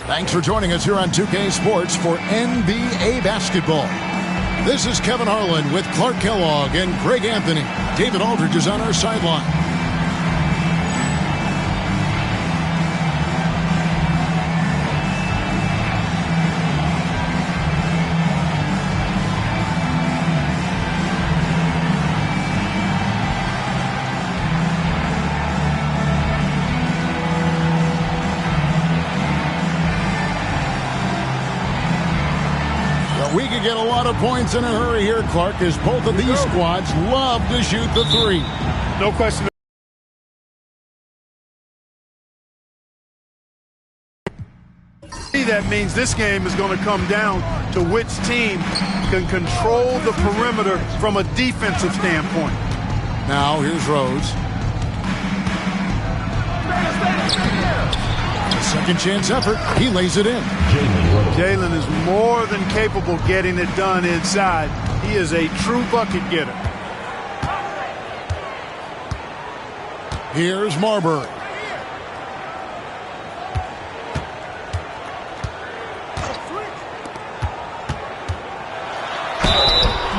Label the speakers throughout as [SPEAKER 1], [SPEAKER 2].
[SPEAKER 1] Thanks for joining us here on 2K Sports for NBA basketball. This is Kevin Harlan with Clark Kellogg and Greg Anthony. David Aldridge is on our sideline. We could get a lot of points in a hurry here, Clark, as both of these squads love to shoot the three.
[SPEAKER 2] No question. That means this game is going to come down to which team can control the perimeter from a defensive standpoint.
[SPEAKER 1] Now here's Rose. Second chance effort. He lays it in.
[SPEAKER 2] Jalen is more than capable getting it done inside. He is a true bucket getter.
[SPEAKER 1] Here's Marbury.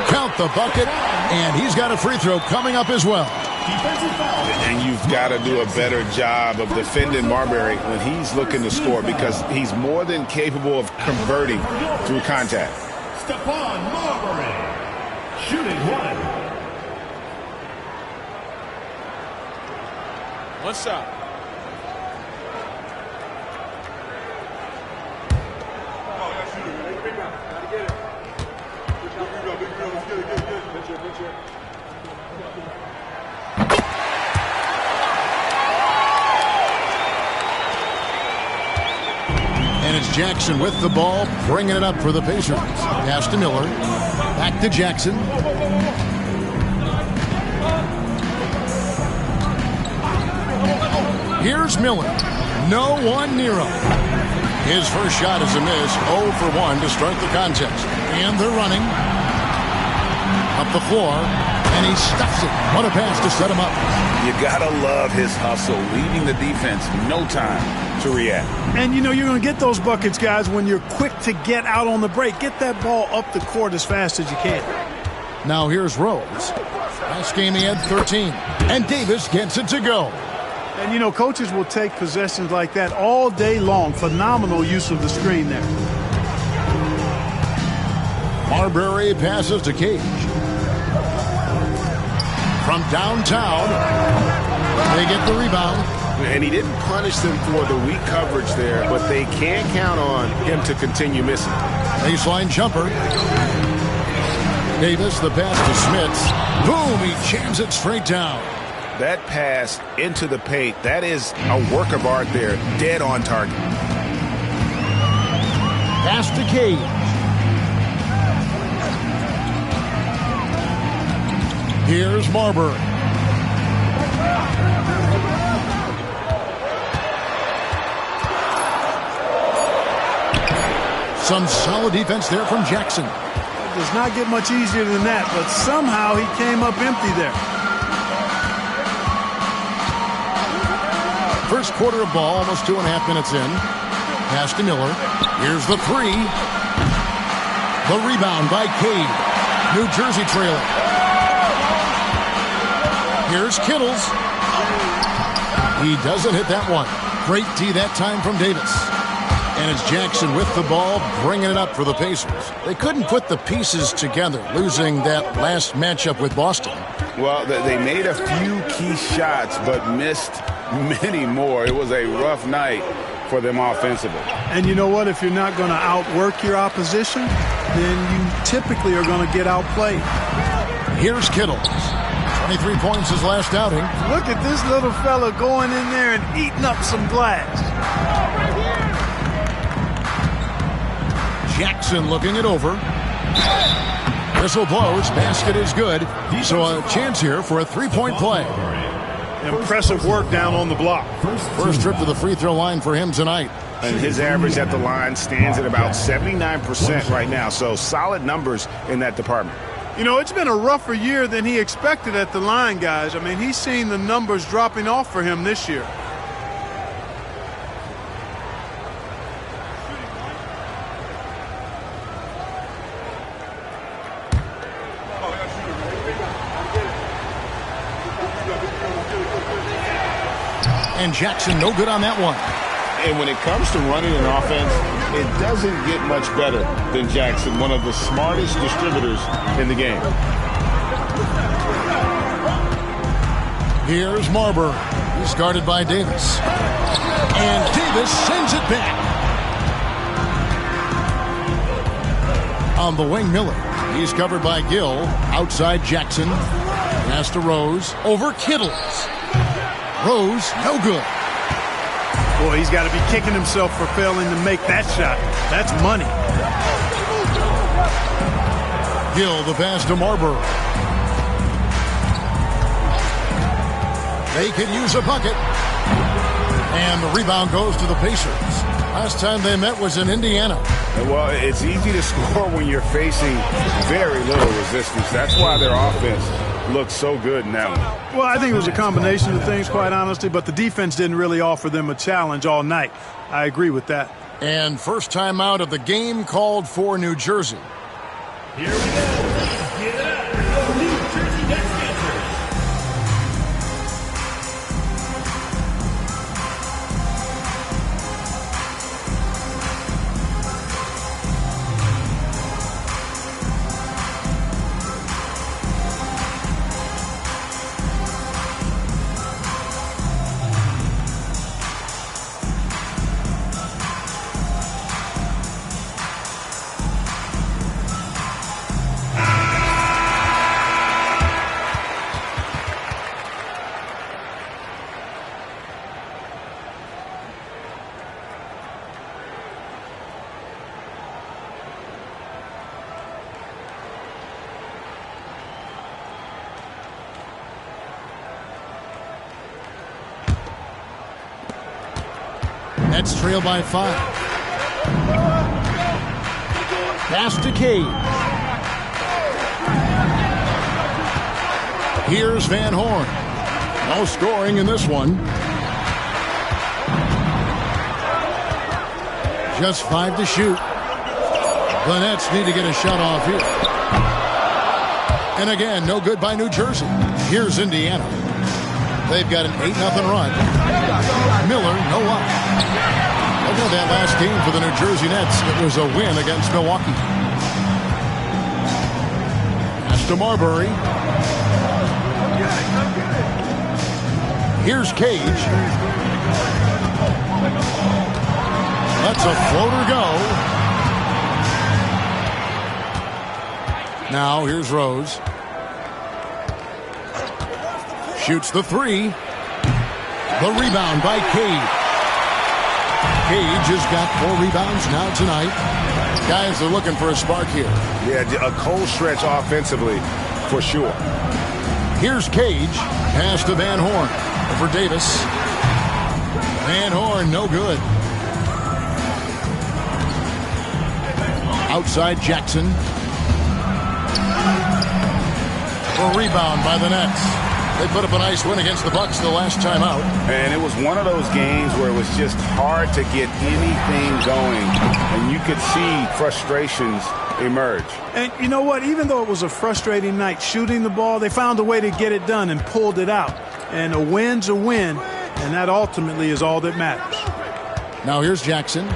[SPEAKER 1] Count the bucket, and he's got a free throw coming up as well.
[SPEAKER 3] And you've got to do a better job of defending Marbury when he's looking to score, because he's more than capable of converting through contact.
[SPEAKER 4] Stephon Marbury, shooting one.
[SPEAKER 3] What's up?
[SPEAKER 1] And it's Jackson with the ball, bringing it up for the Pacers. Pass to Miller. Back to Jackson. Here's Miller. No one near him. His first shot is a miss. 0 for 1 to start the contest. And they're running. Up the floor. And he stuffs it. What a pass to set him up.
[SPEAKER 3] You gotta love his hustle, leaving the defense no time to react.
[SPEAKER 2] And you know you're going to get those buckets, guys, when you're quick to get out on the break. Get that ball up the court as fast as you can.
[SPEAKER 1] Now here's Rose. Last game he had 13. And Davis gets it to go.
[SPEAKER 2] And you know, coaches will take possessions like that all day long. Phenomenal use of the screen there.
[SPEAKER 1] Marbury passes to Cage. From downtown, they get the rebound.
[SPEAKER 3] And he didn't punish them for the weak coverage there, but they can't count on him to continue missing.
[SPEAKER 1] Baseline jumper. Davis, the pass to Smits. Boom, he jams it straight down.
[SPEAKER 3] That pass into the paint, that is a work of art there, dead on target.
[SPEAKER 1] Pass to Cage. Here's Marbury. Some solid defense there from Jackson.
[SPEAKER 2] It does not get much easier than that, but somehow he came up empty there.
[SPEAKER 1] First quarter of ball, almost 2.5 minutes in. Pass to Miller. Here's the three. The rebound by Cade. New Jersey trailing. Here's Kittles. He doesn't hit that one. Great D that time from Davis. And it's Jackson with the ball, bringing it up for the Pacers. They couldn't put the pieces together, losing that last matchup with Boston.
[SPEAKER 3] Well, they made a few key shots, but missed many more. It was a rough night for them offensively.
[SPEAKER 2] And you know what? If you're not going to outwork your opposition, then you typically are going to get outplayed.
[SPEAKER 1] Here's Kittles. 23 points his last outing.
[SPEAKER 2] Look at this little fella going in there and eating up some glass.
[SPEAKER 1] Jackson looking it over. Whistle blows. Basket is good. So a chance here for a three-point play.
[SPEAKER 2] Impressive work down on the block.
[SPEAKER 1] First trip to the free throw line for him tonight.
[SPEAKER 3] And his average at the line stands at about 79% right now. So solid numbers in that department.
[SPEAKER 2] You know, it's been a rougher year than he expected at the line, guys. I mean, he's seen the numbers dropping off for him this year.
[SPEAKER 1] And Jackson no good on that one.
[SPEAKER 3] And when it comes to running an offense, it doesn't get much better than Jackson, one of the smartest distributors in the game.
[SPEAKER 1] Here's Marbury. He's guarded by Davis. And Davis sends it back. On the wing, Miller. He's covered by Gill. Outside Jackson. Pass to Rose. Over Kittles. Rose, no good.
[SPEAKER 2] Boy, he's got to be kicking himself for failing to make that shot. That's money.
[SPEAKER 1] Gill, the pass to Marbury. They could use a bucket. And the rebound goes to the Pacers. Last time they met was in Indiana.
[SPEAKER 3] Well, it's easy to score when you're facing very little resistance. That's why their offense looks so good in that one.
[SPEAKER 2] Well, I think it was a combination of things, quite honestly, but the defense didn't really offer them a challenge all night. I agree with that.
[SPEAKER 1] And first time out of the game called for New Jersey.
[SPEAKER 4] Here we go. Give it up for the New Jersey Nets dancers.
[SPEAKER 1] Nets trail by 5. Pass to Cage. Here's Van Horn. No scoring in this one. Just 5 to shoot. The Nets need to get a shot off here. And again, no good by New Jersey. Here's Indiana. They've got an 8-0 run. Miller, no up. Look at that last game for the New Jersey Nets. It was a win against Milwaukee. Pass to Marbury. Here's Cage. Lets a floater go. Now here's Rose. Shoots the 3. The rebound by Cage. Cage has got 4 rebounds now tonight. Guys are looking for a spark here.
[SPEAKER 3] Yeah, a cold stretch offensively for sure.
[SPEAKER 1] Here's Cage. Pass to Van Horn. Over Davis. Van Horn, no good. Outside Jackson. A rebound by the Nets. They put up a nice win against the Bucks the last time out.
[SPEAKER 3] And it was one of those games where it was just hard to get anything going. And you could see frustrations emerge.
[SPEAKER 2] And you know what? Even though it was a frustrating night shooting the ball, they found a way to get it done and pulled it out. And a win's a win, and that ultimately is all that matters.
[SPEAKER 1] Now here's Jackson.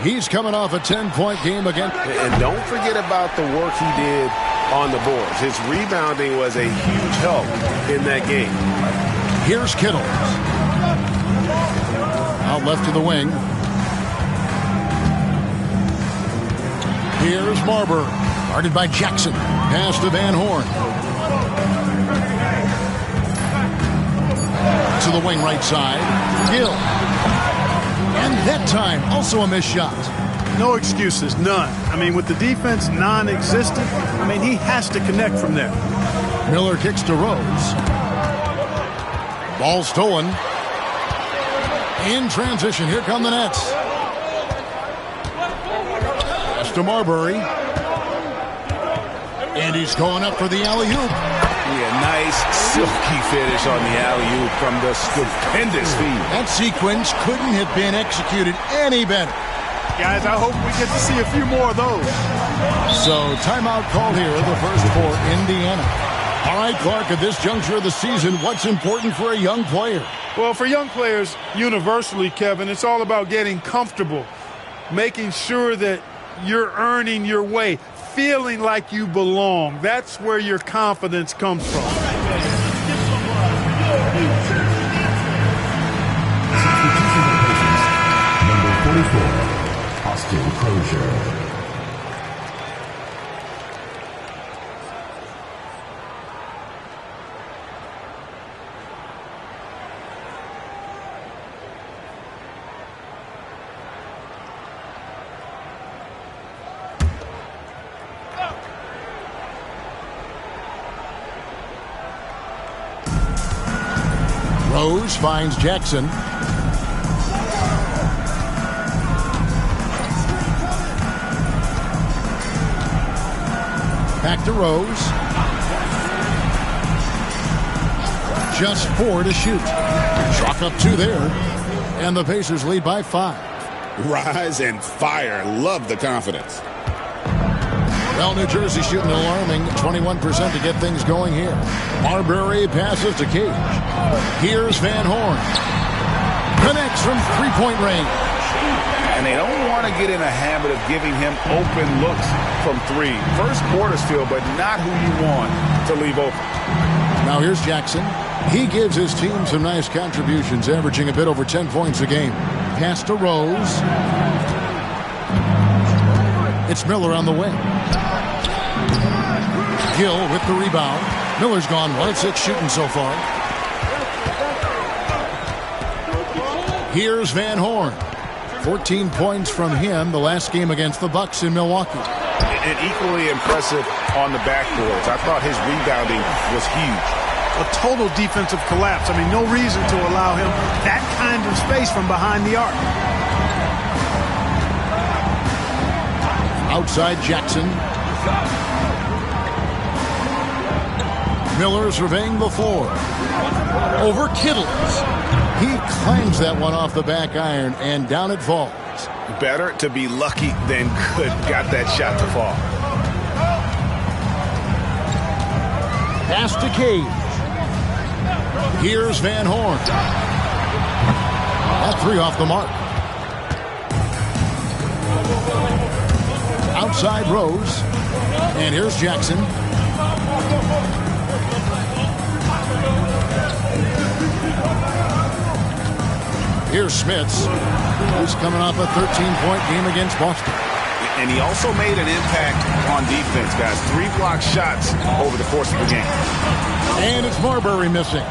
[SPEAKER 1] He's coming off a 10-point game again.
[SPEAKER 5] And don't forget about the work he did on the boards. His rebounding was a huge help in that game.
[SPEAKER 1] Here's Kittle. Out left to the wing. Here's Marbury. Guarded by Jackson. Pass to Van Horn. To the wing right side. Gill. And that time, also a missed shot.
[SPEAKER 2] No excuses, none. I mean, with the defense non-existent, I mean, he has to connect from there.
[SPEAKER 1] Miller kicks to Rose. Ball stolen. In transition, here come the Nets. Pass to Marbury. And he's going up for the alley-oop.
[SPEAKER 5] Yeah, nice silky finish on the alley-oop from the stupendous feed.
[SPEAKER 1] That sequence couldn't have been executed any better.
[SPEAKER 2] Guys, I hope we get to see a few more of those.
[SPEAKER 1] So timeout called here, the first for Indiana. All right, Clark, at this juncture of the season, what's important for a young player?
[SPEAKER 2] Well, for young players, universally, Kevin, it's all about getting comfortable, making sure that you're earning your way, feeling like you belong. That's where your confidence comes from.
[SPEAKER 6] Number 44, Austin Crozier.
[SPEAKER 1] Rose finds Jackson. Back to Rose. Just 4 to shoot. Chalk up 2 there. And the Pacers lead by 5.
[SPEAKER 3] Rise and fire. Love the confidence.
[SPEAKER 1] Well, New Jersey shooting an alarming 21% to get things going here. Marbury passes to Cage. Here's Van Horn. Connects from three-point range.
[SPEAKER 3] And they don't want to get in a habit of giving him open looks from 3. First quarter's feel, but not who you want to leave open.
[SPEAKER 1] Now here's Jackson. He gives his team some nice contributions, averaging a bit over 10 points a game. Pass to Rose. It's Miller on the wing. Gill with the rebound. Miller's gone 1 of 6 shooting so far. Here's Van Horn. 14 points from him the last game against the Bucks in Milwaukee.
[SPEAKER 3] And equally impressive on the backboards. I thought his rebounding was huge.
[SPEAKER 2] A total defensive collapse. I mean, no reason to allow him that kind of space from behind the arc.
[SPEAKER 1] Outside Jackson. Miller surveying the floor. Over Kittles. He claims that one off the back iron, and down it falls.
[SPEAKER 3] Better to be lucky than good. Got that shot to fall.
[SPEAKER 1] Pass to Cage. Here's Van Horn. That 3 off the mark. Outside Rose. And here's Jackson. Here's Smits, who's coming off a 13-point game against Boston.
[SPEAKER 3] And he also made an impact on defense, guys. 3 block shots over the course of the game.
[SPEAKER 1] And it's Marbury missing.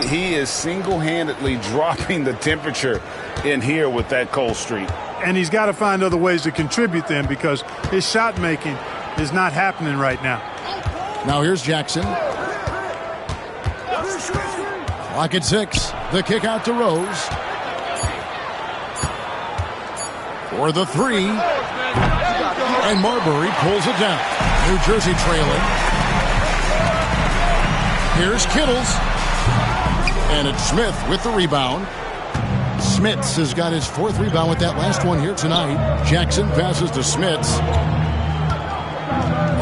[SPEAKER 3] He is single-handedly dropping the temperature in here with that cold streak.
[SPEAKER 2] And he's got to find other ways to contribute then, because his shot making is not happening right now.
[SPEAKER 1] Now here's Jackson. Clock at 6. The kick out to Rose. For the 3. And Marbury pulls it down. New Jersey trailing. Here's Kittles. And it's Smith with the rebound. Smits has got his 4th rebound with that last one here tonight. Jackson passes to Smits.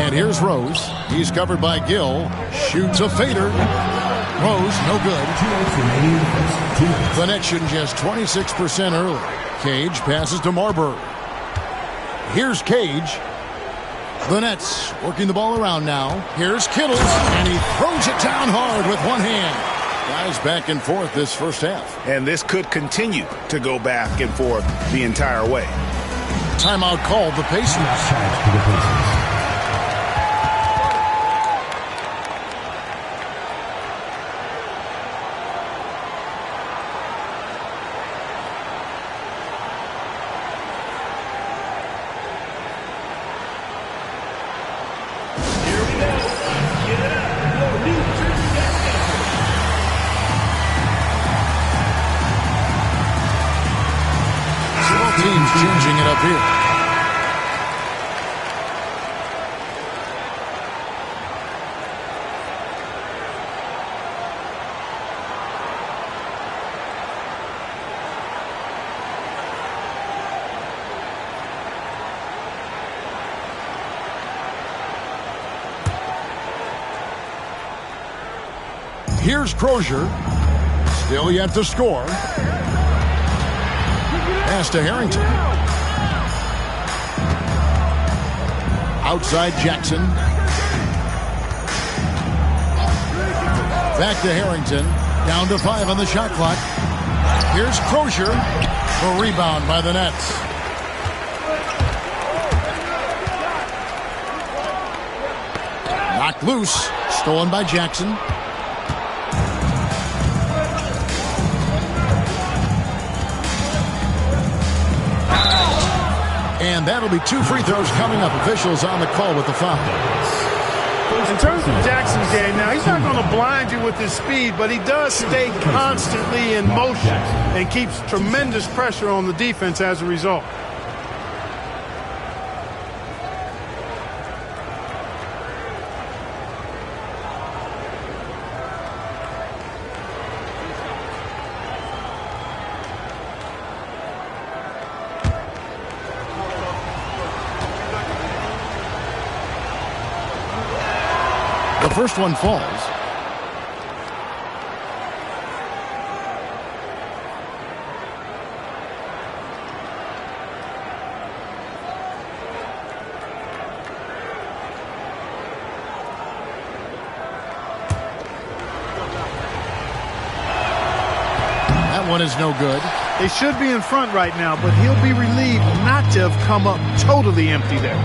[SPEAKER 1] And here's Rose. He's covered by Gill. Shoots a fader. Rose, no good. The Nets shooting just 26% early. Cage passes to Marbury. Here's Cage. The Nets working the ball around now. Here's Kittles, and he throws it down hard with one hand. Guys back and forth this first half.
[SPEAKER 3] And this could continue to go back and forth the entire way.
[SPEAKER 1] Timeout called the Pacers. Teams changing it up here. Here's Crozier. Still yet to score. Pass to Harrington. Outside Jackson. Back to Harrington. Down to 5 on the shot clock. Here's Crozier. The rebound by the Nets. Knocked loose. Stolen by Jackson. And that'll be 2 free throws coming up. Officials on the call with the foul.
[SPEAKER 2] In terms of Jackson's game, now he's not going to blind you with his speed, but he does stay constantly in motion and keeps tremendous pressure on the defense as a result.
[SPEAKER 1] The first one falls. That one is no good.
[SPEAKER 2] They should be in front right now, but he'll be relieved not to have come up totally empty there.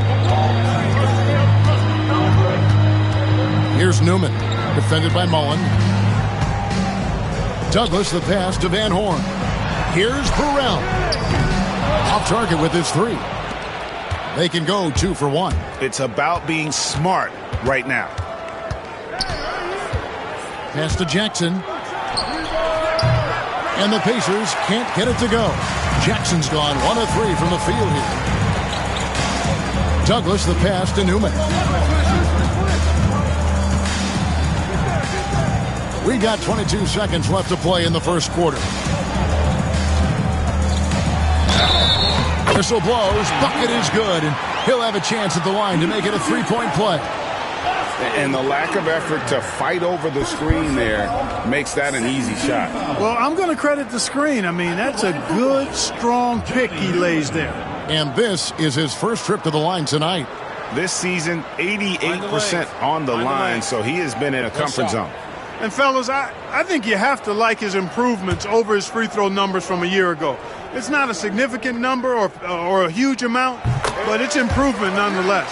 [SPEAKER 1] Here's Newman, defended by Mullen. Douglas, the pass to Van Horn. Here's Burrell. Off target with his 3. They can go 2 for 1.
[SPEAKER 3] It's about being smart right now.
[SPEAKER 1] Pass to Jackson. And the Pacers can't get it to go. Jackson's gone 1 of 3 from the field here. Douglas, the pass to Newman. We got 22 seconds left to play in the first quarter. Whistle blows. Bucket is good. And he'll have a chance at the line to make it a 3-point play.
[SPEAKER 3] And the lack of effort to fight over the screen there makes that an easy shot.
[SPEAKER 2] Well, I'm going to credit the screen. I mean, that's a good, strong pick he lays there.
[SPEAKER 1] And this is his first trip to the line tonight.
[SPEAKER 3] This season, 88% on the line, so he has been in a comfort zone.
[SPEAKER 2] And, fellas, I think you have to like his improvements over his free throw numbers from a year ago. It's not a significant number or a huge amount, but it's improvement nonetheless.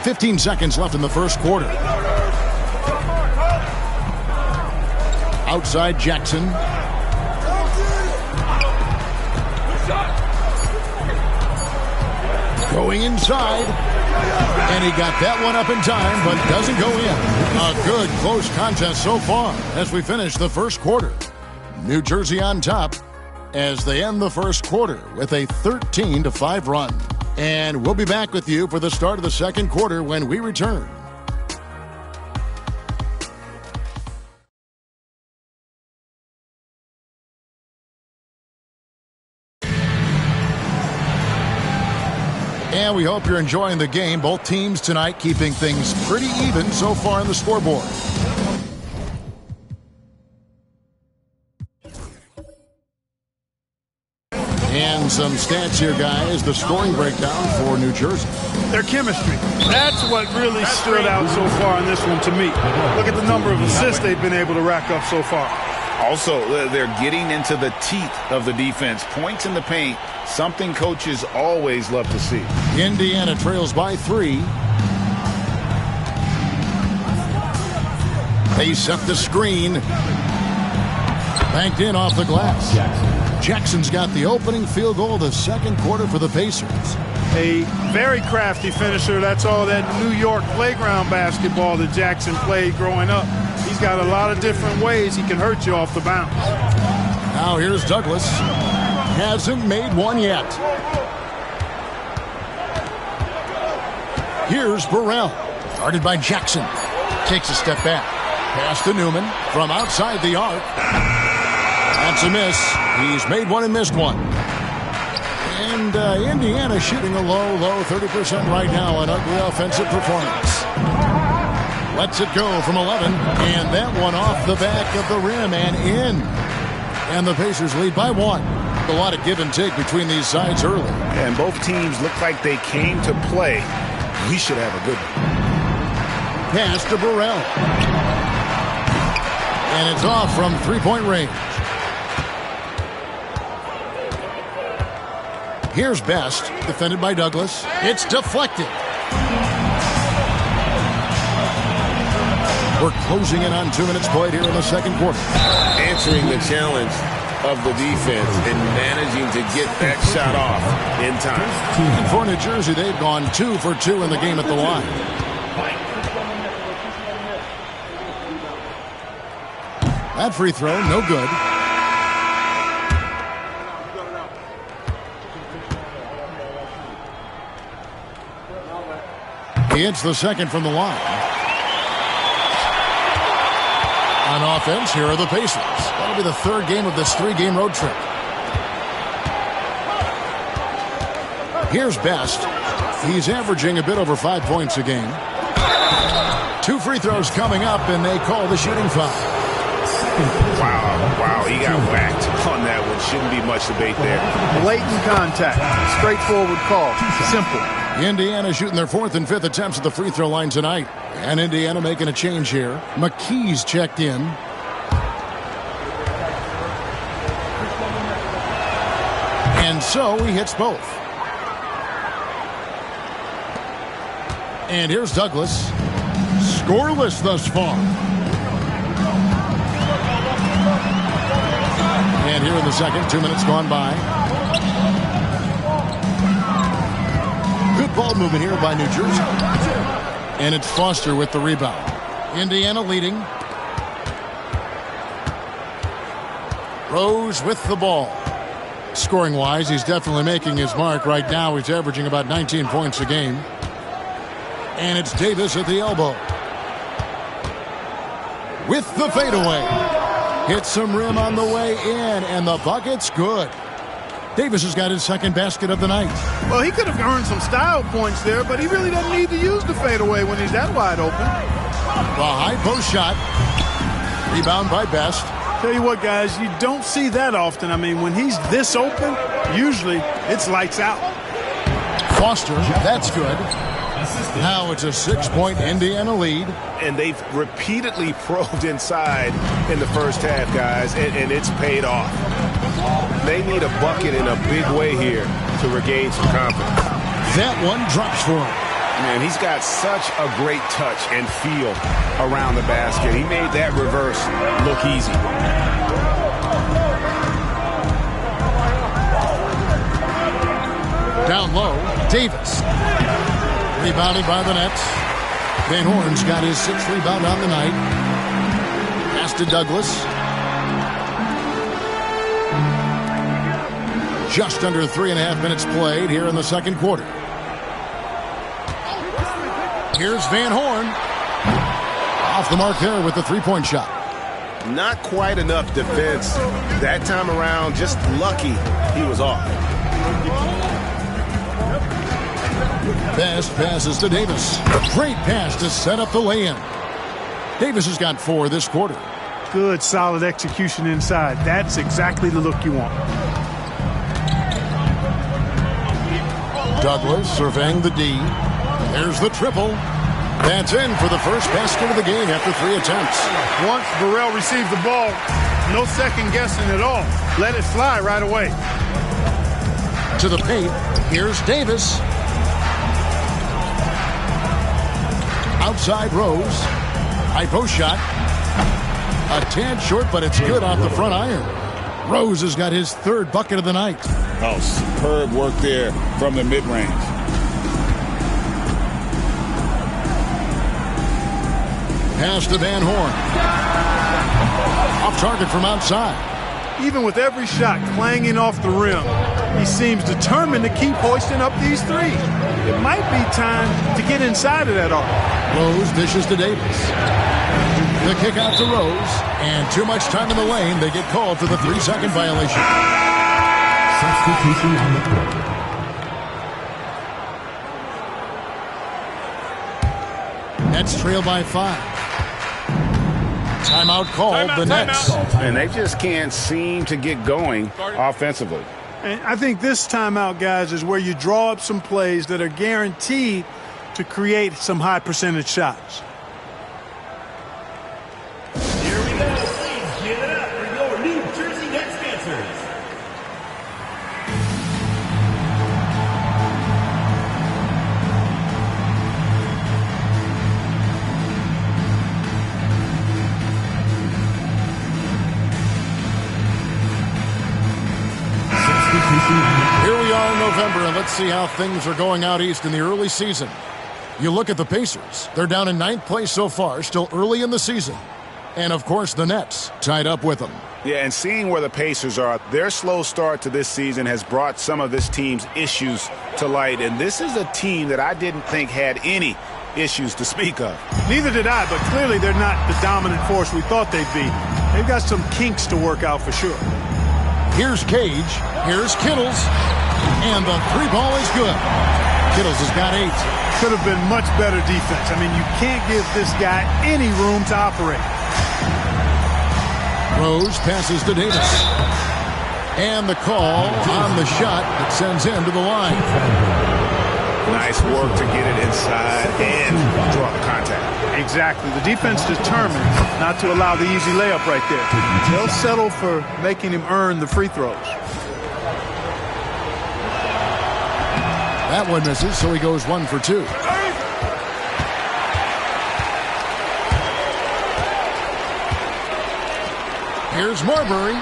[SPEAKER 1] 15 seconds left in the first quarter. Outside Jackson. Going inside. And he got that one up in time, but doesn't go in. A good, close contest so far as we finish the first quarter. New Jersey on top as they end the first quarter with a 13-5 run. And we'll be back with you for the start of the second quarter when we return. And we hope you're enjoying the game. Both teams tonight keeping things pretty even so far on the scoreboard. And some stats here, guys. The scoring breakdown for New Jersey.
[SPEAKER 2] Their chemistry. That's what really stood out so far in this one to me. Look at the number of assists they've been able to rack up so far.
[SPEAKER 3] Also, they're getting into the teeth of the defense. Points in the paint, something coaches always love to see.
[SPEAKER 1] Indiana trails by 3. They set the screen. Banked in off the glass. Jackson's got the opening field goal of the second quarter for the Pacers.
[SPEAKER 2] A very crafty finisher. That's all that New York playground basketball that Jackson played growing up. He's got a lot of different ways he can hurt you off the bounce.
[SPEAKER 1] Now here's Douglas. Hasn't made one yet. Here's Burrell. Guarded by Jackson. Takes a step back. Pass to Newman from outside the arc. That's a miss. He's made one and missed one. And Indiana shooting a low 30% right now. An ugly offensive performance. Lets it go from 11, and that one off the back of the rim and in. And the Pacers lead by 1. A lot of give and take between these sides early.
[SPEAKER 3] And both teams look like they came to play. We should have a good one.
[SPEAKER 1] Pass to Burrell. And it's off from three-point range. Here's Best, defended by Douglas. It's deflected. We're closing in on 2 minutes played here in the second quarter.
[SPEAKER 5] Answering the challenge of the defense and managing to get that shot off in time.
[SPEAKER 1] And for New Jersey, they've gone 2 for 2 in the game at the line. That free throw, no good. He hits the second from the line. On offense, here are the Pacers. That'll be the third game of this 3-game road trip. Here's Best. He's averaging a bit over 5 points a game. 2 free throws coming up, and they call the shooting foul.
[SPEAKER 3] Wow, he got whacked on that one. Shouldn't be much debate there.
[SPEAKER 2] Blatant contact. Straightforward call. Simple.
[SPEAKER 1] Indiana shooting their 4th and 5th attempts at the free throw line tonight. And Indiana making a change here. McKee's checked in. And so he hits both. And here's Douglas. Scoreless thus far. And here in the second, 2 minutes gone by. Good ball movement here by New Jersey. And it's Foster with the rebound. Indiana leading. Rose with the ball. Scoring-wise, he's definitely making his mark. Right now, he's averaging about 19 points a game. And it's Davis at the elbow. With the fadeaway. Hits some rim on the way in, and the bucket's good. Davis has got his second basket of the night.
[SPEAKER 2] Well, he could have earned some style points there, but he really doesn't need to use the fadeaway when he's that wide open.
[SPEAKER 1] The high post shot. Rebound by Best.
[SPEAKER 2] Tell you what, guys, you don't see that often. I mean, when he's this open, usually it's lights out.
[SPEAKER 1] Foster, that's good. Now it's a 6-point Indiana lead.
[SPEAKER 5] And they've repeatedly probed inside in the first half, guys, and it's paid off. They need a bucket in a big way here to regain some confidence.
[SPEAKER 1] That one drops for him.
[SPEAKER 3] Man, he's got such a great touch and feel around the basket. He made that reverse look easy.
[SPEAKER 1] Down low, Davis. Rebounded by the Nets. Van Horn's got his 6th rebound on the night. Pass to Douglas. Just under 3.5 minutes played here in the second quarter. Here's Van Horn. Off the mark there with the 3-point shot.
[SPEAKER 5] Not quite enough defense that time around. Just lucky he was off.
[SPEAKER 1] Best passes to Davis. Great pass to set up the lay-in. Davis has got 4 this quarter.
[SPEAKER 2] Good, solid execution inside. That's exactly the look you want.
[SPEAKER 1] Douglas surveying the D. There's the triple. That's in for the first basket of the game after 3 attempts.
[SPEAKER 2] Once Burrell receives the ball, no second guessing at all. Let it fly right away.
[SPEAKER 1] To the paint. Here's Davis. Outside Rose. High post shot. A tad short, but it's good off the front iron. Rose has got his 3rd bucket of the night.
[SPEAKER 3] Oh, superb work there from the mid-range.
[SPEAKER 1] Pass to Van Horn. Off target from outside.
[SPEAKER 2] Even with every shot clanging off the rim, he seems determined to keep hoisting up these threes. It might be time to get inside of that arc.
[SPEAKER 1] Rose dishes to Davis. The kick out to Rose, and too much time in the lane. They get called for the 3-second violation.
[SPEAKER 6] Substitution on the court.
[SPEAKER 1] Nets trail by 5. Timeout called, the Nets.
[SPEAKER 3] And they just can't seem to get going offensively.
[SPEAKER 2] And I think this timeout, guys, is where you draw up some plays that are guaranteed to create some high percentage shots.
[SPEAKER 4] Here we go. Please give it up for your New Jersey Nets dancers.
[SPEAKER 1] Here we are in November, and let's see how things are going out east in the early season. You look at the Pacers. They're down in 9th place so far, still early in the season. And, of course, the Nets tied up with them.
[SPEAKER 3] Yeah, and seeing where the Pacers are, their slow start to this season has brought some of this team's issues to light. And this is a team that I didn't think had any issues to speak of.
[SPEAKER 2] Neither did I, but clearly they're not the dominant force we thought they'd be. They've got some kinks to work out for sure.
[SPEAKER 1] Here's Cage. Here's Kittles. And the 3 ball is good. Kittles has got 8.
[SPEAKER 2] Could have been much better defense. I mean, you can't give this guy any room to operate.
[SPEAKER 1] Rose passes to Davis. And the call on the shot that sends him to the line.
[SPEAKER 3] Nice work to get it inside and draw the contact.
[SPEAKER 2] Exactly. The defense determined not to allow the easy layup right there. They'll settle for making him earn the free throws.
[SPEAKER 1] That one misses, so he goes 1 for 2. Here's Marbury.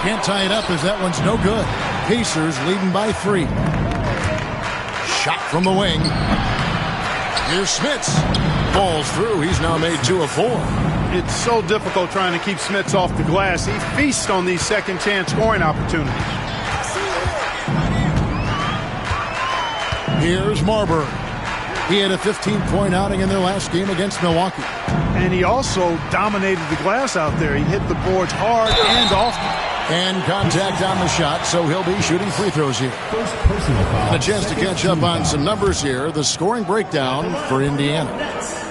[SPEAKER 1] Can't tie it up as that one's no good. Pacers leading by 3. Shot from the wing. Here's Smits. Falls through. He's now made 2 of 4.
[SPEAKER 2] It's so difficult trying to keep Smits off the glass. He feasts on these second chance scoring opportunities.
[SPEAKER 1] Here's Marbury. He had a 15-point outing in their last game against Milwaukee.
[SPEAKER 2] And he also dominated the glass out there. He hit the boards hard and often.
[SPEAKER 1] And contact on the shot, so he'll be shooting free throws here. And a chance to catch up on some numbers here. The scoring breakdown for Indiana.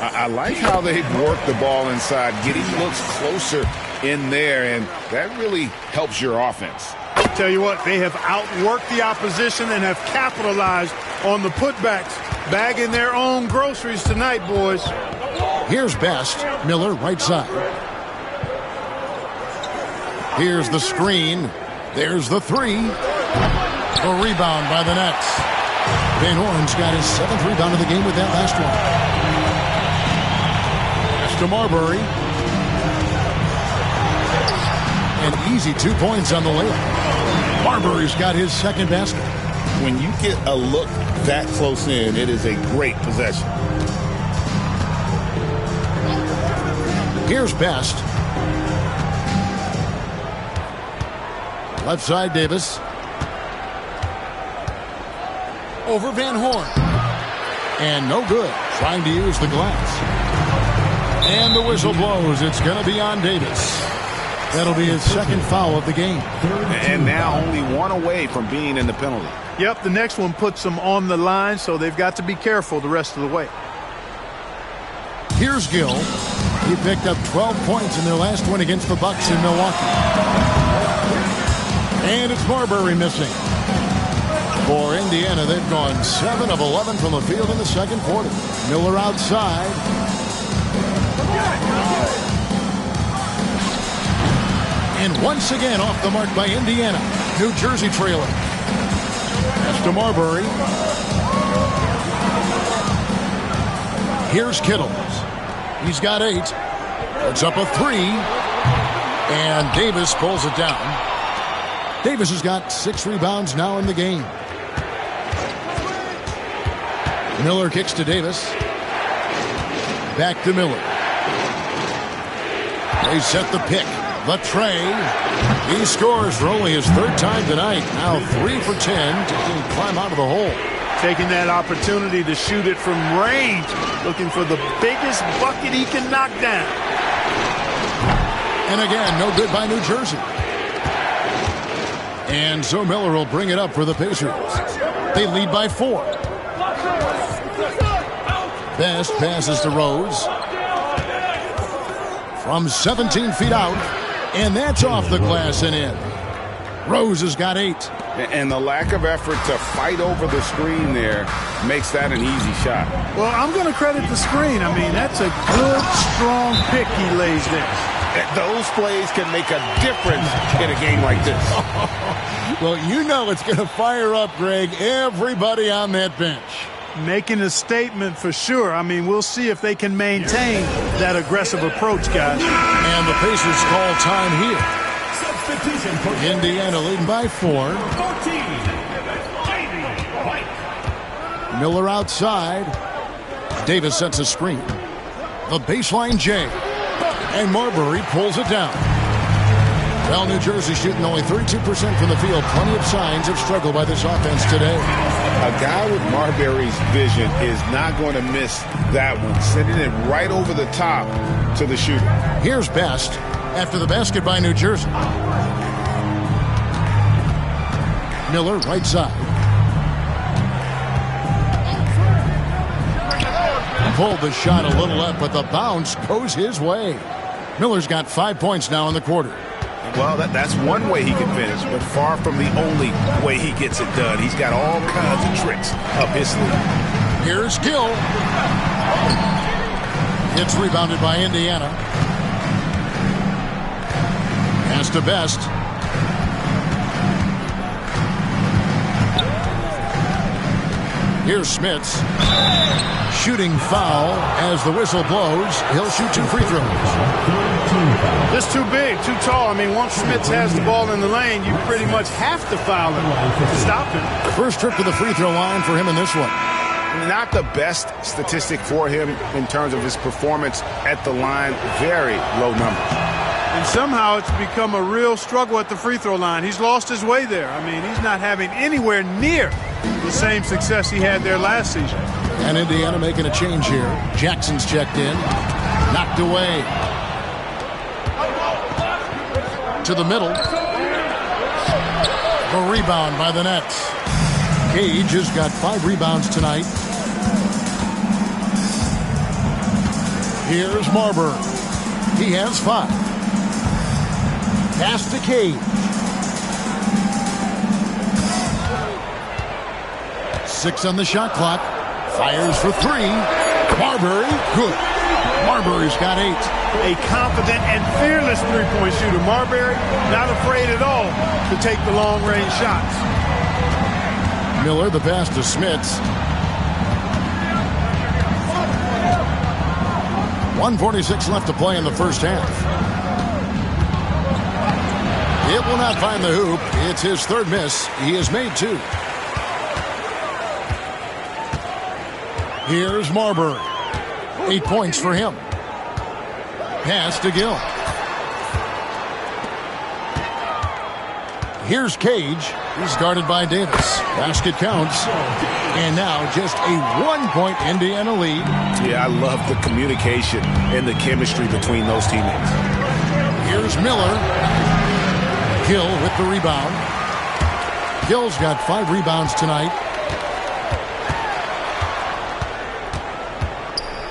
[SPEAKER 3] I like how they've worked the ball inside, getting looks closer in there, and that really helps your offense.
[SPEAKER 2] Tell you what, they have outworked the opposition and have capitalized on the putbacks, bagging their own groceries tonight, boys.
[SPEAKER 1] Here's Best. Miller, right side. Here's the screen. There's the 3. A rebound by the Nets. Van Horn's got his 7th rebound of the game with that last one. Pass to Marbury. An easy 2 points on the layup. Marbury's got his 2nd basket.
[SPEAKER 3] When you get a look that close in, it is a great possession.
[SPEAKER 1] Here's Best. Left side, Davis. Over Van Horn. And no good. Trying to use the glass. And the whistle blows. It's going to be on Davis. That'll be his 2nd foul of the game.
[SPEAKER 3] And now only 1 away from being in the penalty.
[SPEAKER 2] Yep, the next one puts them on the line, so they've got to be careful the rest of the way.
[SPEAKER 1] Here's Gill. He picked up 12 points in their last win against the Bucks in Milwaukee. And it's Marbury missing. For Indiana, they've gone 7 of 11 from the field in the 2nd quarter. Miller outside. And once again off the mark by Indiana. New Jersey trailing. That's to Marbury. Here's Kittles. He's got 8. Puts up a 3. And Davis pulls it down. Davis has got 6 rebounds now in the game. Miller kicks to Davis. Back to Miller. They set the pick. The tray. He scores for only his 3rd time tonight. Now 3 for 10 to climb out of the hole.
[SPEAKER 2] Taking that opportunity to shoot it from range. Looking for the biggest bucket he can knock down.
[SPEAKER 1] And again, no good by New Jersey. And so Miller will bring it up for the Pacers. They lead by 4. Best passes to Rose. From 17 feet out, and that's off the glass and in. Rose has got 8.
[SPEAKER 3] And the lack of effort to fight over the screen there makes that an easy shot.
[SPEAKER 2] Well, I'm going to credit the screen. I mean, that's a good, strong pick he lays there.
[SPEAKER 5] Those plays can make a difference in a game like this.
[SPEAKER 1] Well, you know it's going to fire up, Greg, everybody on that bench.
[SPEAKER 2] Making a statement for sure. I mean, we'll see if they can maintain that aggressive approach, guys.
[SPEAKER 1] And the Pacers call time here.
[SPEAKER 4] Substitution for
[SPEAKER 1] Indiana leading by 4.
[SPEAKER 4] 14. White.
[SPEAKER 1] Miller outside. Davis sets a screen. The baseline J. And Marbury pulls it down. Well, New Jersey shooting only 32% from the field. Plenty of signs of struggle by this offense today.
[SPEAKER 3] A guy with Marbury's vision is not going to miss that one. Sending it right over the top to the shooter.
[SPEAKER 1] Here's Best after the basket by New Jersey. Miller, right side. Pulled the shot a little up, but the bounce goes his way. Miller's got 5 points now in the quarter.
[SPEAKER 3] Well, that's one way he can finish, but far from the only way he gets it done. He's got all kinds of tricks up his sleeve.
[SPEAKER 1] Here's Gill. It's rebounded by Indiana. Pass to Best. Here's Smits. Shooting foul as the whistle blows. He'll shoot 2 free throws.
[SPEAKER 2] This too big, too tall. I mean, once Smits has the ball in the lane, you pretty much have to foul him to stop him.
[SPEAKER 1] First trip to the free throw line for him in this one.
[SPEAKER 3] Not the best statistic for him in terms of his performance at the line. Very low numbers.
[SPEAKER 2] And somehow it's become a real struggle at the free throw line. He's lost his way there. I mean, he's not having anywhere near the same success he had there last season.
[SPEAKER 1] And Indiana making a change here. Jackson's checked in. Knocked away. To the middle. A rebound by the Nets. Cage has got 5 rebounds tonight. Here's Marbury. He has 5. Pass to Cage. 6 on the shot clock. Fires for 3. Marbury, good. Marbury's got 8.
[SPEAKER 2] A confident and fearless three-point shooter. Marbury, not afraid at all to take the long-range shots.
[SPEAKER 1] Miller, the pass to Smits. 1:46 left to play in the first half. It will not find the hoop. It's his 3rd miss. He has made 2. Here's Marbury. 8 points for him. Pass to Gill. Here's Cage. He's guarded by Davis. Basket counts. And now just a 1-point Indiana lead.
[SPEAKER 3] Yeah, I love the communication and the chemistry between those teammates.
[SPEAKER 1] Here's Miller. Gill with the rebound. Gill's got 5 rebounds tonight.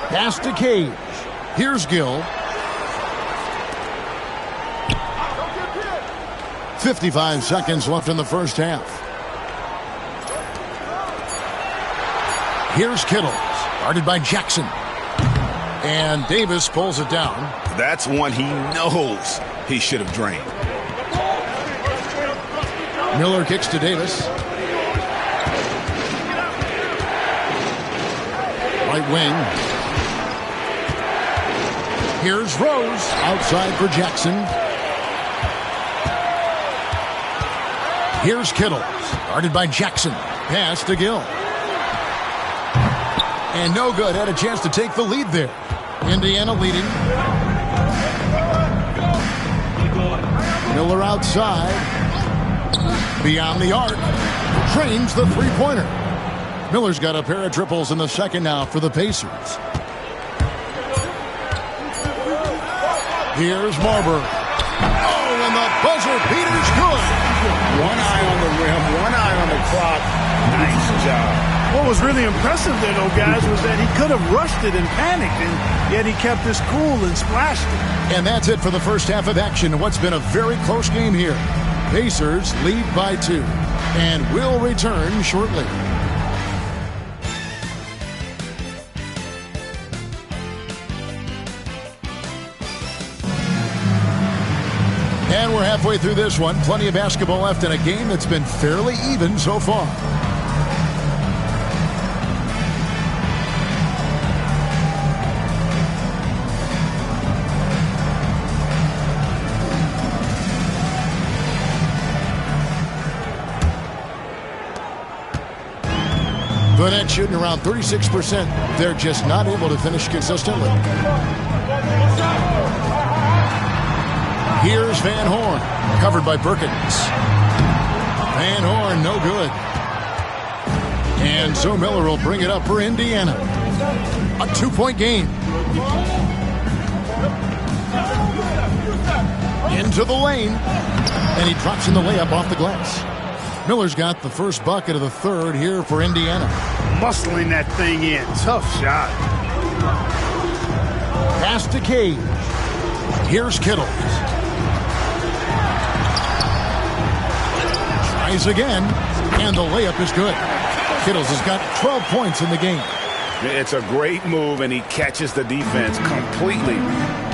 [SPEAKER 1] Pass to Cage. Here's Gill. 55 seconds left in the first half. Here's Kittle, guarded by Jackson. And Davis pulls it down.
[SPEAKER 3] That's one he knows he should have drained.
[SPEAKER 1] Miller kicks to Davis. Right wing. Here's Rose, outside for Jackson. Here's Kittle, guarded by Jackson. Pass to Gill. And no good. Had a chance to take the lead there. Indiana leading. Miller outside. Beyond the arc. Trains the three-pointer. Miller's got a pair of triples in the second now for the Pacers. Here's Marbury. Oh, and the buzzer beater's good.
[SPEAKER 3] One eye on the rim, one eye on the clock. Nice job.
[SPEAKER 7] What was really impressive there, though, guys, was that he could have rushed it and panicked, and yet he kept his cool and splashed it.
[SPEAKER 1] And that's it for the first half of action in what's been a very close game here. Pacers lead by 2, and will return shortly. And we're halfway through this one. Plenty of basketball left in a game that's been fairly even so far. The Nets shooting around 36%. They're just not able to finish consistently. Here's Van Horn, covered by Perkins. Van Horn, no good. And so Miller will bring it up for Indiana. A 2-point game. Into the lane. And he drops in the layup off the glass. Miller's got the first bucket of the third here for Indiana.
[SPEAKER 7] Muscling that thing in. Tough shot.
[SPEAKER 1] Pass to Cage. Here's Kittle. Tries again, and the layup is good. Kittles has got 12 points in the game.
[SPEAKER 3] It's a great move, and he catches the defense completely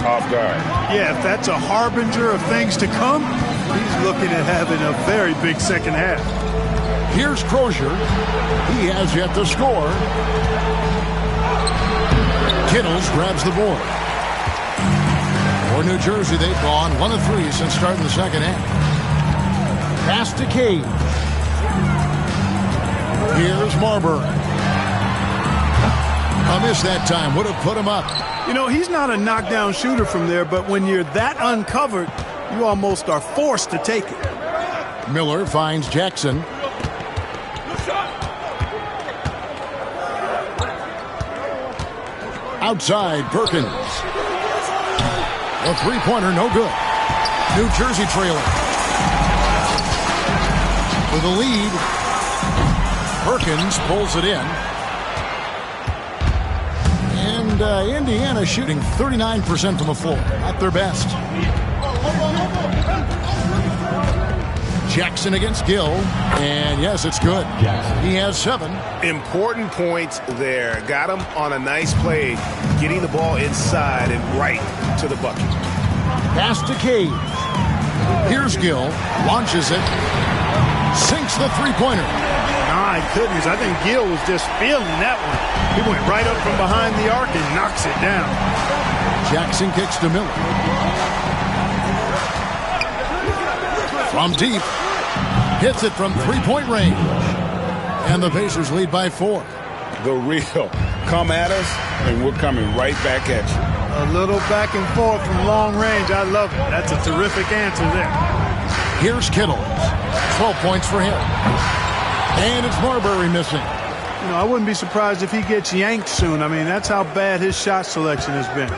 [SPEAKER 3] off guard.
[SPEAKER 7] Yeah, if that's a harbinger of things to come, he's looking at having a very big second half.
[SPEAKER 1] Here's Crozier. He has yet to score. Kittles grabs the board. For New Jersey, they've gone 1 of 3 since starting the second half. Pass to Cage. Here's Marbury. A miss that time. Would have put him up.
[SPEAKER 7] You know, he's not a knockdown shooter from there, but when you're that uncovered, you almost are forced to take it.
[SPEAKER 1] Miller finds Jackson. Outside, Perkins. A three-pointer, no good. New Jersey trailing. With a lead, Perkins pulls it in. And Indiana shooting 39% from the floor. At their best. Jackson against Gill. And yes, it's good. He has 7.
[SPEAKER 3] Important points there. Got him on a nice play, getting the ball inside and right to the bucket.
[SPEAKER 1] Pass to Cage. Here's Gill. Launches it. Sinks the three-pointer.
[SPEAKER 7] My goodness, I think Gill was just feeling that one. He went right up from behind the arc and knocks it down.
[SPEAKER 1] Jackson kicks to Miller. From deep. Hits it from three-point range. And the Pacers lead by 4.
[SPEAKER 3] The real. Come at us, and we're coming right back at you.
[SPEAKER 7] A little back and forth from long range. I love it. That's a terrific answer there.
[SPEAKER 1] Here's Kittle. 12 points for him. And it's Marbury missing.
[SPEAKER 7] You know, I wouldn't be surprised if he gets yanked soon. I mean, that's how bad his shot selection has been.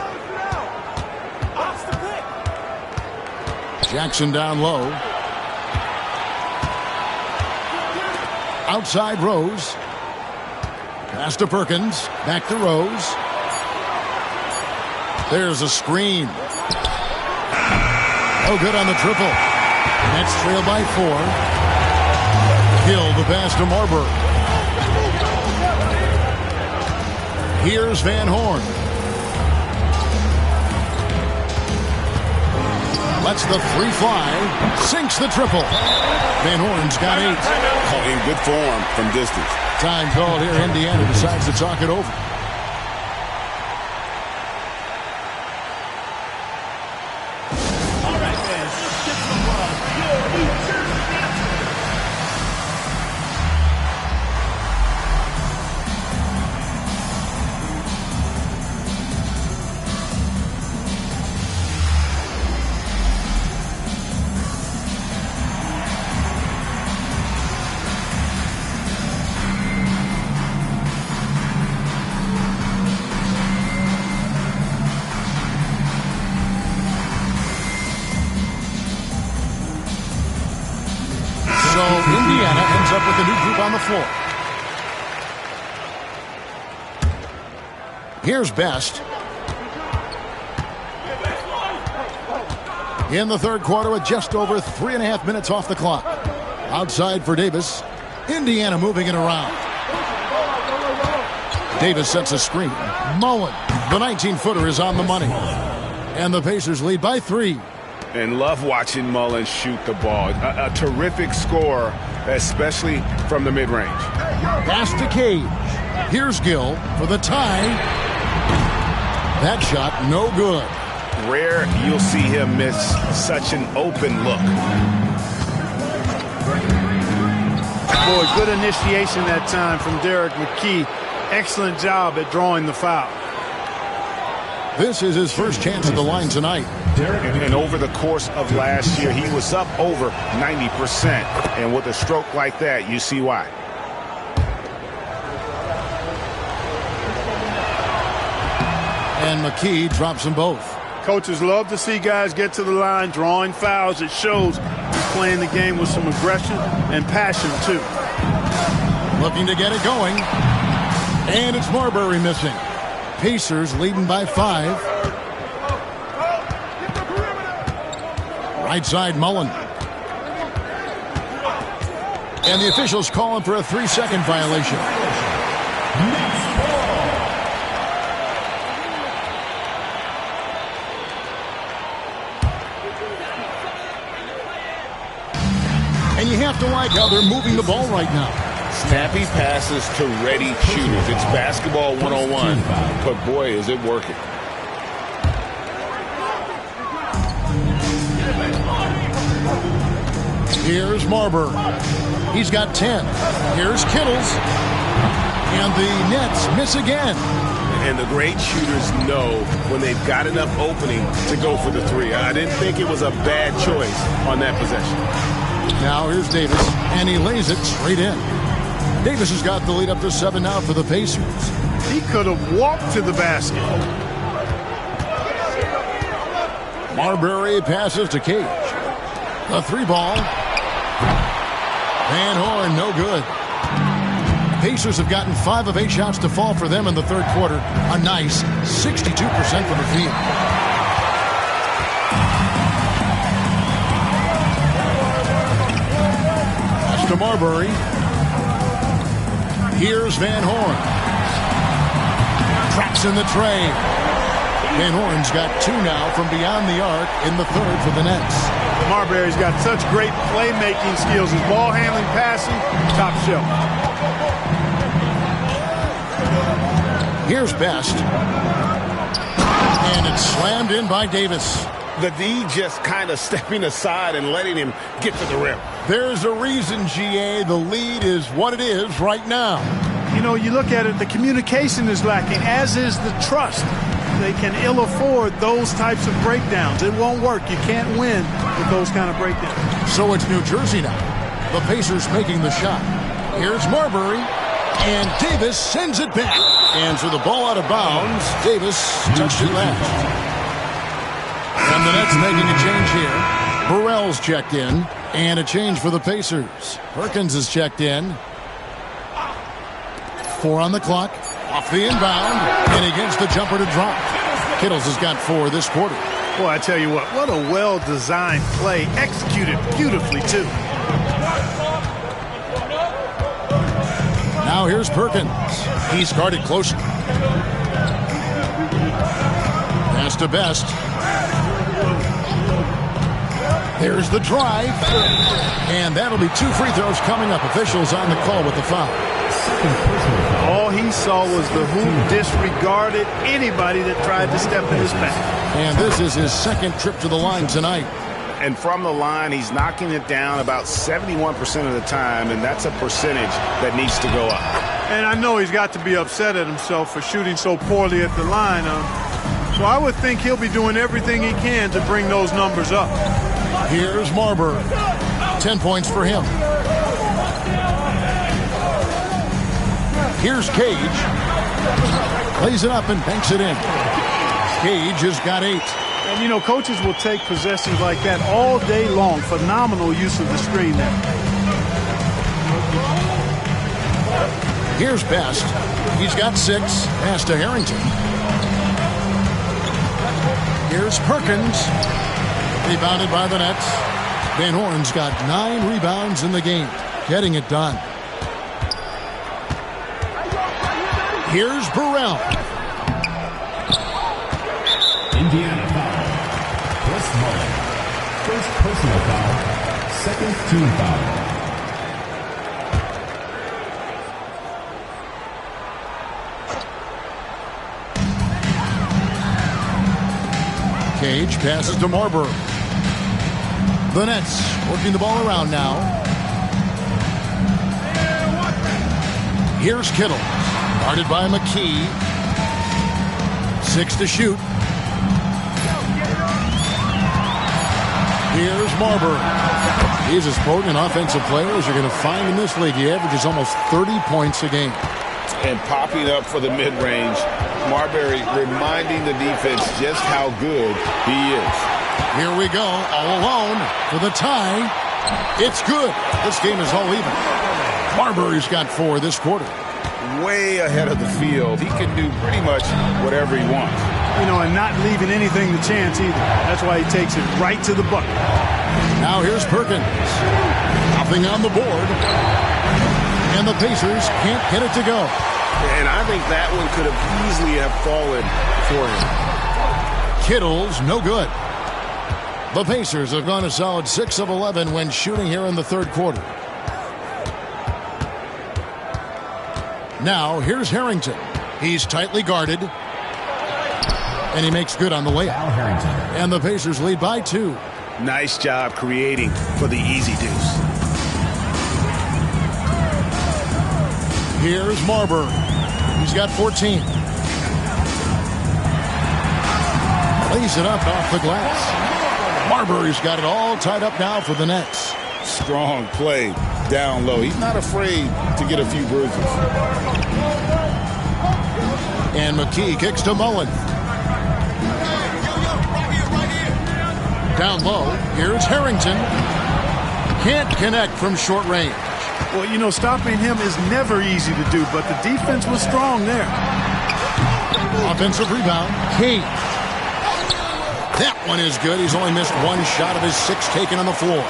[SPEAKER 1] Jackson down low. Outside Rose. Pass to Perkins. Back to Rose. There's a screen. No good on the triple. Nets trail by 4. Hill the pass to Marbury. Here's Van Horn. Lets the three fly. Sinks the triple. Van Horn's got 8.
[SPEAKER 3] In good form from distance.
[SPEAKER 1] Time called here. Indiana decides to talk it over. up with the new group on the floor. Here's Best. In the third quarter with just over 3.5 minutes off the clock. Outside for Davis. Indiana moving it around. Davis sets a screen. Mullen, the 19-footer, is on the money. And the Pacers lead by 3.
[SPEAKER 5] And love watching Mullen shoot the ball. A terrific scorer, especially from the mid-range.
[SPEAKER 1] Pass to Cage. Here's Gill for the tie. That shot, no good.
[SPEAKER 5] Rare you'll see him miss such an open look.
[SPEAKER 7] Boy, good initiation that time from Derek McKee. Excellent job at drawing the foul.
[SPEAKER 1] This is his first chance at the line tonight.
[SPEAKER 5] And over the course of last year, he was up over 90%. And with a stroke like that, you see why.
[SPEAKER 1] And McKee drops them both.
[SPEAKER 7] Coaches love to see guys get to the line, drawing fouls. It shows he's playing the game with some aggression and passion, too.
[SPEAKER 1] Looking to get it going. And it's Marbury missing. Pacers leading by 5. Right side, Mullen. And the officials calling for a 3-second violation. And you have to like how they're moving the ball right now.
[SPEAKER 5] Snappy passes to ready shooters. It's basketball 101, but boy, is it working.
[SPEAKER 1] Here's Marbury. He's got 10. Here's Kittles. And the Nets miss again.
[SPEAKER 5] And the great shooters know when they've got enough opening to go for the 3. I didn't think it was a bad choice on that possession.
[SPEAKER 1] Now here's Davis, and he lays it straight in. Davis has got the lead up to 7 now for the Pacers.
[SPEAKER 7] He could have walked to the basket.
[SPEAKER 1] Marbury passes to Cage. The 3-ball. Van Horn, no good. Pacers have gotten 5 of 8 shots to fall for them in the third quarter. A nice 62% from the field. That's to Marbury. Here's Van Horn. Traps in the tray. Van Horn's got 2 now from beyond the arc in the third for the Nets.
[SPEAKER 7] Marbury's got such great playmaking skills. His ball handling, passing, top shelf.
[SPEAKER 1] Here's Best. And it's slammed in by Davis.
[SPEAKER 5] The D just kind of stepping aside and letting him get to the rim.
[SPEAKER 1] There's a reason, GA, the lead is what it is right now.
[SPEAKER 7] You know, you look at it, the communication is lacking, as is the trust. They can ill afford those types of breakdowns. It won't work. You can't win with those kind of breakdowns.
[SPEAKER 1] So it's New Jersey now. The Pacers making the shot. Here's Marbury. And Davis sends it back. And for the ball out of bounds, Davis touched it last. And the Nets making a change here. Burrell's checked in. And a change for the Pacers. Perkins is checked in. 4 on the clock. Off the inbound. And he gets the jumper to drop. Kittles has got 4 this quarter.
[SPEAKER 7] Boy, I tell you what a well-designed play. Executed beautifully, too.
[SPEAKER 1] Now here's Perkins. He's guarded closely. Pass to Best. There's the drive. And that'll be 2 free throws coming up. Officials on the call with the foul.
[SPEAKER 7] All he saw was the hoop, disregarded anybody that tried to step in his path.
[SPEAKER 1] And this is his second trip to the line tonight.
[SPEAKER 5] And from the line, he's knocking it down about 71% of the time, and that's a percentage that needs to go up.
[SPEAKER 7] And I know he's got to be upset at himself for shooting so poorly at the line. So I would think he'll be doing everything he can to bring those numbers up.
[SPEAKER 1] Here's Marbury. 10 points for him. Here's Cage. Lays it up and banks it in. Cage has got 8.
[SPEAKER 7] And, you know, coaches will take possessions like that all day long. Phenomenal use of the screen there.
[SPEAKER 1] Here's Best. He's got 6. Pass to Harrington. Here's Perkins. Rebounded by the Nets. Van Horn's got 9 rebounds in the game. Getting it done. Here's Burrell.
[SPEAKER 6] Indiana foul. Chris Mullin. First personal foul. Second team foul.
[SPEAKER 1] Cage passes to Marbury. The Nets working the ball around now. Here's Kittle. Guarded by McKee. 6 to shoot. Here's Marbury. He's as potent an offensive player as you're going to find in this league. He averages almost 30 points a game.
[SPEAKER 5] And popping up for the mid-range, Marbury reminding the defense just how good he is.
[SPEAKER 1] Here we go, all alone for the tie. It's good. This game is all even. Marbury's got 4 this quarter.
[SPEAKER 5] Way ahead of the field. He can do pretty much whatever he wants.
[SPEAKER 7] You know, and not leaving anything to chance either. That's why he takes it right to the bucket.
[SPEAKER 1] Now here's Perkins. Nothing on the board. And the Pacers can't get it to go.
[SPEAKER 5] And I think that one could have easily have fallen for him.
[SPEAKER 1] Kittle's no good. The Pacers have gone a solid 6 of 11 when shooting here in the third quarter. Now here's Harrington. He's tightly guarded. And he makes good on the layup. And the Pacers lead by 2.
[SPEAKER 5] Nice job creating for the easy deuce.
[SPEAKER 1] Here's Marbury. He's got 14. Lays it up off the glass. Marbury's got it all tied up now for the Nets.
[SPEAKER 5] Strong play down low. He's not afraid to get a few bruises.
[SPEAKER 1] And McKee kicks to Mullin. Down low, here's Harrington. Can't connect from short range.
[SPEAKER 7] Well, you know, stopping him is never easy to do, but the defense was strong there.
[SPEAKER 1] Offensive rebound, King. That one is good. He's only missed 1 shot of his 6 taken on the floor.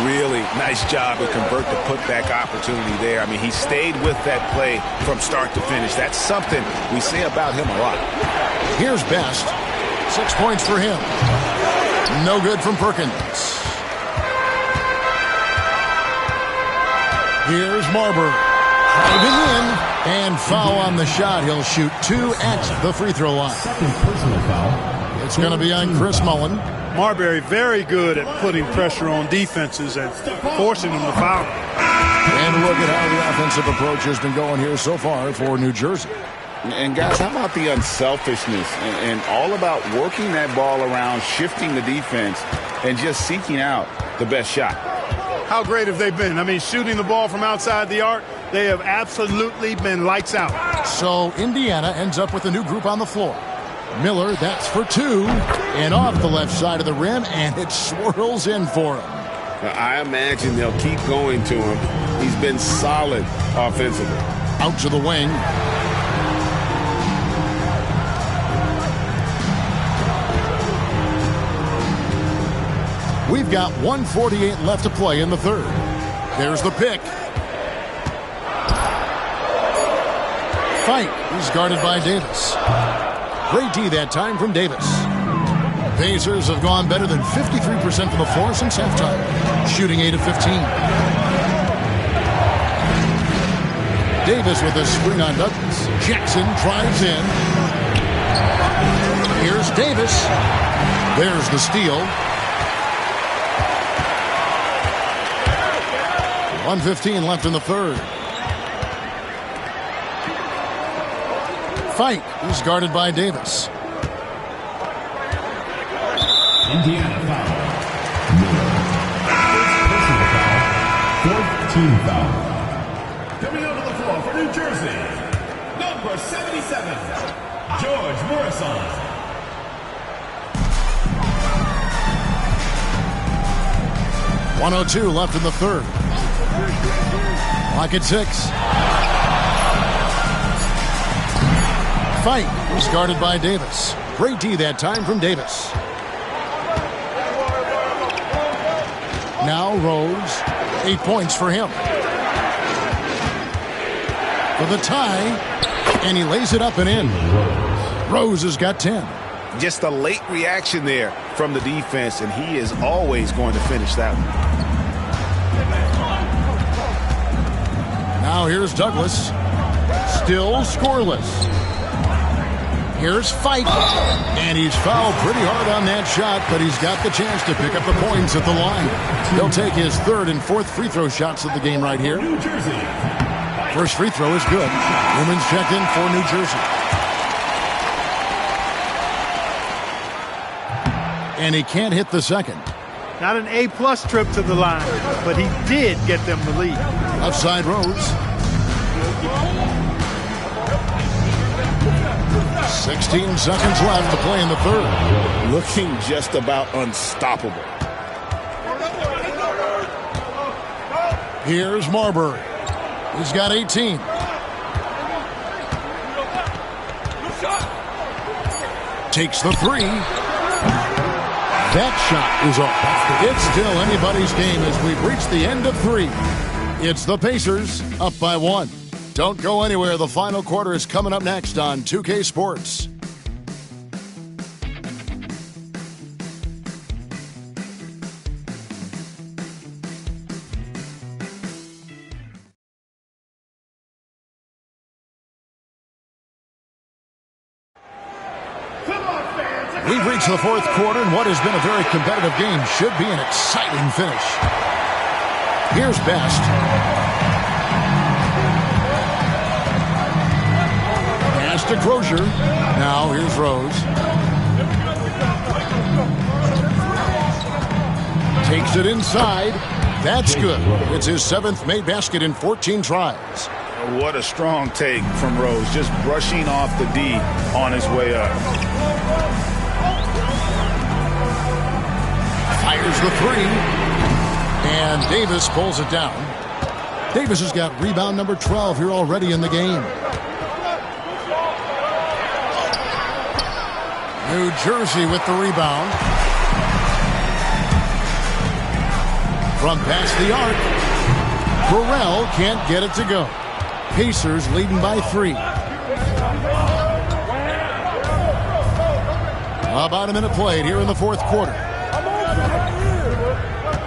[SPEAKER 5] Really nice job to convert the putback opportunity there. I mean, he stayed with that play from start to finish. That's something we say about him a lot.
[SPEAKER 1] Here's Best. 6 points for him. No good from Perkins. Here's Marbury. Driving in. And foul on the shot. He'll shoot 2 at the free throw line.
[SPEAKER 6] Second personal foul.
[SPEAKER 1] It's going to be on Chris Mullin.
[SPEAKER 7] Marbury very good at putting pressure on defenses and forcing them to foul.
[SPEAKER 1] And look at how the offensive approach has been going here so far for New Jersey.
[SPEAKER 5] And guys, how about the unselfishness and all about working that ball around, shifting the defense, and just seeking out the best shot.
[SPEAKER 2] How great have they been? I mean, shooting the ball from outside the arc, they have absolutely been lights out.
[SPEAKER 1] So Indiana ends up with a new group on the floor. Miller, that's for 2, and off the left side of the rim, and it swirls in for him.
[SPEAKER 5] I imagine they'll keep going to him. He's been solid offensively.
[SPEAKER 1] Out to the wing. We've got 1:48 left to play in the third. There's the pick. Fight. He's guarded by Davis. Great D that time from Davis. Pacers have gone better than 53% from the floor since halftime, shooting 8 of 15. Davis with a screen on Douglas. Jackson drives in. Here's Davis. There's the steal. 1:15 left in the third. Fight. He's guarded by Davis.
[SPEAKER 6] Indiana foul. Miller. Personal foul. Fourth team foul. Coming onto the floor for New Jersey, number 77, George Morrison.
[SPEAKER 1] .102 left in the third. Clock at 6. Fight was guarded by Davis. Great D that time from Davis. Now Rose. 8 points for him. For the tie, and he lays it up and in. Rose has got 10.
[SPEAKER 3] Just a late reaction there from the defense, and he is always going to finish that one.
[SPEAKER 1] Now here's Douglas. Still scoreless. Here's Fight. And he's fouled pretty hard on that shot, but he's got the chance to pick up the points at the line. He'll take his 3rd and 4th free throw shots of the game right here.
[SPEAKER 6] New Jersey.
[SPEAKER 1] First free throw is good. Newman's checked in for New Jersey. And he can't hit the second.
[SPEAKER 7] Not an A-plus trip to the line, but he did get them the lead.
[SPEAKER 1] Upside Rose. 16 seconds left to play in the 3rd.
[SPEAKER 3] Looking just about unstoppable.
[SPEAKER 1] Here's Marbury. He's got 18. Takes the 3. That shot is off. It's still anybody's game as we've reached the end of 3. It's the Pacers up by 1. Don't go anywhere. The final quarter is coming up next on 2K Sports. We've reached the 4th quarter, and what has been a very competitive game should be an exciting finish. Here's Best. Pass to Crozier. Now here's Rose. Takes it inside. That's good. It's his 7th made basket in 14 tries.
[SPEAKER 3] What a strong take from Rose, just brushing off the D on his way up.
[SPEAKER 1] Fires the 3. And Davis pulls it down. Davis has got rebound number 12 here already in the game. New Jersey with the rebound. From past the arc. Burrell can't get it to go. Pacers leading by 3. About a minute played here in the 4th quarter.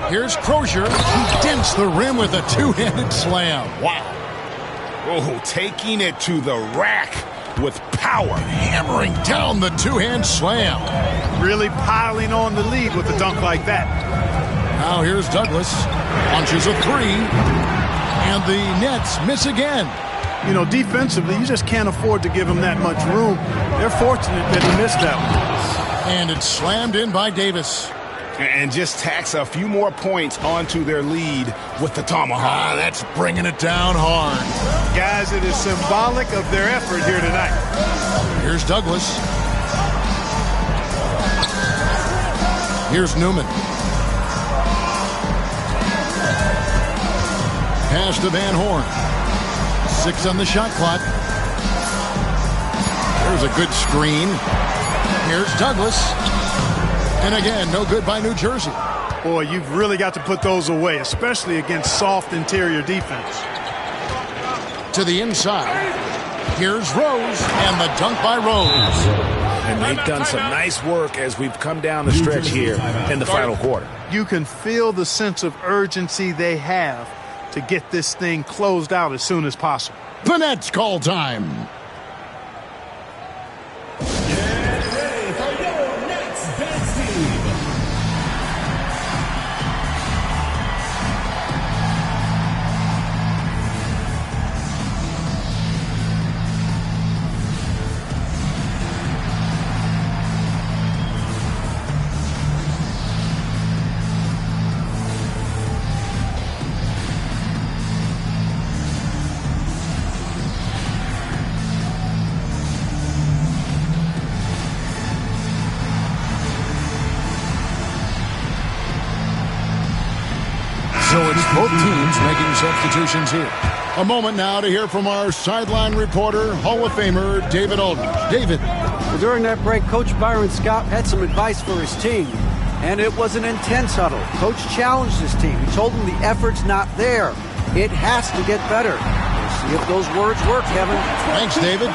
[SPEAKER 1] Here's Crozier. He dents the rim with a 2-handed slam. Wow.
[SPEAKER 3] Oh, taking it to the rack with power.
[SPEAKER 1] Hammering down the 2-hand slam.
[SPEAKER 7] Really piling on the lead with a dunk like that.
[SPEAKER 1] Now here's Douglas. Launches a 3. And the Nets miss again.
[SPEAKER 7] You know, defensively, you just can't afford to give him that much room. They're fortunate that he missed that one.
[SPEAKER 1] And it's slammed in by Davis.
[SPEAKER 3] And just tacks a few more points onto their lead with the tomahawk.
[SPEAKER 1] That's bringing it down hard.
[SPEAKER 7] Guys, it is symbolic of their effort here tonight.
[SPEAKER 1] Here's Douglas. Here's Newman. Pass to Van Horn. 6 on the shot clock. There's a good screen. Here's Douglas. And again, no good by New Jersey.
[SPEAKER 7] Boy, you've really got to put those away, especially against soft interior defense.
[SPEAKER 1] To the inside. Here's Rose, and the dunk by Rose.
[SPEAKER 3] And they've done some nice work as we've come down the stretch here in the final quarter.
[SPEAKER 7] You can feel the sense of urgency they have to get this thing closed out as soon as possible.
[SPEAKER 1] The Nets call time. So it's both teams making substitutions here. A moment now to hear from our sideline reporter, Hall of Famer David Aldridge. David.
[SPEAKER 8] Well, during that break, Coach Byron Scott had some advice for his team, and it was an intense huddle. Coach challenged his team. He told them the effort's not there. It has to get better. We'll see if those words work, Kevin.
[SPEAKER 1] Thanks, David.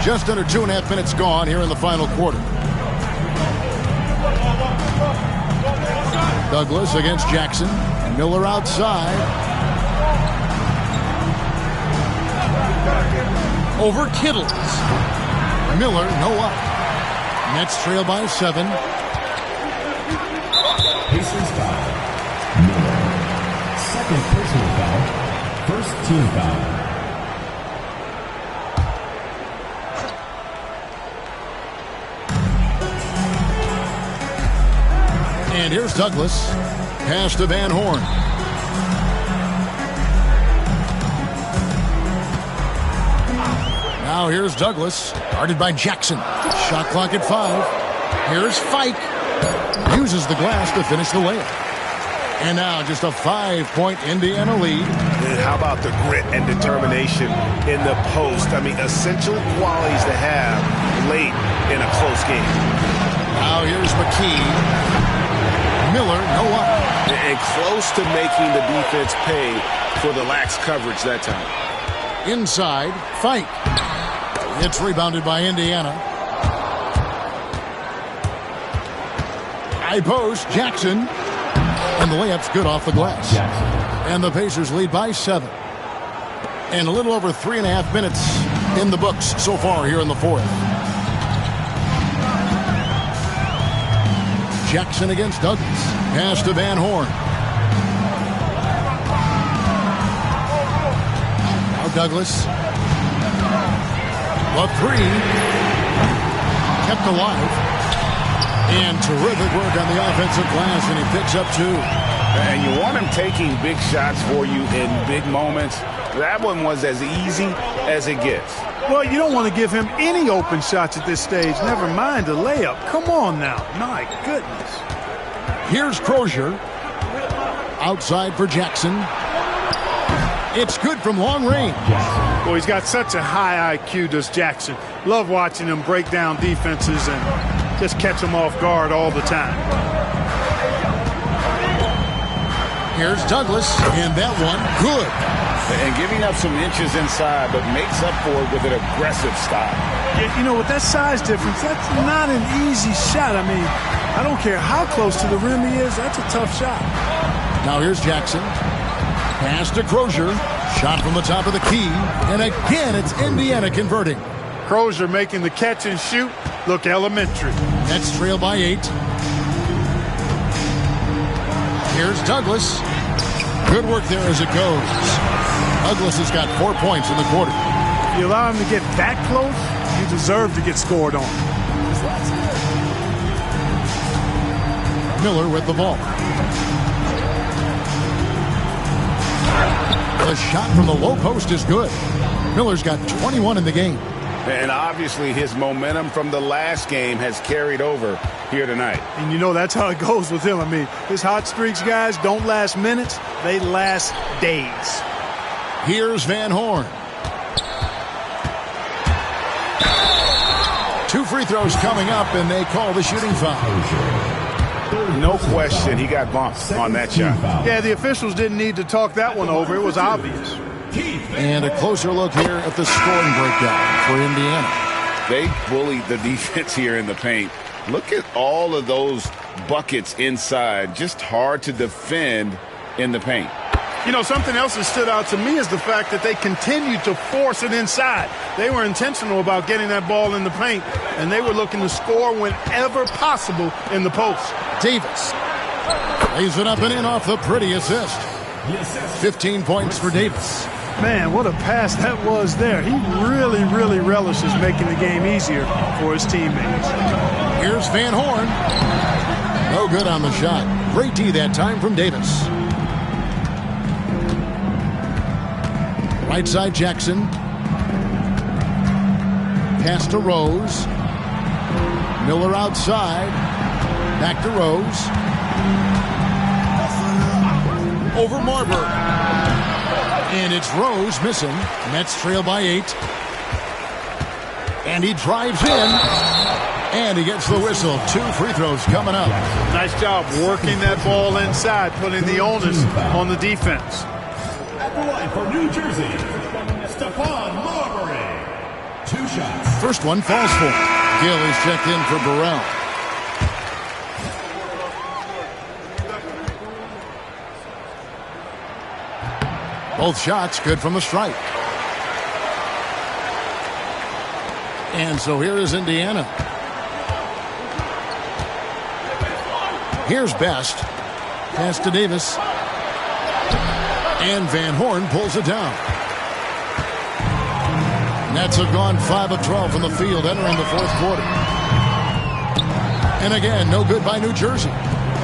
[SPEAKER 1] Just under 2.5 minutes gone here in the final quarter. Douglas against Jackson. Miller outside. Over Kittles. Miller, no up. Nets trail by 7.
[SPEAKER 6] Pacers foul. Miller. Second personal foul. First team foul.
[SPEAKER 1] And here's Douglas. Pass to Van Horn. Now here's Douglas. Guarded by Jackson. Shot clock at 5. Here's Fike. Uses the glass to finish the layup. And now just a 5-point Indiana lead.
[SPEAKER 5] And how about the grit and determination in the post? I mean, essential qualities to have late in a close game.
[SPEAKER 1] Now here's McKee. Miller, no up.
[SPEAKER 5] And close to making the defense pay for the lax coverage that time.
[SPEAKER 1] Inside, Fike. It's rebounded by Indiana. High post, Jackson. And the layup's good off the glass. And the Pacers lead by 7. And a little over 3.5 minutes in the books so far here in the fourth. Jackson against Douglas. Pass to Van Horn. Now Douglas. A 3. Kept alive. And terrific work on the offensive glass, and he picks up 2.
[SPEAKER 3] And you want him taking big shots for you in big moments. That one was as easy as it gets.
[SPEAKER 7] Well, you don't want to give him any open shots at this stage. Never mind a layup. Come on now. My goodness.
[SPEAKER 1] Here's Crozier. Outside for Jackson. It's good from long range.
[SPEAKER 7] Well, he's got such a high IQ, does Jackson. Love watching him break down defenses and just catch them off guard all the time.
[SPEAKER 1] Here's Douglas, and that one good.
[SPEAKER 3] And giving up some inches inside, but makes up for it with an aggressive stop.
[SPEAKER 7] You know, with that size difference, that's not an easy shot. I mean, I don't care how close to the rim he is, that's a tough shot.
[SPEAKER 1] Now here's Jackson. Pass to Crozier. Shot from the top of the key. And again, it's Indiana converting.
[SPEAKER 7] Crozier making the catch and shoot look elementary.
[SPEAKER 1] Nets trail by 8. Here's Douglas. Good work there as it goes. Douglas has got 4 points in the quarter.
[SPEAKER 7] If you allow him to get that close, you deserve to get scored on.
[SPEAKER 1] Miller with the ball. The shot from the low post is good. Miller's got 21 in the game.
[SPEAKER 3] And obviously his momentum from the last game has carried over here tonight.
[SPEAKER 7] And you know that's how it goes with him. I mean, his hot streaks, guys, don't last minutes. They last days.
[SPEAKER 1] Here's Van Horn. 2 free throws coming up, and they call the shooting foul.
[SPEAKER 3] No question, he got bumped on that shot.
[SPEAKER 7] Yeah, the officials didn't need to talk that one over. It was obvious.
[SPEAKER 1] And a closer look here at the scoring breakdown for Indiana.
[SPEAKER 3] They bullied the defense here in the paint. Look at all of those buckets inside. Just hard to defend in the paint.
[SPEAKER 7] You know, something else that stood out to me is the fact that they continued to force it inside. They were intentional about getting that ball in the paint, and they were looking to score whenever possible in the post.
[SPEAKER 1] Davis lays it up and in off the pretty assist. 15 points for Davis.
[SPEAKER 7] Man, what a pass that was there. He really, really relishes making the game easier for his teammates.
[SPEAKER 1] Here's Van Horn. No good on the shot. Great D that time from Davis. Right side Jackson. Pass to Rose. Miller outside. Back to Rose. over Marbury. And it's Rose missing. Mets trail by 8. And he drives in. And he gets the whistle. 2 free throws coming up.
[SPEAKER 2] Nice job working that ball inside, putting the onus on the defense.
[SPEAKER 6] At the line for New Jersey, Stephon Marbury. 2 shots.
[SPEAKER 1] First one falls for him. Gill is checked in for Burrell. Both shots good from the stripe. And so here is Indiana. Here's Best. Pass to Davis. And Van Horn pulls it down. Nets have gone 5 of 12 from the field entering the fourth quarter. And again, no good by New Jersey.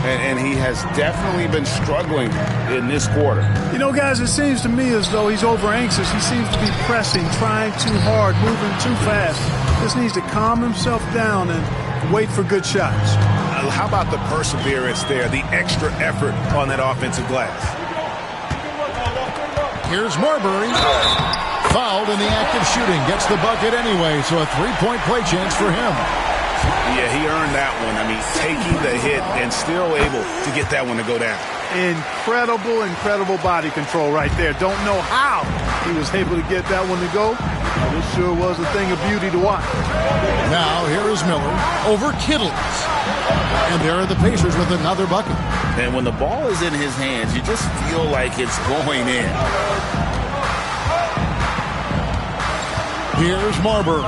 [SPEAKER 3] And he has definitely been struggling in this quarter.
[SPEAKER 7] You know, guys, it seems to me as though he's over anxious. He seems to be pressing, trying too hard, moving too fast. Just needs to calm himself down and wait for good shots.
[SPEAKER 3] How about the perseverance there, the extra effort on that offensive glass?
[SPEAKER 1] Here's Marbury. Fouled in the act of shooting. Gets the bucket anyway, so a 3-point play chance for him.
[SPEAKER 3] Yeah, he earned that one. I mean, taking the hit and still able to get that one to go down.
[SPEAKER 2] Incredible body control right there. Don't know how he was able to get that one to go. But it sure was a thing of beauty to watch.
[SPEAKER 1] Now here is Miller over Kittles. And there are the Pacers with another bucket.
[SPEAKER 3] And when the ball is in his hands, you just feel like it's going in.
[SPEAKER 1] Here's Marbury.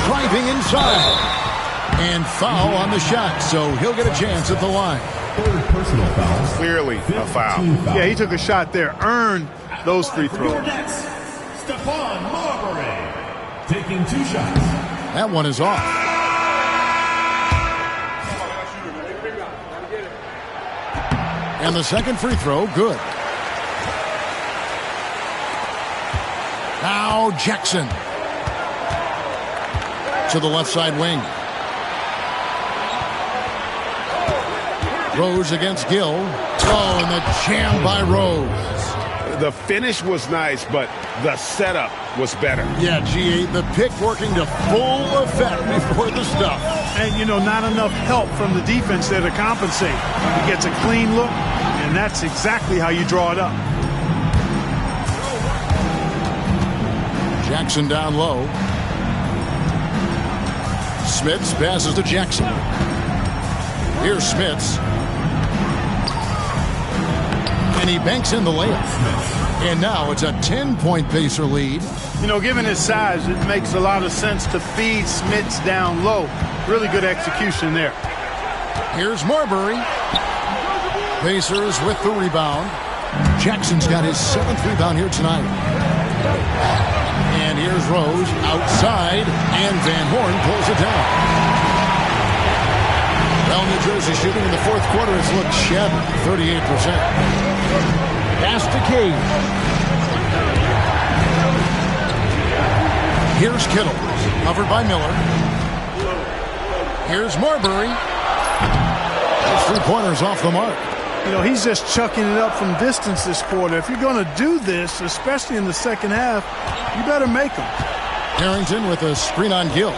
[SPEAKER 1] Driving inside. And foul on the shot, so he'll get a chance at the line.
[SPEAKER 6] Third personal foul.
[SPEAKER 3] Clearly a foul.
[SPEAKER 2] Yeah, he took a shot there, earned those free throws.
[SPEAKER 6] Next, Stephon Marbury. Taking 2 shots.
[SPEAKER 1] That one is off. And the second free throw, good. Now Jackson. To the left side wing. Rose against Gill. Oh, and the jam by Rose.
[SPEAKER 3] The finish was nice, but the setup was better.
[SPEAKER 1] Yeah, G8, the pick working to full effect before the stuff.
[SPEAKER 2] And, you know, not enough help from the defense there to compensate. He gets a clean look, and that's exactly how you draw it up.
[SPEAKER 1] Jackson down low. Smits passes to Jackson. Here's Smits. And he banks in the layup. And now it's a 10-point Pacer lead.
[SPEAKER 2] You know, given his size, it makes a lot of sense to feed Smits down low. Really good execution there.
[SPEAKER 1] Here's Marbury. Pacers with the rebound. Jackson's got his 7th rebound here tonight. And here's Rose outside, and Van Horn pulls it down. Well, New Jersey shooting in the fourth quarter has looked shabby, 38%. Pass to Cade. Here's Kittle, covered by Miller. Here's Marbury. Those 3-pointers off the mark.
[SPEAKER 2] You know, he's just chucking it up from distance this quarter. If you're going to do this, especially in the second half, you better make them.
[SPEAKER 1] Harrington with a screen on Gill.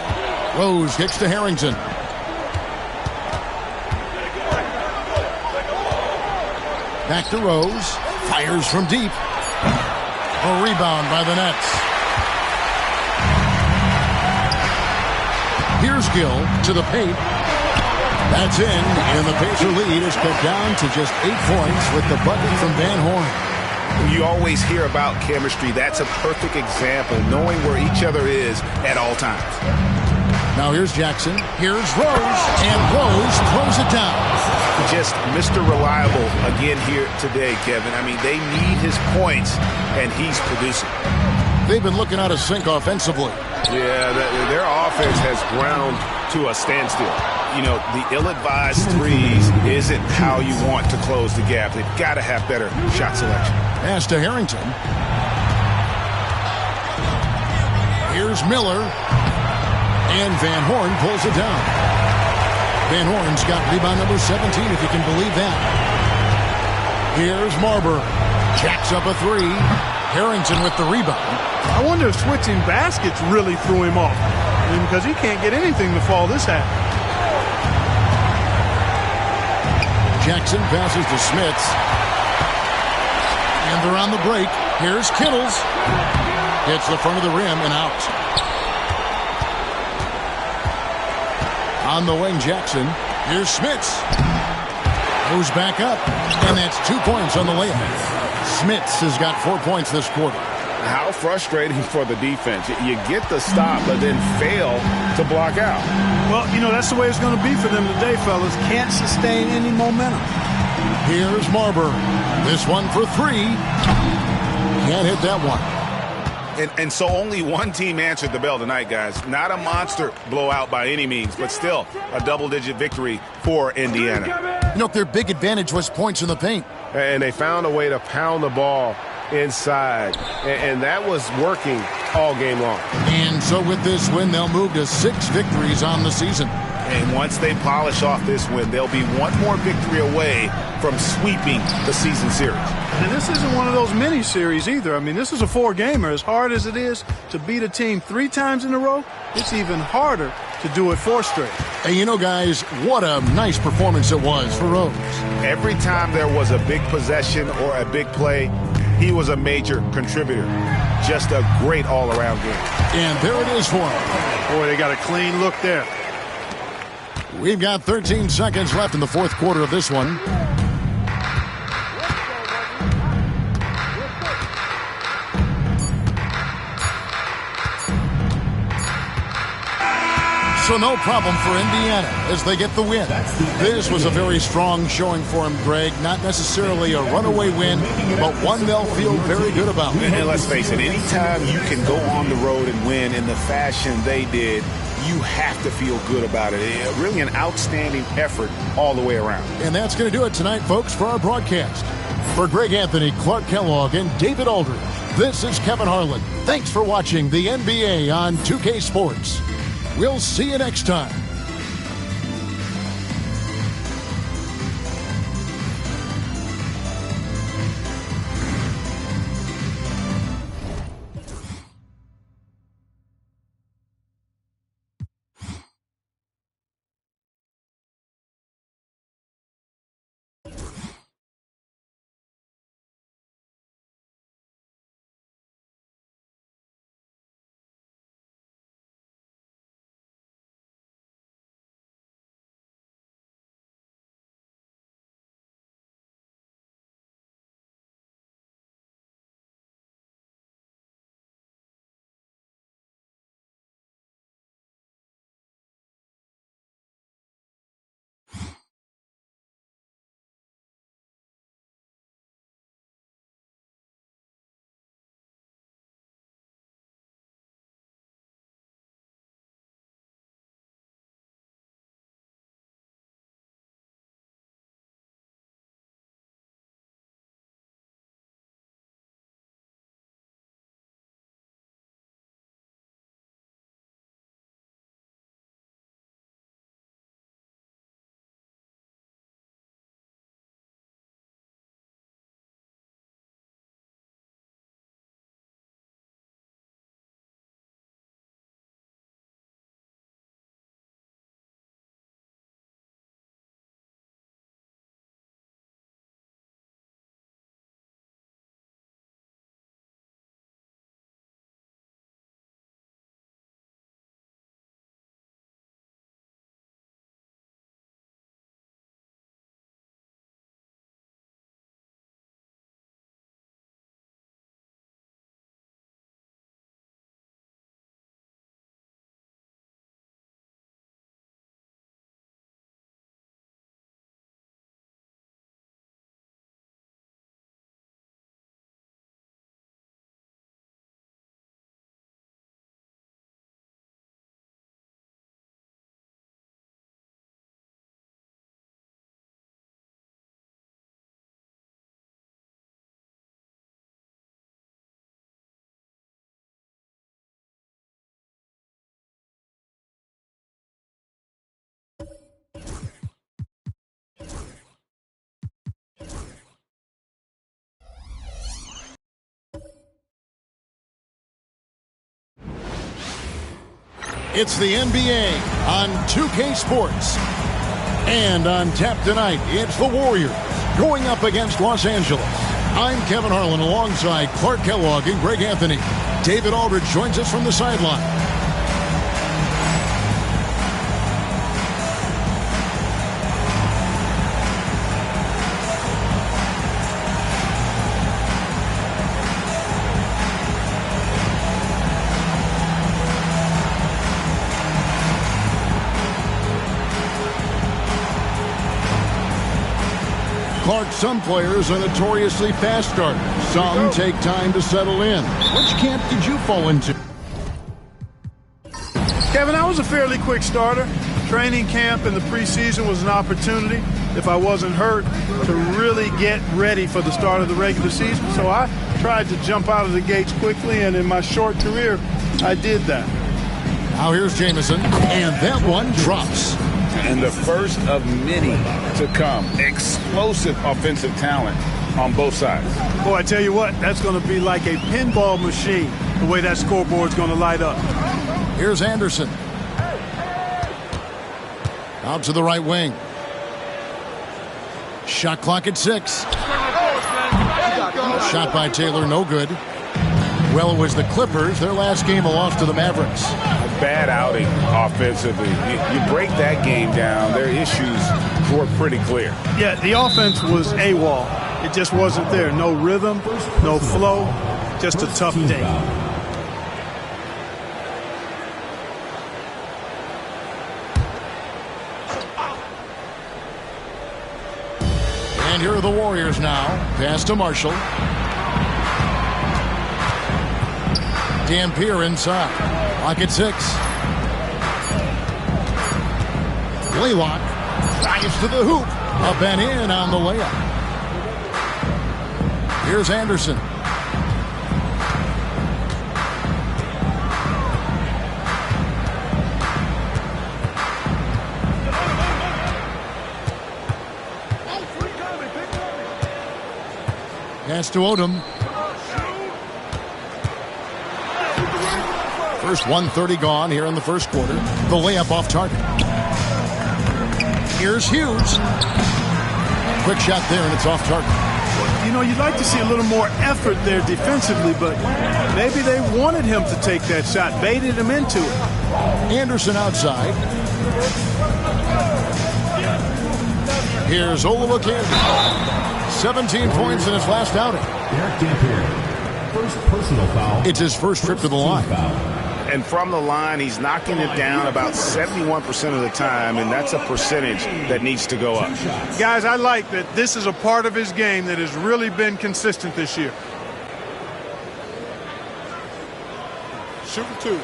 [SPEAKER 1] Rose kicks to Harrington. Back to Rose. Fires from deep. A rebound by the Nets. Here's Gill to the paint. That's in, and the Pacer lead is cut down to just 8 points with the bucket from Van Horn.
[SPEAKER 3] You always hear about chemistry. That's a perfect example, knowing where each other is at all times.
[SPEAKER 1] Now here's Jackson. Here's Rose, and Rose throws it down.
[SPEAKER 3] Just Mr. Reliable again here today, Kevin. I mean, they need his points, and he's producing.
[SPEAKER 1] They've been looking out of sync offensively.
[SPEAKER 3] Yeah, their offense has ground to a standstill. You know, the ill-advised threes isn't how you want to close the gap. They've got to have better shot selection.
[SPEAKER 1] Pass to Harrington. Here's Miller. And Van Horn pulls it down. Van Horn's got rebound number 17, if you can believe that. Here's Marbury. Jacks up a three. Harrington with the rebound.
[SPEAKER 7] I wonder if switching baskets really threw him off. Because he can't get anything to fall this half.
[SPEAKER 1] Jackson passes to Smits. And they're on the break. Here's Kittles. Hits the front of the rim and out. On the wing, Jackson. Here's Smits. Goes back up. And that's 2 points on the layup. Smits has got 4 points this quarter.
[SPEAKER 3] How frustrating for the defense. You get the stop, but then fail to block out.
[SPEAKER 7] Well, that's the way it's going to be for them today, fellas. Can't sustain any momentum.
[SPEAKER 1] Here's Marbury. This one for three. Can't hit that one.
[SPEAKER 3] And so only one team answered the bell tonight, guys. Not a monster blowout by any means, but still a double-digit victory for Indiana.
[SPEAKER 1] Their big advantage was points in the paint.
[SPEAKER 5] And they found a way to pound the ball inside. And that was working all game long.
[SPEAKER 1] And so with this win, they'll move to 6 victories on the season.
[SPEAKER 3] And once they polish off this win, they'll be one more victory away from sweeping the season series.
[SPEAKER 7] And this isn't one of those mini series either. This is a 4-gamer. As hard as it is to beat a team 3 times in a row, it's even harder to do it 4 straight.
[SPEAKER 1] And guys, what a nice performance it was for Rose.
[SPEAKER 3] Every time there was a big possession or a big play, he was a major contributor. Just a great all-around game.
[SPEAKER 1] And there it is for him.
[SPEAKER 7] Boy, they got a clean look there.
[SPEAKER 1] We've got 13 seconds left in the fourth quarter of this one. So no problem for Indiana as they get the win. This was a very strong showing for him, Greg. Not necessarily a runaway win, but one they'll feel very good about.
[SPEAKER 3] And let's face it, anytime you can go on the road and win in the fashion they did, you have to feel good about it. Really an outstanding effort all the way around.
[SPEAKER 1] And that's going to do it tonight, folks, for our broadcast. For Greg Anthony, Clark Kellogg, and David Aldridge, this is Kevin Harlan. Thanks for watching the NBA on 2K Sports. We'll see you next time. It's the NBA on 2K Sports. And on tap tonight, it's the Warriors going up against Los Angeles. I'm Kevin Harlan alongside Clark Kellogg and Greg Anthony. David Aldridge joins us from the sideline. Clark, some players are notoriously fast starters. Some take time to settle in. Which camp did you fall into?
[SPEAKER 7] Kevin, I was a fairly quick starter. Training camp in the preseason was an opportunity, if I wasn't hurt, to really get ready for the start of the regular season. So I tried to jump out of the gates quickly, and in my short career, I did that.
[SPEAKER 1] Now here's Jamison, and that one drops.
[SPEAKER 3] And the first of many to come. Explosive offensive talent on both sides.
[SPEAKER 7] Boy, I tell you what, that's going to be like a pinball machine, the way that scoreboard's going to light up.
[SPEAKER 1] Here's Anderson. Out to the right wing. Shot clock at 6. Shot by Taylor, no good. Well, it was the Clippers. Their last game, a loss to the Mavericks.
[SPEAKER 3] Bad outing offensively. You break that game down, their issues were pretty clear.
[SPEAKER 7] Yeah, the offense was AWOL. It just wasn't there. No rhythm, no flow, just a tough day.
[SPEAKER 1] And here are the Warriors now. Pass to Marshall. Dampier inside. Lock at 6. Blaylock drives to the hoop. Up and in on the layup. Here's Anderson. Pass to Odom. First 1:30 gone here in the first quarter. The layup off target. Here's Hughes. Quick shot there, and it's off target.
[SPEAKER 7] You know, you'd like to see a little more effort there defensively, but maybe they wanted him to take that shot, baited him into it.
[SPEAKER 1] Anderson outside. Here's Olowokandi. 17 points in his last outing.
[SPEAKER 6] Derek Dampier, first personal foul.
[SPEAKER 1] It's his first trip to the line.
[SPEAKER 3] And from the line, he's knocking it down about 71% of the time, and that's a percentage that needs to go up.
[SPEAKER 7] Guys, I like that this is a part of his game that has really been consistent this year. Shoot for 2.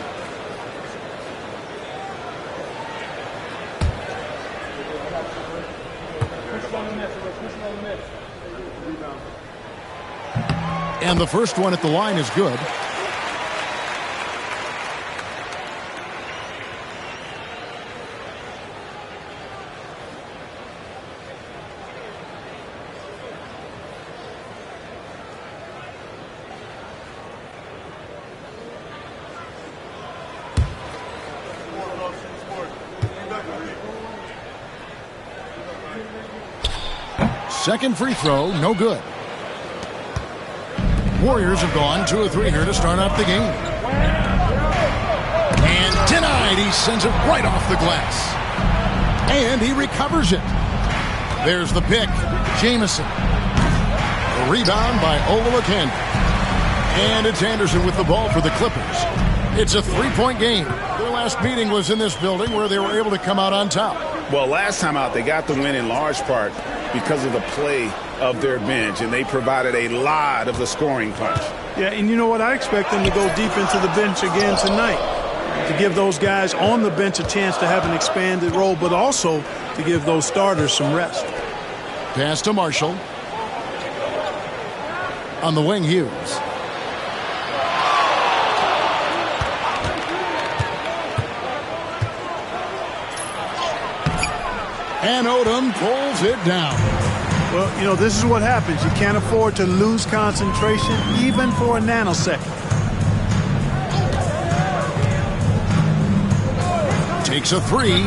[SPEAKER 1] And the first one at the line is good. Second free throw, no good. Warriors have gone 2 of 3 here to start off the game. And denied. He sends it right off the glass. And he recovers it. There's the pick. Jamison. A rebound by Olowokandi. And it's Anderson with the ball for the Clippers. It's a 3-point game. Their last meeting was in this building where they were able to come out on top.
[SPEAKER 3] Well, last time out, they got the win in large part because of the play of their bench, and they provided a lot of the scoring punch.
[SPEAKER 7] Yeah, and you know what? I expect them to go deep into the bench again tonight to give those guys on the bench a chance to have an expanded role, but also to give those starters some rest.
[SPEAKER 1] Pass to Marshall. On the wing, Hughes. And Odom pulls it down.
[SPEAKER 7] Well, you know, this is what happens. You can't afford to lose concentration even for a nanosecond.
[SPEAKER 1] Takes a three.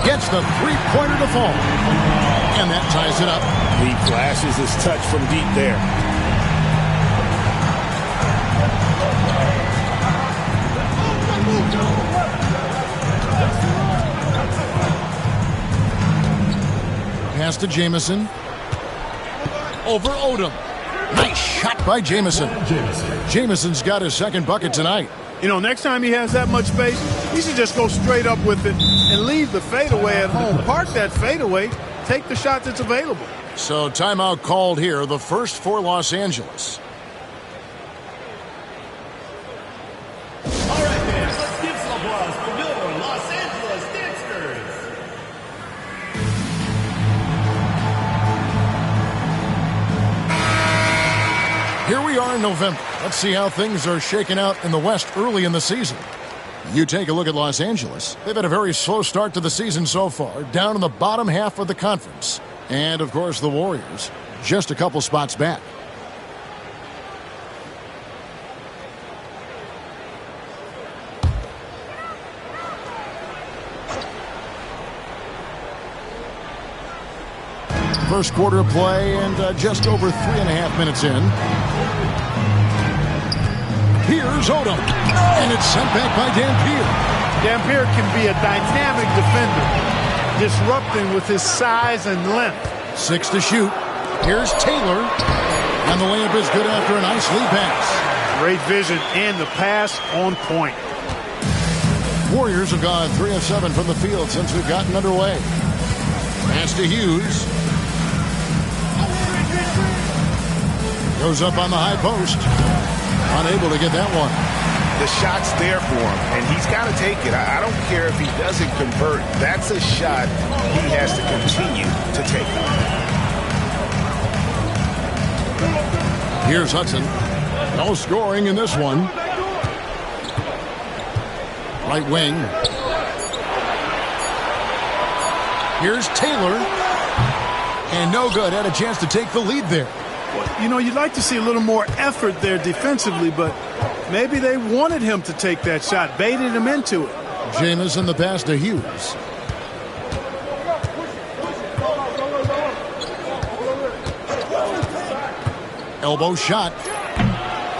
[SPEAKER 1] Gets the three-pointer to fall. And that ties it up.
[SPEAKER 5] He flashes his touch from deep there.
[SPEAKER 1] Pass to Jamison. Over Odom. Nice shot by Jamison. Jamison's got his second bucket tonight.
[SPEAKER 7] You know, next time he has that much space, he should just go straight up with it and leave the fadeaway at home. Park that fadeaway. Take the shot that's available.
[SPEAKER 1] So timeout called here, the first for Los Angeles.
[SPEAKER 4] All right, fans, let's give some applause for your Los Angeles Dancers.
[SPEAKER 1] Here we are in November. Let's see how things are shaking out in the West early in the season. You take a look at Los Angeles. They've had a very slow start to the season so far, down in the bottom half of the conference. And, of course, the Warriors, just a couple spots back. First quarter of play and just over 3.5 minutes in. Here's Odom. And it's sent back by Dampier.
[SPEAKER 7] Dampier can be a dynamic defender, disrupting with his size and length.
[SPEAKER 1] 6 to shoot. Here's Taylor. And the layup is good after a nice lead pass.
[SPEAKER 7] Great vision and the pass on point.
[SPEAKER 1] Warriors have gone 3 of 7 from the field since we've gotten underway. Pass to Hughes. Goes up on the high post. Unable to get that one.
[SPEAKER 3] The shot's there for him, and he's got to take it. I don't care if he doesn't convert. That's a shot he has to continue to take.
[SPEAKER 1] Here's Hudson. No scoring in this one. Right wing. Here's Taylor. And no good. Had a chance to take the lead there.
[SPEAKER 7] You know, you'd like to see a little more effort there defensively, but maybe they wanted him to take that shot, baited him into it.
[SPEAKER 1] Jamison the pass to Hughes. Elbow shot.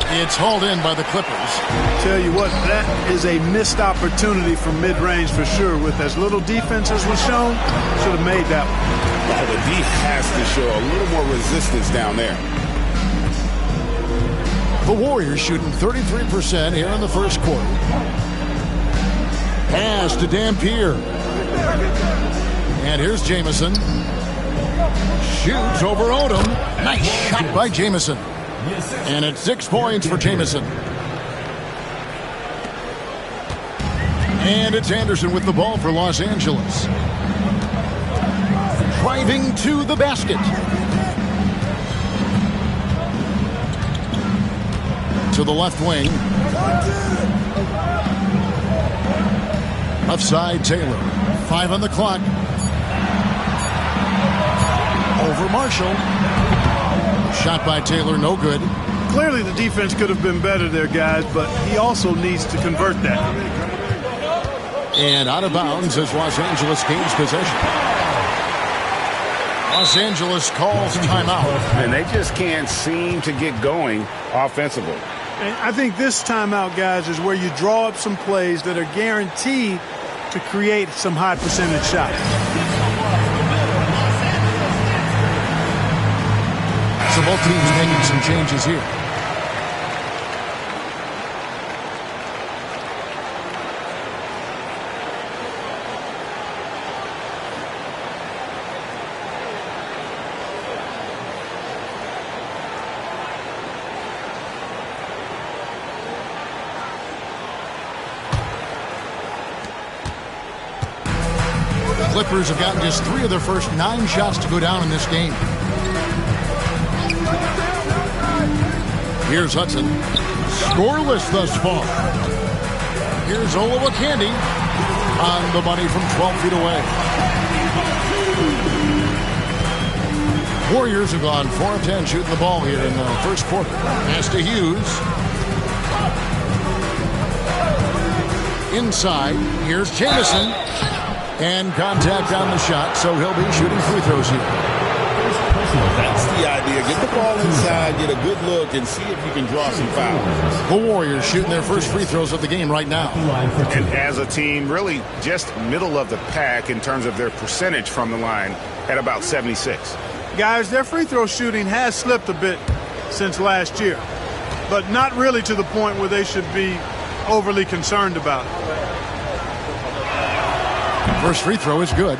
[SPEAKER 1] It's hauled in by the Clippers.
[SPEAKER 7] Tell you what, that is a missed opportunity from mid-range for sure. With as little defense as was shown, should have made that one.
[SPEAKER 5] Oh, the D has to show a little more resistance down there.
[SPEAKER 1] The Warriors shooting 33% here in the first quarter. Pass to Dampier. And here's Jamison. Shoots over Odom. Nice shot by Jamison. And it's 6 points for Jamison. And it's Anderson with the ball for Los Angeles. Driving to the basket. To the left wing. Left side, Taylor. 5 on the clock. Over Marshall. Shot by Taylor, no good.
[SPEAKER 7] Clearly the defense could have been better there, guys, but he also needs to convert that.
[SPEAKER 1] And out of bounds as Los Angeles gains possession. Los Angeles calls timeout.
[SPEAKER 5] And they just can't seem to get going offensively.
[SPEAKER 7] And I think this timeout, guys, is where you draw up some plays that are guaranteed to create some high percentage shots.
[SPEAKER 1] So both teams making some changes here. Clippers have gotten just 3 of their first 9 shots to go down in this game. Here's Hudson. Scoreless thus far. Here's Olowokandi on the money from 12 feet away. Warriors have gone 4 of 10 shooting the ball here in the first quarter. Pass to Hughes. inside. Here's Jamison. And contact on the shot, so he'll be shooting free throws here.
[SPEAKER 5] That's the idea. Get the ball inside, get a good look, and see if you can draw some fouls.
[SPEAKER 1] The Warriors shooting their first free throws of the game right now.
[SPEAKER 3] And as a team, really just middle of the pack in terms of their percentage from the line at about 76.
[SPEAKER 7] Guys, their free throw shooting has slipped a bit since last year, but not really to the point where they should be overly concerned about it.
[SPEAKER 1] First free throw is good.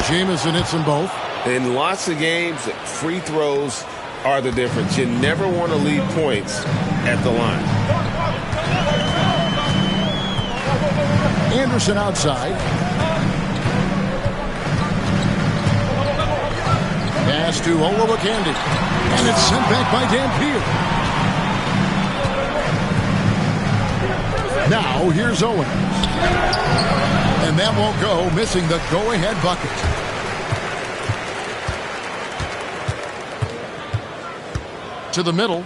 [SPEAKER 1] Jamison hits them both.
[SPEAKER 5] In lots of games, free throws are the difference. You never want to leave points at the line.
[SPEAKER 1] Anderson outside. Pass to Olowokandi. And it's sent back by Dampier. Now here's Owens. And that won't go, missing the go-ahead bucket. To the middle.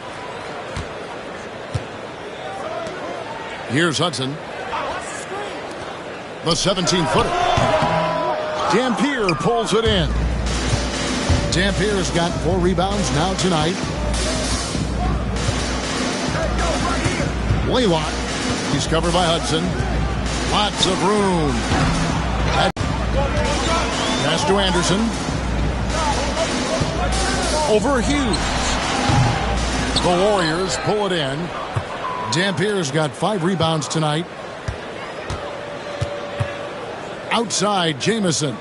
[SPEAKER 1] Here's Hudson. The 17-footer. Dampier pulls it in. Dampier's got 4 rebounds now tonight. Laylock. He's covered by Hudson. Lots of room. Pass to Anderson. Over Hughes. The Warriors pull it in. Dampier's got 5 rebounds tonight. Outside, Jamison.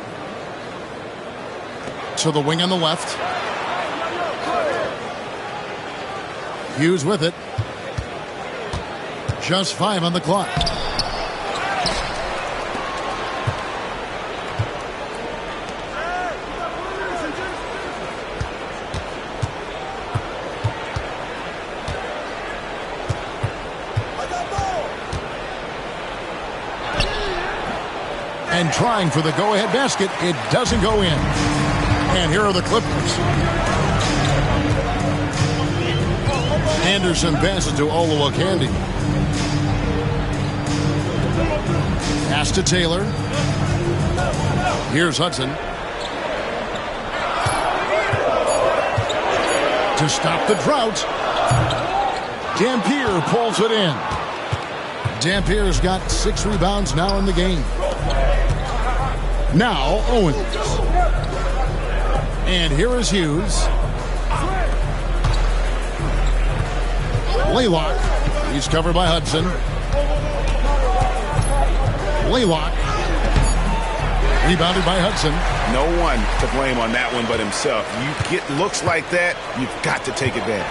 [SPEAKER 1] To the wing on the left. Hughes with it. Just 5 on the clock. And trying for the go-ahead basket. It doesn't go in. And here are the Clippers. Anderson passes to Olowokandi. Pass to Taylor. Here's Hudson. To stop the drought. Dampier pulls it in. Dampier's got 6 rebounds now in the game. Now Owens. And here is Hughes. Laylock. He's covered by Hudson. Laylock. Rebounded by Hudson.
[SPEAKER 3] No one to blame on that one but himself. You get looks like that, you've got to take advantage.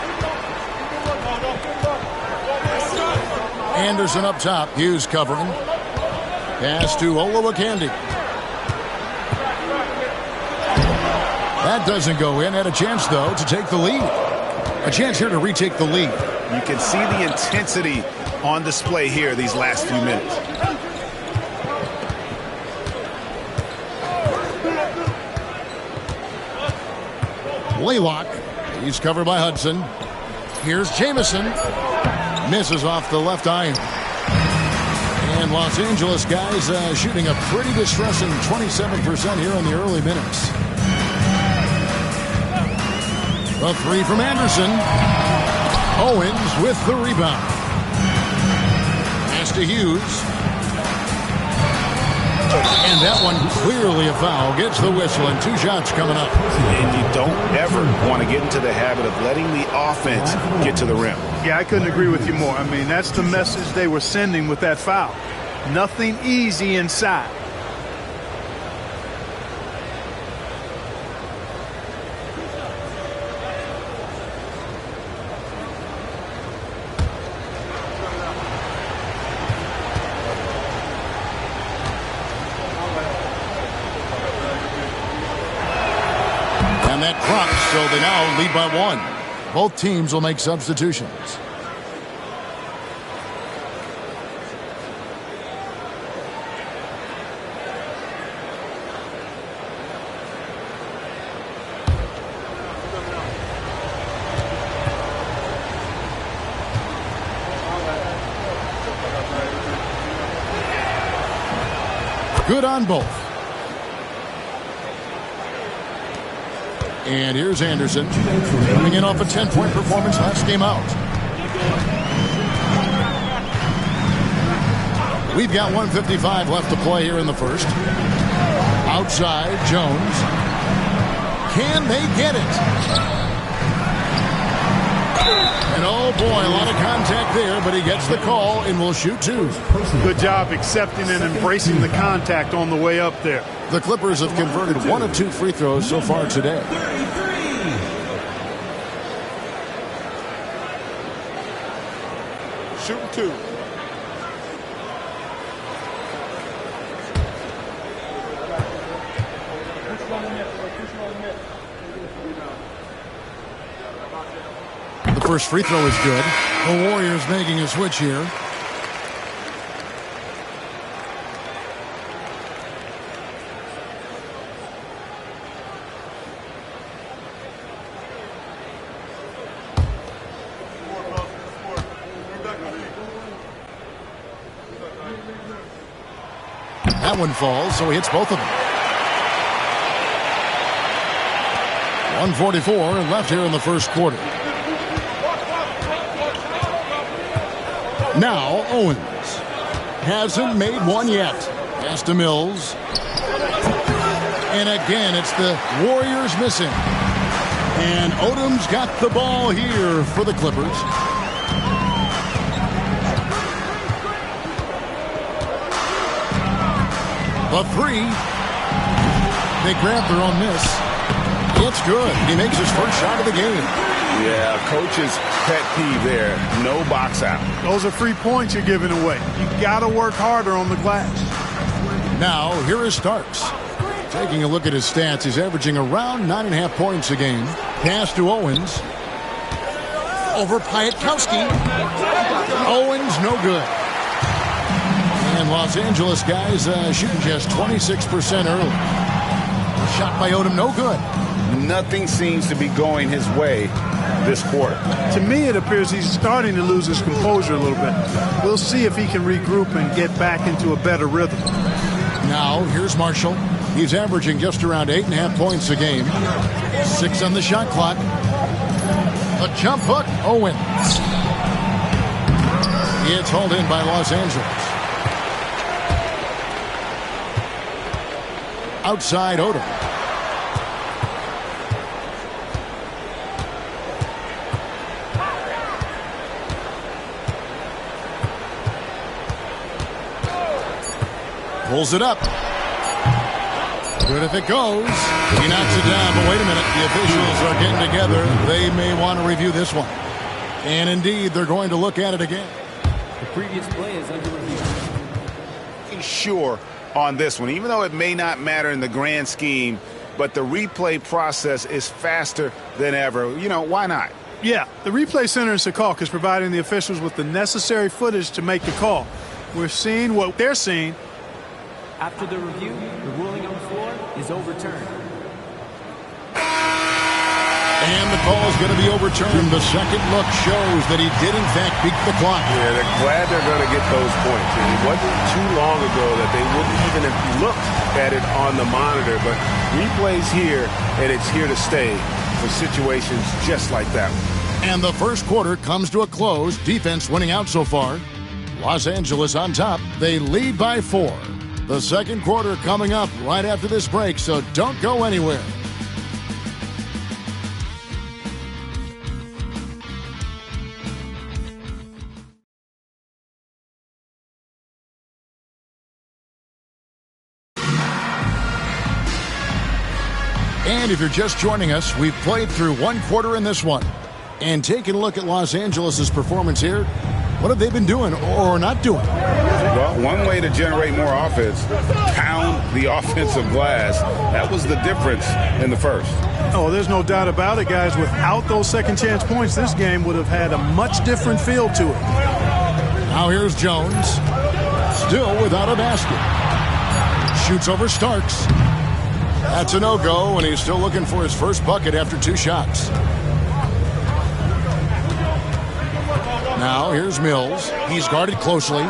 [SPEAKER 1] Anderson up top. Hughes covering. Pass to Olowokandi. That doesn't go in. Had a chance, though, to take the lead. A chance here to retake the lead.
[SPEAKER 3] You can see the intensity on display here these last few minutes.
[SPEAKER 1] Laylock. He's covered by Hudson. Here's Jamison. Misses off the left iron. And Los Angeles guys shooting a pretty distressing 27% here in the early minutes. The 3 from Anderson. Owens with the rebound. Pass to Hughes. And that one clearly a foul. Gets the whistle and 2 shots coming up.
[SPEAKER 3] And you don't ever want to get into the habit of letting the offense get to the rim.
[SPEAKER 7] Yeah, I couldn't agree with you more. I mean, that's the message they were sending with that foul. Nothing easy inside.
[SPEAKER 1] And that drops, so they now lead by 1. Both teams will make substitutions. Good on both. And here's Anderson, coming in off a 10-point performance last game out. We've got 1:55 left to play here in the first. Outside, Jones. Can they get it? And oh boy, a lot of contact there, but he gets the call and will shoot 2.
[SPEAKER 2] Good job accepting and embracing the contact on the way up there.
[SPEAKER 1] The Clippers have converted 1 of 2 free throws so far today.
[SPEAKER 5] Shooting 2.
[SPEAKER 1] The first free throw is good. The Warriors making a switch here. That one falls, so he hits both of them. 1:44 left here in the first quarter. Now Owens hasn't made one yet. Pass to Mills. And again, it's the Warriors missing. And Odom's got the ball here for the Clippers. The 3. They grab their own miss. It's good. He makes his first shot of the game.
[SPEAKER 5] Yeah, coach's pet peeve there. No box out.
[SPEAKER 2] Those are free points you're giving away. You got to work harder on the glass.
[SPEAKER 1] Now, here is Starks. Taking a look at his stats, he's averaging around 9.5 points a game. Pass to Owens. Over Piatkowski. Owens, no good. And Los Angeles guys shooting just 26% early. Shot by Odom, no good.
[SPEAKER 3] Nothing seems to be going his way this quarter.
[SPEAKER 2] To me, it appears he's starting to lose his composure a little bit. We'll see if he can regroup and get back into a better rhythm.
[SPEAKER 1] Now, here's Marshall. He's averaging just around 8.5 points a game. 6 on the shot clock. A jump hook, Owens. It's hauled in by Los Angeles. Outside Odom. Pulls it up. Good if it goes. He knocks it down, but wait a minute. The officials are getting together. They may want to review this one. And indeed, they're going to look at it again.
[SPEAKER 6] The previous play is under review.
[SPEAKER 3] Sure on this one, even though it may not matter in the grand scheme, but the replay process is faster than ever. You know, why not?
[SPEAKER 2] Yeah, the replay center in Secaucus is providing the officials with the necessary footage to make the call. We're seeing what they're seeing.
[SPEAKER 6] After the review, the ruling on the floor is overturned.
[SPEAKER 1] And the call is going to be overturned. The second look shows that he did, in fact, beat the clock.
[SPEAKER 5] Yeah, they're glad they're going to get those points. And it wasn't too long ago that they wouldn't even have looked at it on the monitor. But replay's here, and it's here to stay for situations just like that one.
[SPEAKER 1] And the first quarter comes to a close. Defense winning out so far. Los Angeles on top. They lead by 4. The second quarter coming up right after this break, so don't go anywhere. And if you're just joining us, we've played through one quarter in this one. And taking a look at Los Angeles' performance here, what have they been doing or not doing?
[SPEAKER 5] Well,
[SPEAKER 3] Well, one way to generate more offense, pound the offensive glass. That was the difference in the first.
[SPEAKER 7] Oh, there's no doubt about it, guys. Without those second chance points, this game would have had a much different feel to it.
[SPEAKER 1] Now here's Jones. Still without a basket. Shoots over Starks. That's a no-go, and he's still looking for his first bucket after 2 shots. Now here's Mills. He's guarded closely.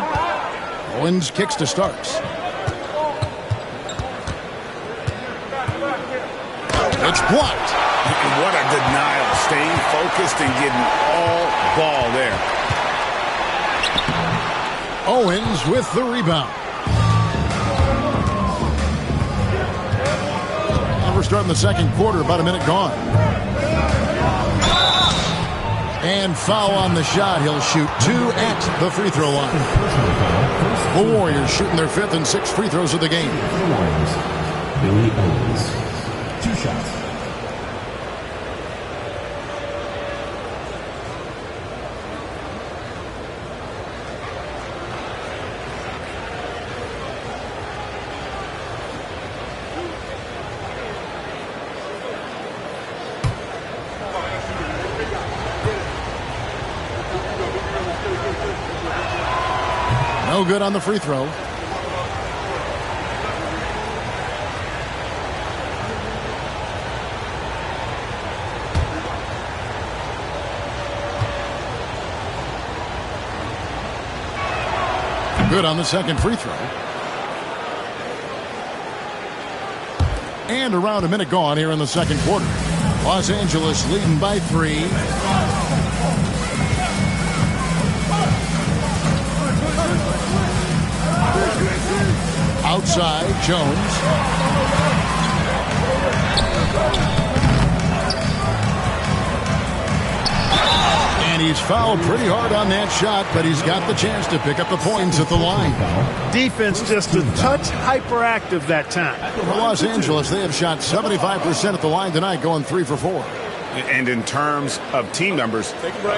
[SPEAKER 1] Owens kicks to Starks. It's blocked.
[SPEAKER 3] What a denial. Staying focused and getting all ball there.
[SPEAKER 1] Owens with the rebound. And we're starting the second quarter, about a minute gone. And foul on the shot. He'll shoot 2 at the free throw line. The Warriors shooting their 5th and 6th free throws of the game.
[SPEAKER 6] Billy Owens. 2 shots.
[SPEAKER 1] No good on the free throw. Good on the second free throw. And around a minute gone here in the second quarter. Los Angeles leading by 3. Outside, Jones. And he's fouled pretty hard on that shot, but he's got the chance to pick up the points at the line.
[SPEAKER 7] Defense just a touch hyperactive that time.
[SPEAKER 1] For Los Angeles, they have shot 75% at the line tonight, going 3 for 4.
[SPEAKER 3] And in terms of team numbers,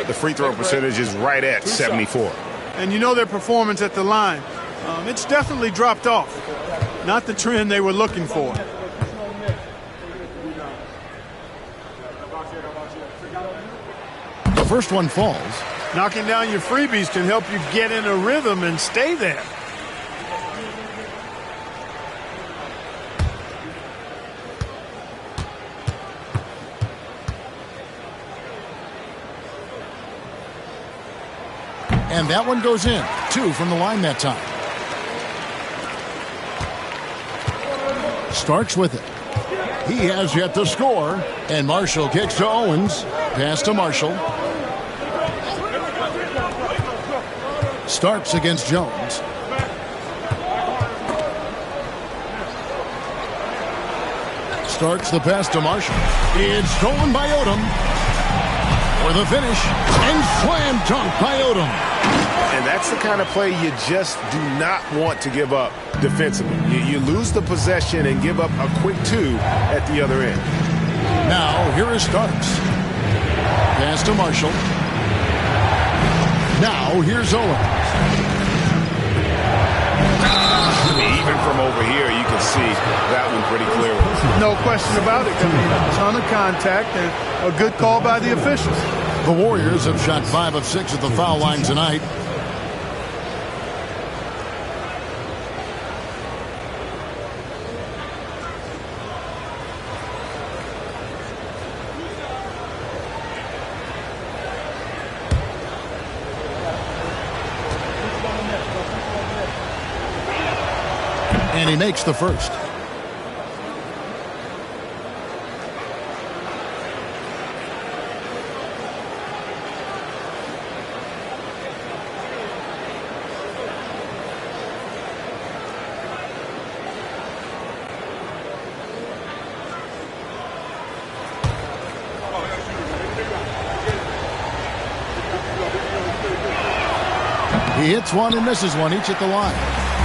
[SPEAKER 3] the free throw percentage is right at 74.
[SPEAKER 7] And you know their performance at the line. It's definitely dropped off. Not the trend they were looking for.
[SPEAKER 1] The first one falls.
[SPEAKER 7] Knocking down your freebies can help you get in a rhythm and stay there.
[SPEAKER 1] And that one goes in. 2 from the line that time. Starks with it. He has yet to score. And Marshall kicks to Owens. Pass to Marshall. Starks against Jones. Starks the pass to Marshall. It's stolen by Odom. For the finish. And slam dunk by Odom.
[SPEAKER 5] And that's the kind of play you just do not want to give up defensively. You lose the possession and give up a quick 2 at the other end.
[SPEAKER 1] Now, here is Starks. Pass to Marshall. Now, here's Owens.
[SPEAKER 3] Even from over here, you can see that one pretty clearly.
[SPEAKER 7] No question about it. I mean, a ton of contact and a good call by the officials.
[SPEAKER 1] The Warriors have shot 5 of 6 at the foul line tonight. And he makes the first. He hits one and misses one, each at the line.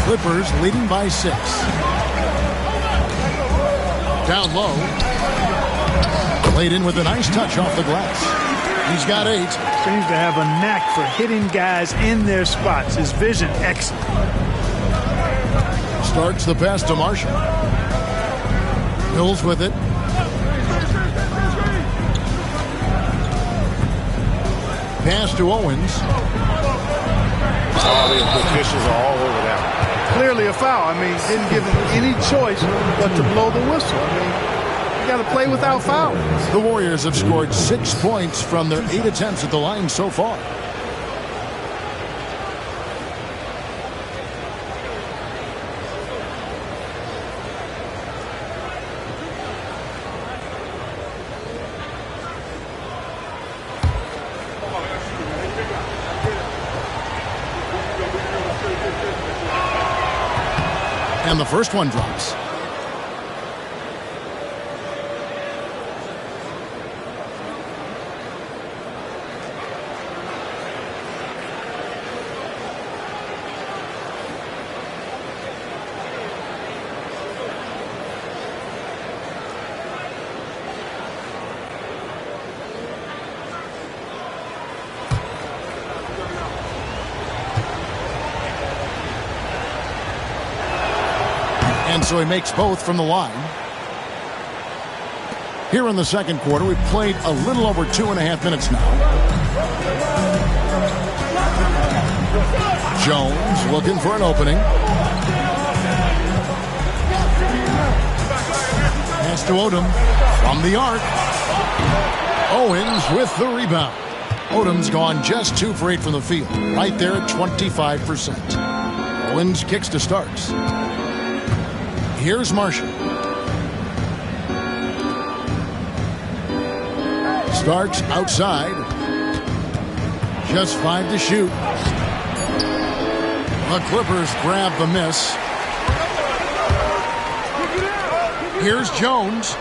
[SPEAKER 1] Clippers leading by 6. Down low. Played in with a nice touch off the glass. He's got 8.
[SPEAKER 7] Seems to have a knack for hitting guys in their spots. His vision excellent.
[SPEAKER 1] Starts the pass to Marshall. Mills with it. Pass to Owens.
[SPEAKER 5] Oh, the officials are all over that.
[SPEAKER 7] Clearly a foul. I mean, didn't give him any choice but to blow the whistle. I mean, you got to play without fouling.
[SPEAKER 1] The Warriors have scored 6 points from their 8 attempts at the line so far. And the first one drops. And so he makes both from the line. Here in the second quarter, we've played a little over 2.5 minutes now. Jones looking for an opening. Pass to Odom from the arc. Owens with the rebound. Odom's gone just 2 for 8 from the field. Right there at 25%. Owens kicks to Starks. Here's Marshall. Starks outside. Just 5 to shoot. The Clippers grab the miss. Here's Jones.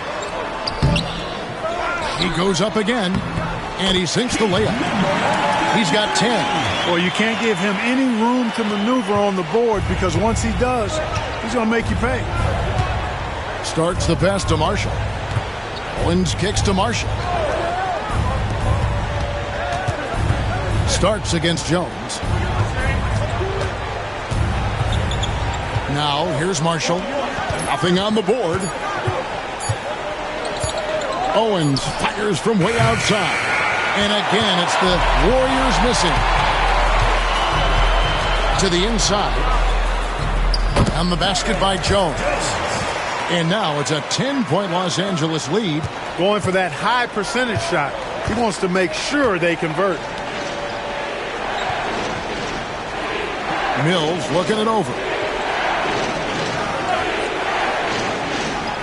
[SPEAKER 1] He goes up again, and he sinks the layup. He's got 10.
[SPEAKER 7] Well, you can't give him any room to maneuver on the board because once he does, he's going to make you pay.
[SPEAKER 1] Starts the pass to Marshall. Owens kicks to Marshall. Starks against Jones. Now, here's Marshall. Nothing on the board. Owens fires from way outside. And again, it's the Warriors missing. To the inside. And the basket by Jones. And now it's a 10-point Los Angeles lead.
[SPEAKER 7] Going for that high percentage shot. He wants to make sure they convert.
[SPEAKER 1] Mills looking it over.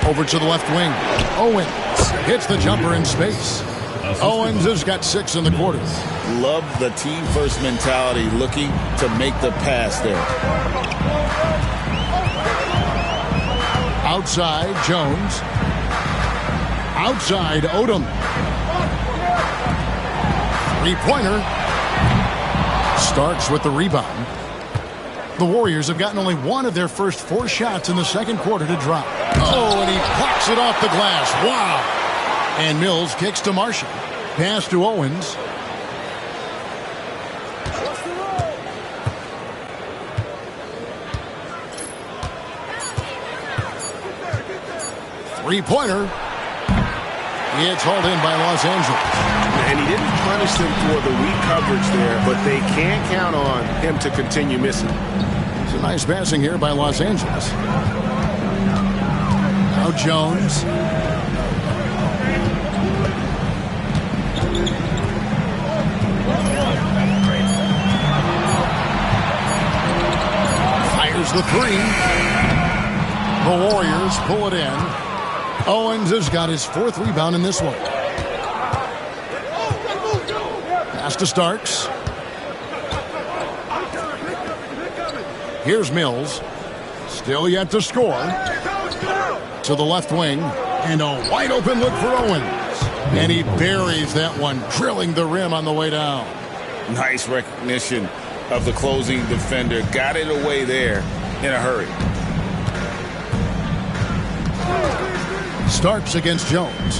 [SPEAKER 1] Over to the left wing. Owens hits the jumper in space. Owens has got 6 in the quarter.
[SPEAKER 3] Love the team-first mentality, looking to make the pass there.
[SPEAKER 1] Outside, Jones. Outside, Odom. 3-pointer. Starks with the rebound. The Warriors have gotten only 1 of their first 4 shots in the second quarter to drop. Oh, and he plucks it off the glass. Wow. And Mills kicks to Marshall. Pass to Owens. Three-pointer. It's hauled in by Los Angeles.
[SPEAKER 5] And he didn't punish them for the weak coverage there, but they can't count on him to continue missing.
[SPEAKER 1] It's a nice passing here by Los Angeles. Now Jones. Fires the 3. The Warriors pull it in. Owens has got his 4th rebound in this one. Pass to Starks. Here's Mills. Still yet to score. To the left wing. And a wide open look for Owens. And he buries that one, drilling the rim on the way down.
[SPEAKER 3] Nice recognition of the closing defender. Got it away there in a hurry.
[SPEAKER 1] Starks against Jones.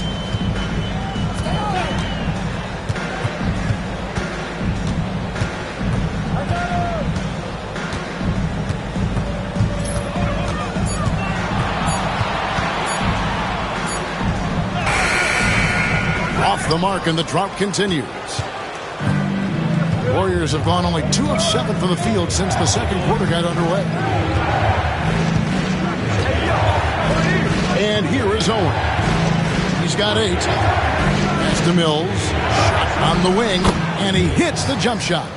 [SPEAKER 1] the mark, and the drought continues. Warriors have gone only 2 of 7 from the field since the second quarter got underway. And here is Owen. He's got 8. Pass to Mills. Shot on the wing, and he hits the jump shot.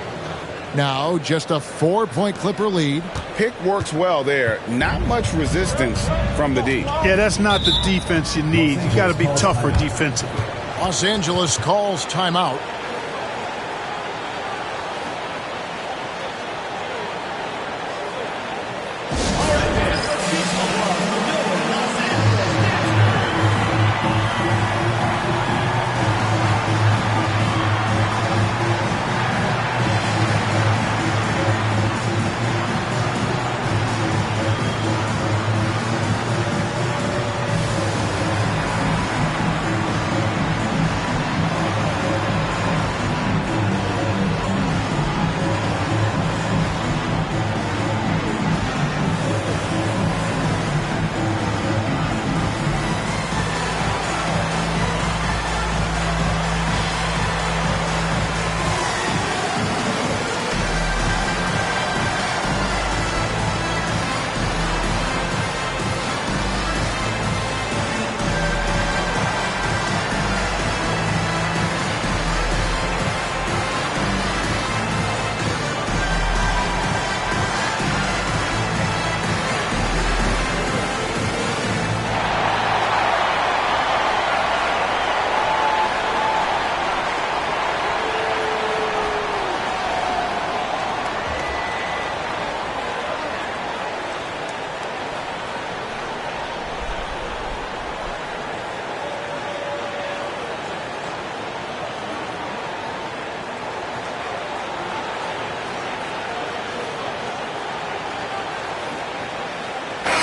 [SPEAKER 1] Now just a 4-point Clipper lead.
[SPEAKER 3] Pick works well there. Not much resistance from the D.
[SPEAKER 7] Yeah, that's not the defense you need. You got to be tougher defensively.
[SPEAKER 1] Los Angeles calls timeout.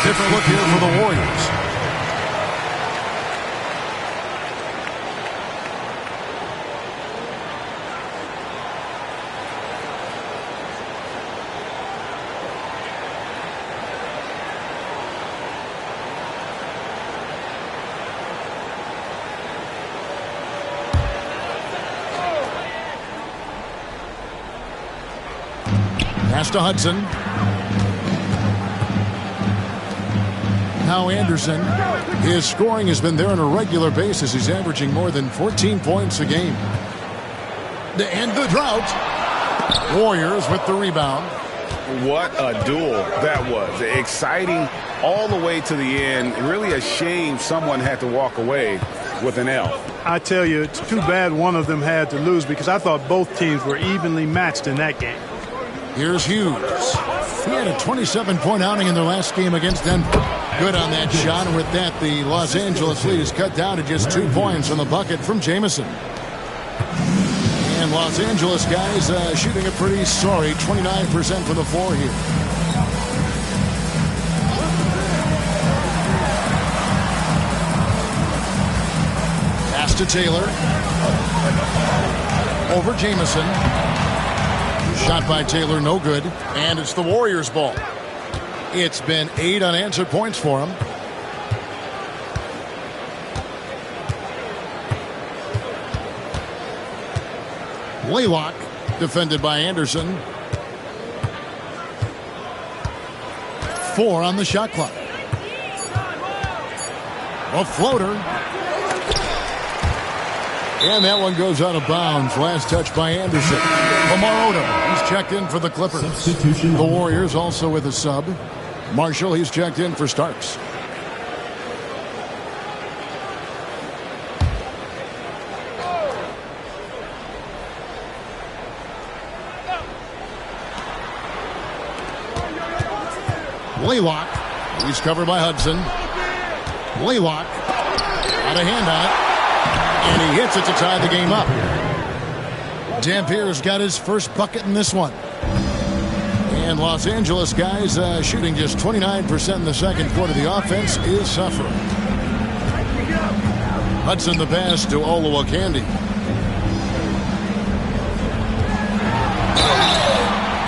[SPEAKER 1] Different look here for the Warriors. Pass to Hudson. Now Anderson. His scoring has been there on a regular basis. He's averaging more than 14 points a game. To end the drought. Warriors with the rebound.
[SPEAKER 3] What a duel that was. Exciting all the way to the end. Really a shame someone had to walk away with an L.
[SPEAKER 7] I tell you, it's too bad one of them had to lose because I thought both teams were evenly matched in that game.
[SPEAKER 1] Here's Hughes. He had a 27-point outing in their last game against Denver. Good on that shot, and with that, the Los Angeles lead is cut down to just 2 points on the bucket from Jamison. And Los Angeles guys shooting a pretty sorry 29% from the floor here. Pass to Taylor. Over Jamison. Shot by Taylor, no good. And it's the Warriors' ball. It's been 8 unanswered points for him. Laylock, defended by Anderson. 4 on the shot clock. A floater. And that one goes out of bounds. Last touch by Anderson. Lamar Odom, he's checked in for the Clippers.
[SPEAKER 6] Substitution.
[SPEAKER 1] The Warriors also with a sub. Marshall, he's checked in for Starks. Laylock, he's covered by Hudson. Laylock, got a hand on it. And he hits it to tie the game up. Dampier's got his first bucket in this one. And Los Angeles guys shooting just 29% in the second quarter. The offense is suffering. Hudson the pass to Olowokandi.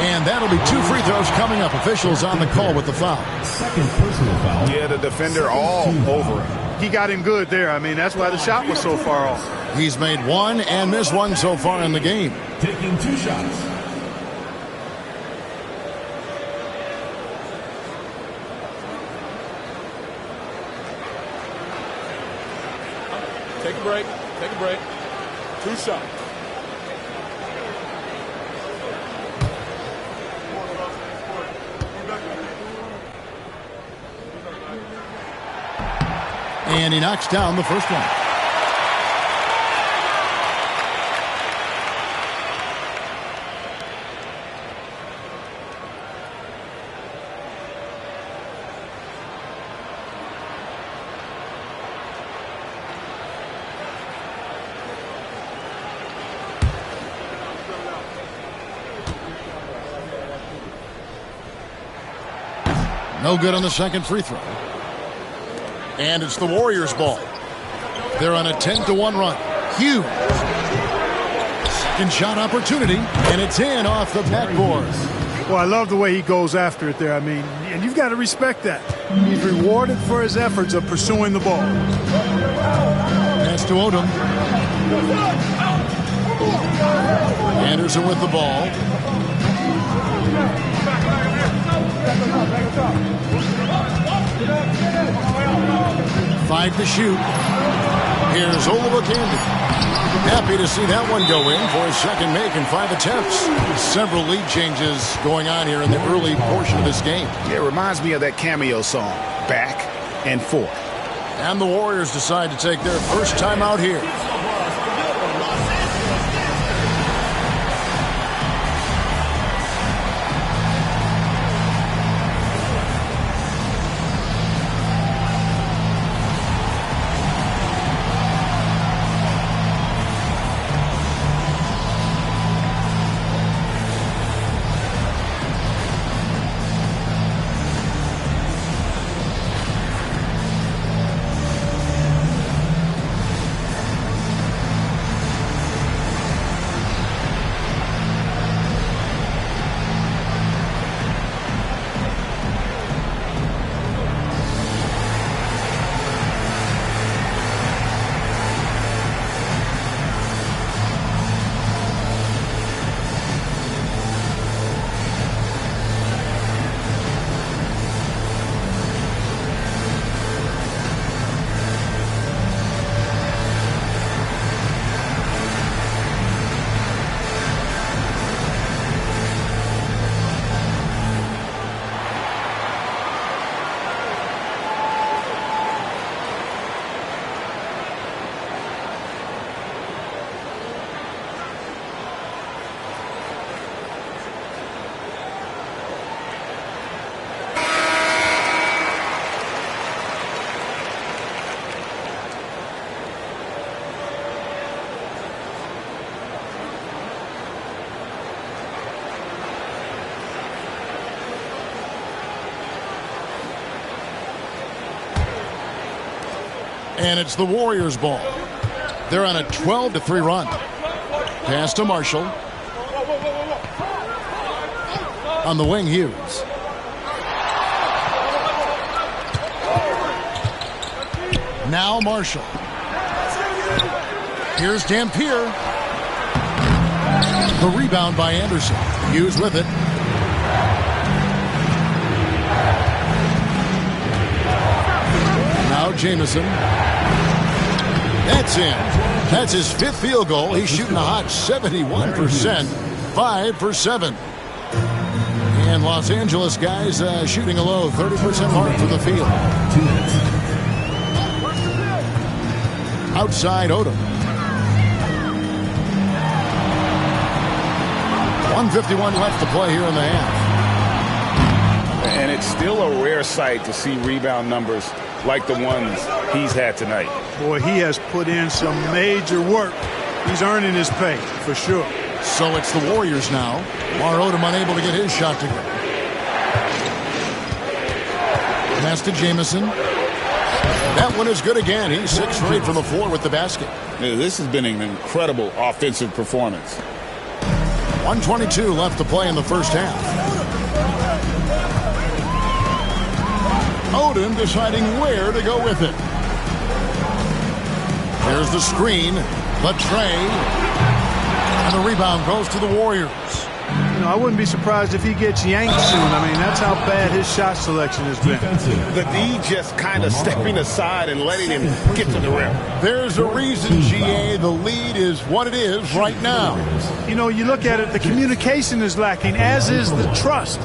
[SPEAKER 1] And that'll be 2 free throws coming up. Officials on the call with the foul.
[SPEAKER 6] Second personal foul.
[SPEAKER 3] Yeah, the defender all over him.
[SPEAKER 7] he got him good there. I mean, that's why the shot was so far off.
[SPEAKER 1] He's made one and missed one so far in the game.
[SPEAKER 6] Taking 2 shots.
[SPEAKER 5] Take a break. Take a break. 2 shots.
[SPEAKER 1] And he knocks down the first one. No good on the second free throw. And it's the Warriors' ball. They're on a 10-1 run. Hughes. Second shot opportunity, and it's in off the backboard.
[SPEAKER 7] Well, I love the way he goes after it there. I mean, and you've got to respect that. He's rewarded for his efforts of pursuing the ball.
[SPEAKER 1] Pass to Odom. Anderson with the ball. Five to shoot. Here's Olowokandi. Happy to see that one go in for his second make in 5 attempts. Several lead changes going on here in the early portion of this game.
[SPEAKER 3] Yeah, it reminds me of that Cameo song, Back and Forth.
[SPEAKER 1] And the Warriors decide to take their first time out here. And it's the Warriors' ball. They're on a 12-3 run. Pass to Marshall. On the wing, Hughes. Now Marshall. Here's Dampier. The rebound by Anderson. Hughes with it. Now Jamison. That's in. That's his 5th field goal. He's shooting a hot 71%. 5 for 7. And Los Angeles guys shooting a low 30% mark from the field. Outside Odom. 1:51 left to play here in the half.
[SPEAKER 3] And it's still a rare sight to see rebound numbers like the ones he's had tonight.
[SPEAKER 7] Boy, he has put in some major work. He's earning his pay, for sure.
[SPEAKER 1] So it's the Warriors now. Mar Odom unable to get his shot to go. Pass to Jamison. That one is good again. He's 6 for 8 from the floor with the basket.
[SPEAKER 3] Yeah, this has been an incredible offensive performance.
[SPEAKER 1] 1:22 left to play in the first half. Odom deciding where to go with it. There's the screen. Latrey. And the rebound goes to the Warriors.
[SPEAKER 7] You know, I wouldn't be surprised if he gets yanked soon. I mean, that's how bad his shot selection has been.
[SPEAKER 5] The D just kind of stepping aside and letting him get to the rim.
[SPEAKER 1] There's a reason, GA, the lead is what it is right now.
[SPEAKER 7] You know, you look at it, the communication is lacking, as is the trust.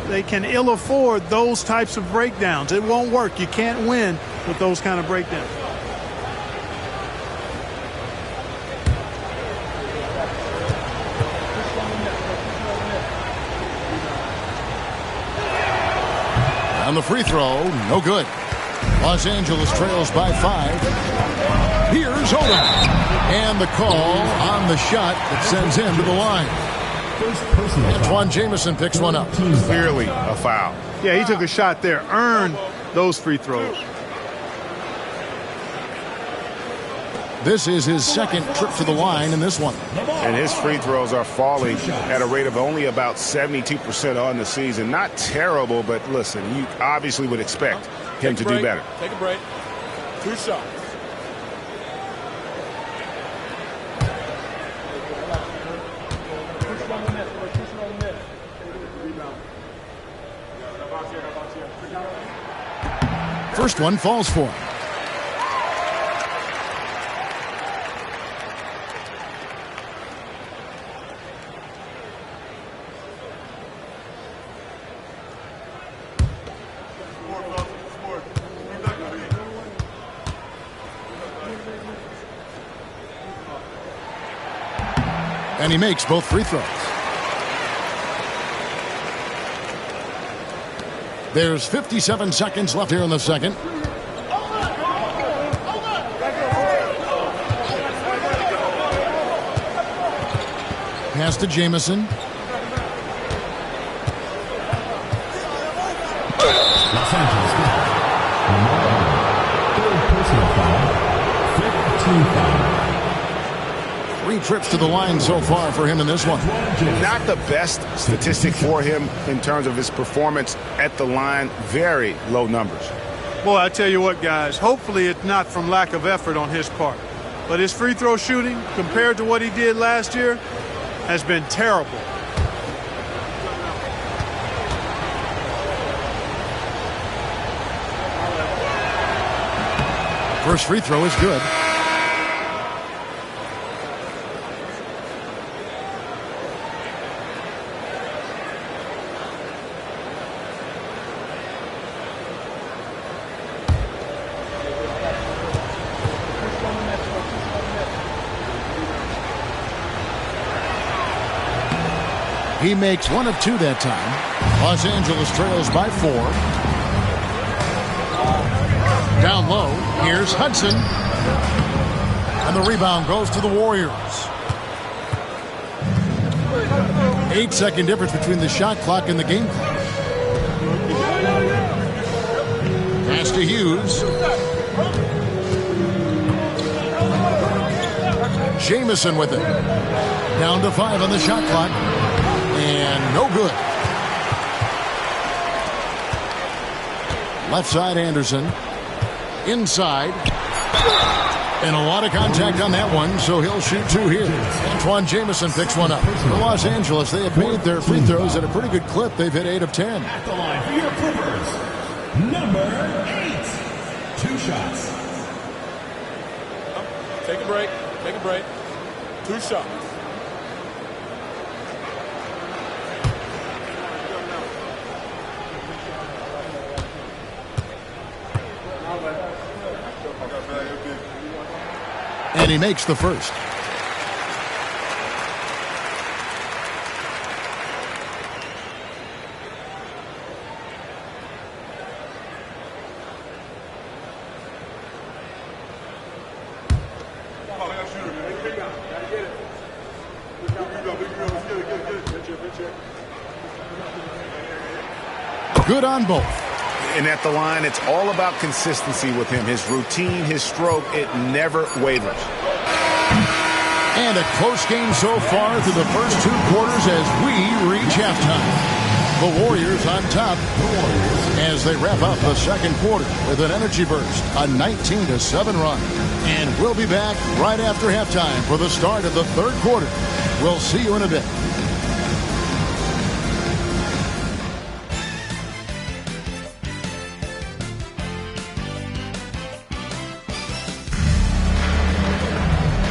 [SPEAKER 7] They can ill afford those types of breakdowns. It won't work. You can't win with those kind of breakdowns.
[SPEAKER 1] On the free throw, no good. Los Angeles trails by 5. Here's Odom. And the call on the shot that sends him to the line. Antoine Jamison picks one up.
[SPEAKER 3] Clearly a foul.
[SPEAKER 7] Yeah, he took a shot there, earned those free throws.
[SPEAKER 1] This is his second trip to the line in this one.
[SPEAKER 3] And his free throws are falling at a rate of only about 72% on the season. Not terrible, but listen, you obviously would expect him to do better.
[SPEAKER 5] Take a break. 2 shots.
[SPEAKER 1] First one falls for him. And he makes both free throws. There's 57 seconds left here in the second. Pass to Jamison.
[SPEAKER 6] Los Angeles third personal foul, 15 foul.
[SPEAKER 1] 3 trips to the line so far for him in this one.
[SPEAKER 3] Not the best statistic for him in terms of his performance at the line. Very low numbers.
[SPEAKER 7] Boy, I tell you what, guys, hopefully it's not from lack of effort on his part. But his free throw shooting, compared to what he did last year, has been terrible.
[SPEAKER 1] First free throw is good. He makes 1 of 2 that time. Los Angeles trails by 4. Down low, here's Hudson. And the rebound goes to the Warriors. 8-second difference between the shot clock and the game clock. Pass to Hughes. Jamison with it. Down to 5 on the shot clock. And no good. Left side, Anderson. Inside. And a lot of contact on that one, so he'll shoot 2 here. Antoine Jamison picks one up. For Los Angeles, they have made their free throws at a pretty good clip. They've hit 8 of 10.
[SPEAKER 6] At the line for your Clippers, number 8. 2 shots.
[SPEAKER 5] Take a break. Take a break. 2 shots.
[SPEAKER 1] And he makes the first. Good on both.
[SPEAKER 3] And at the line, it's all about consistency with him. His routine, his stroke, it never wavers.
[SPEAKER 1] And a close game so far through the first 2 quarters as we reach halftime. The Warriors on top as they wrap up the second quarter with an energy burst, a 19-7 run. And we'll be back right after halftime for the start of the third quarter. We'll see you in a bit.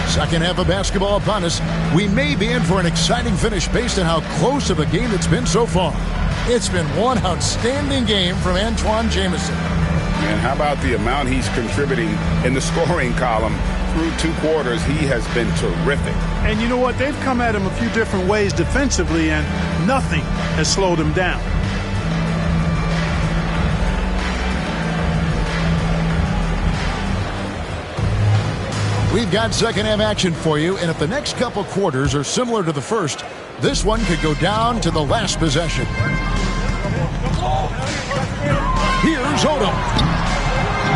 [SPEAKER 1] Second half of basketball upon us. We may be in for an exciting finish based on how close of a game it's been so far. It's been one outstanding game from Antawn Jamison.
[SPEAKER 3] And how about the amount he's contributing in the scoring column through 2 quarters? He has been terrific.
[SPEAKER 7] And you know what? They've come at him a few different ways defensively, and nothing has slowed him down.
[SPEAKER 1] We've got second half action for you, and if the next couple quarters are similar to the first, this one could go down to the last possession. Here's Odom.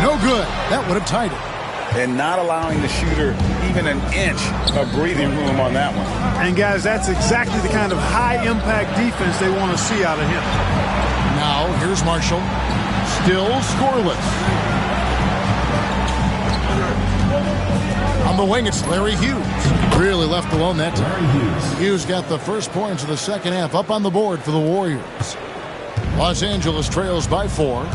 [SPEAKER 1] No good. That would have tied it.
[SPEAKER 3] And not allowing the shooter even an inch of breathing room on that one.
[SPEAKER 7] And, guys, that's exactly the kind of high-impact defense they want to see out of him.
[SPEAKER 1] Now, here's Marshall. Still scoreless. On the wing, it's Larry Hughes. Really left alone that time. Hughes got the first points of the second half up on the board for the Warriors. Los Angeles trails by 4.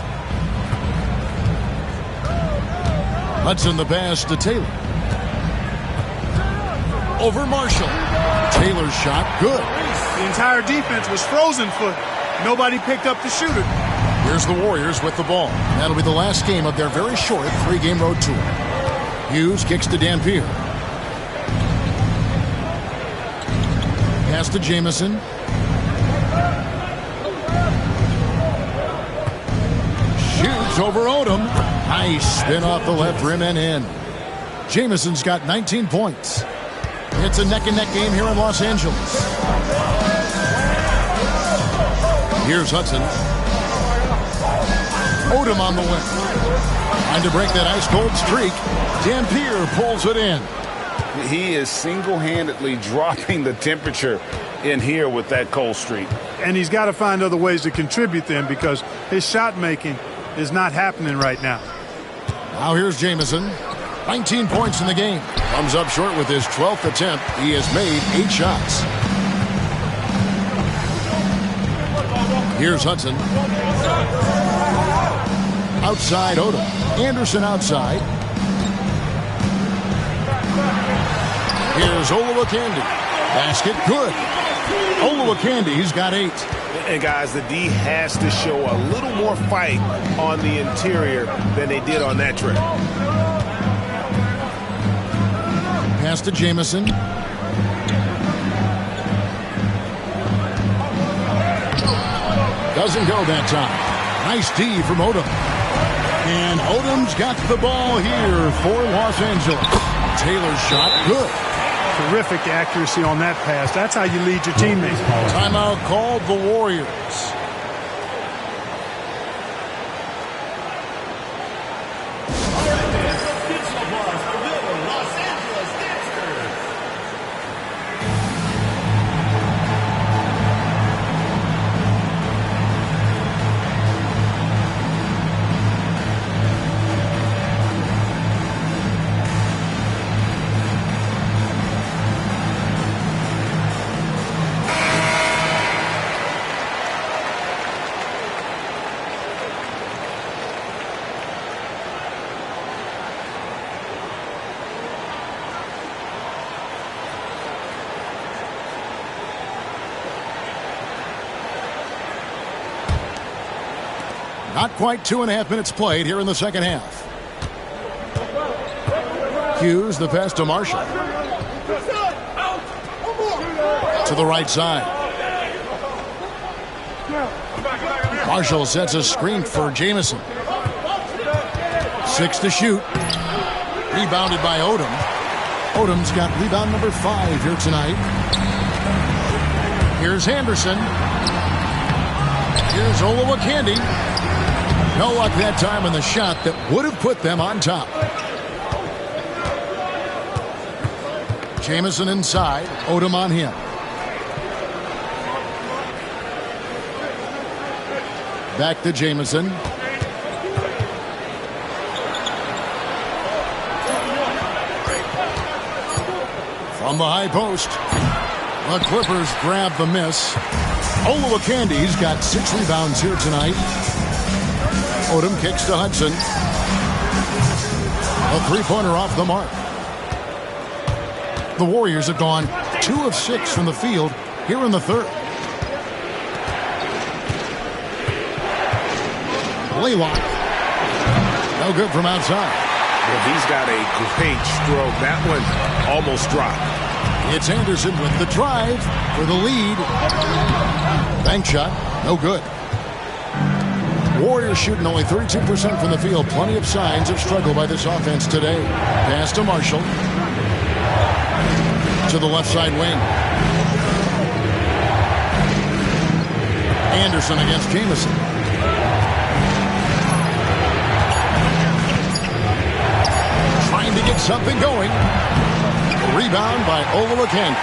[SPEAKER 1] Hudson the pass to Taylor. Over Marshall. Taylor's shot, good.
[SPEAKER 7] The entire defense was frozen foot. Nobody picked up the shooter.
[SPEAKER 1] Here's the Warriors with the ball. That'll be the last game of their very short 3-game road tour. Hughes kicks to Dampier. Pass to Jamison. Shoots over Odom. Nice spin off the left rim and in. Jamison's got 19 points. It's a neck-and-neck game here in Los Angeles. Here's Hudson. Odom on the wing. Trying to break that ice-cold streak. Dampier pulls it in.
[SPEAKER 3] He is single-handedly dropping the temperature in here with that cold streak.
[SPEAKER 7] And he's got to find other ways to contribute then, because his shot making is not happening right now.
[SPEAKER 1] Now here's Jamison. 19 points in the game. Comes up short with his 12th attempt. He has made 8 shots. Here's Hudson. Outside Odom. Anderson outside. Here's Olowokandi. Basket good. Olowokandi's got 8.
[SPEAKER 5] And guys, the D has to show a little more fight on the interior than they did on that trip.
[SPEAKER 1] Pass to Jamison. Doesn't go that time. Nice D from Odom. And Odom's got the ball here for Los Angeles. Taylor's shot, good.
[SPEAKER 7] Terrific accuracy on that pass. That's how you lead your teammates.
[SPEAKER 1] Timeout called the Warriors. Not quite 2.5 minutes played here in the second half. Hughes, the pass to Marshall. To the right side. Marshall sets a screen for Jamison. 6 to shoot. Rebounded by Odom. Odom's got rebound number 5 here tonight. Here's Anderson. Here's Olowokandi. No luck that time in the shot that would have put them on top. Jamison inside. Odom on him. Back to Jamison. From the high post, the Clippers grab the miss. Olowokandi got 6 rebounds here tonight. Odom kicks to Hudson. A three-pointer off the mark. The Warriors have gone 2 of 6 from the field here in the third. Laylock. No good from outside.
[SPEAKER 5] Well, he's got a great stroke. That one almost dropped.
[SPEAKER 1] It's Anderson with the drive for the lead. Bank shot. No good. Warriors shooting only 32% from the field. Plenty of signs of struggle by this offense today. Pass to Marshall. To the left side wing. Anderson against Jamison. Trying to get something going. Rebound by Olowokandi.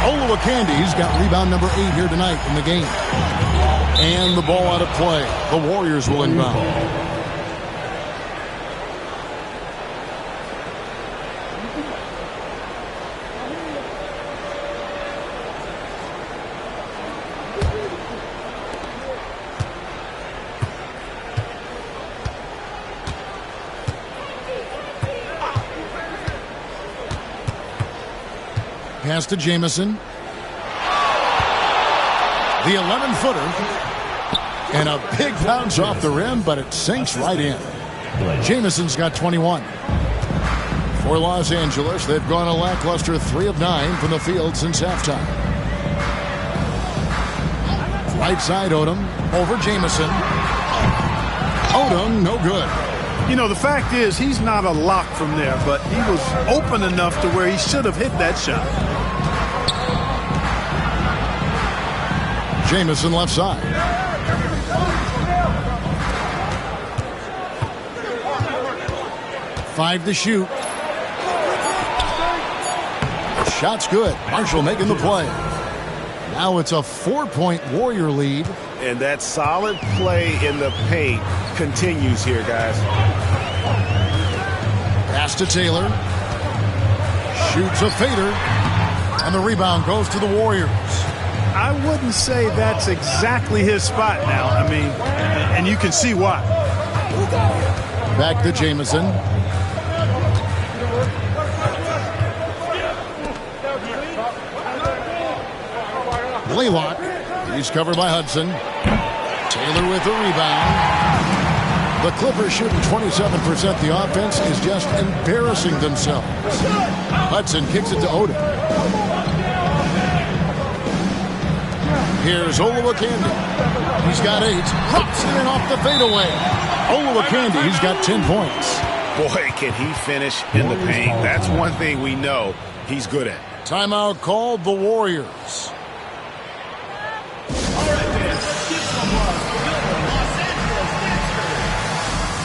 [SPEAKER 1] Olowokandi's got rebound number 8 here tonight in the game. And the ball out of play. The Warriors will inbound. Pass to Jamison. The 11-footer. And a big bounce off the rim, but it sinks right in. Jamison's got 21. For Los Angeles, they've gone a lackluster 3 of 9 from the field since halftime. Right side, Odom. Over Jamison. Odom, no good.
[SPEAKER 7] You know, the fact is he's not a lock from there, but he was open enough to where he should have hit that shot.
[SPEAKER 1] Jamison left side. Five to shoot. Shot's good. Marshall making the play. Now it's a 4-point Warrior lead.
[SPEAKER 3] And that solid play in the paint continues here, guys.
[SPEAKER 1] Pass to Taylor. Shoots a fader. And the rebound goes to the Warriors.
[SPEAKER 7] I wouldn't say that's exactly his spot now. I mean, and you can see why.
[SPEAKER 1] Back to Jamison. Laylock. He's covered by Hudson. Taylor with the rebound. The Clippers shooting 27%. The offense is just embarrassing themselves. Hudson kicks it to Odom. Here's Olowokandi. He's got 8. Drops it in off the fadeaway. Olowokandi's got 10 points.
[SPEAKER 3] Boy, can he finish in the paint. That's one thing we know he's good at.
[SPEAKER 1] Timeout called the Warriors.
[SPEAKER 4] All right, fans, let's give some love for your Los Angeles Dancers.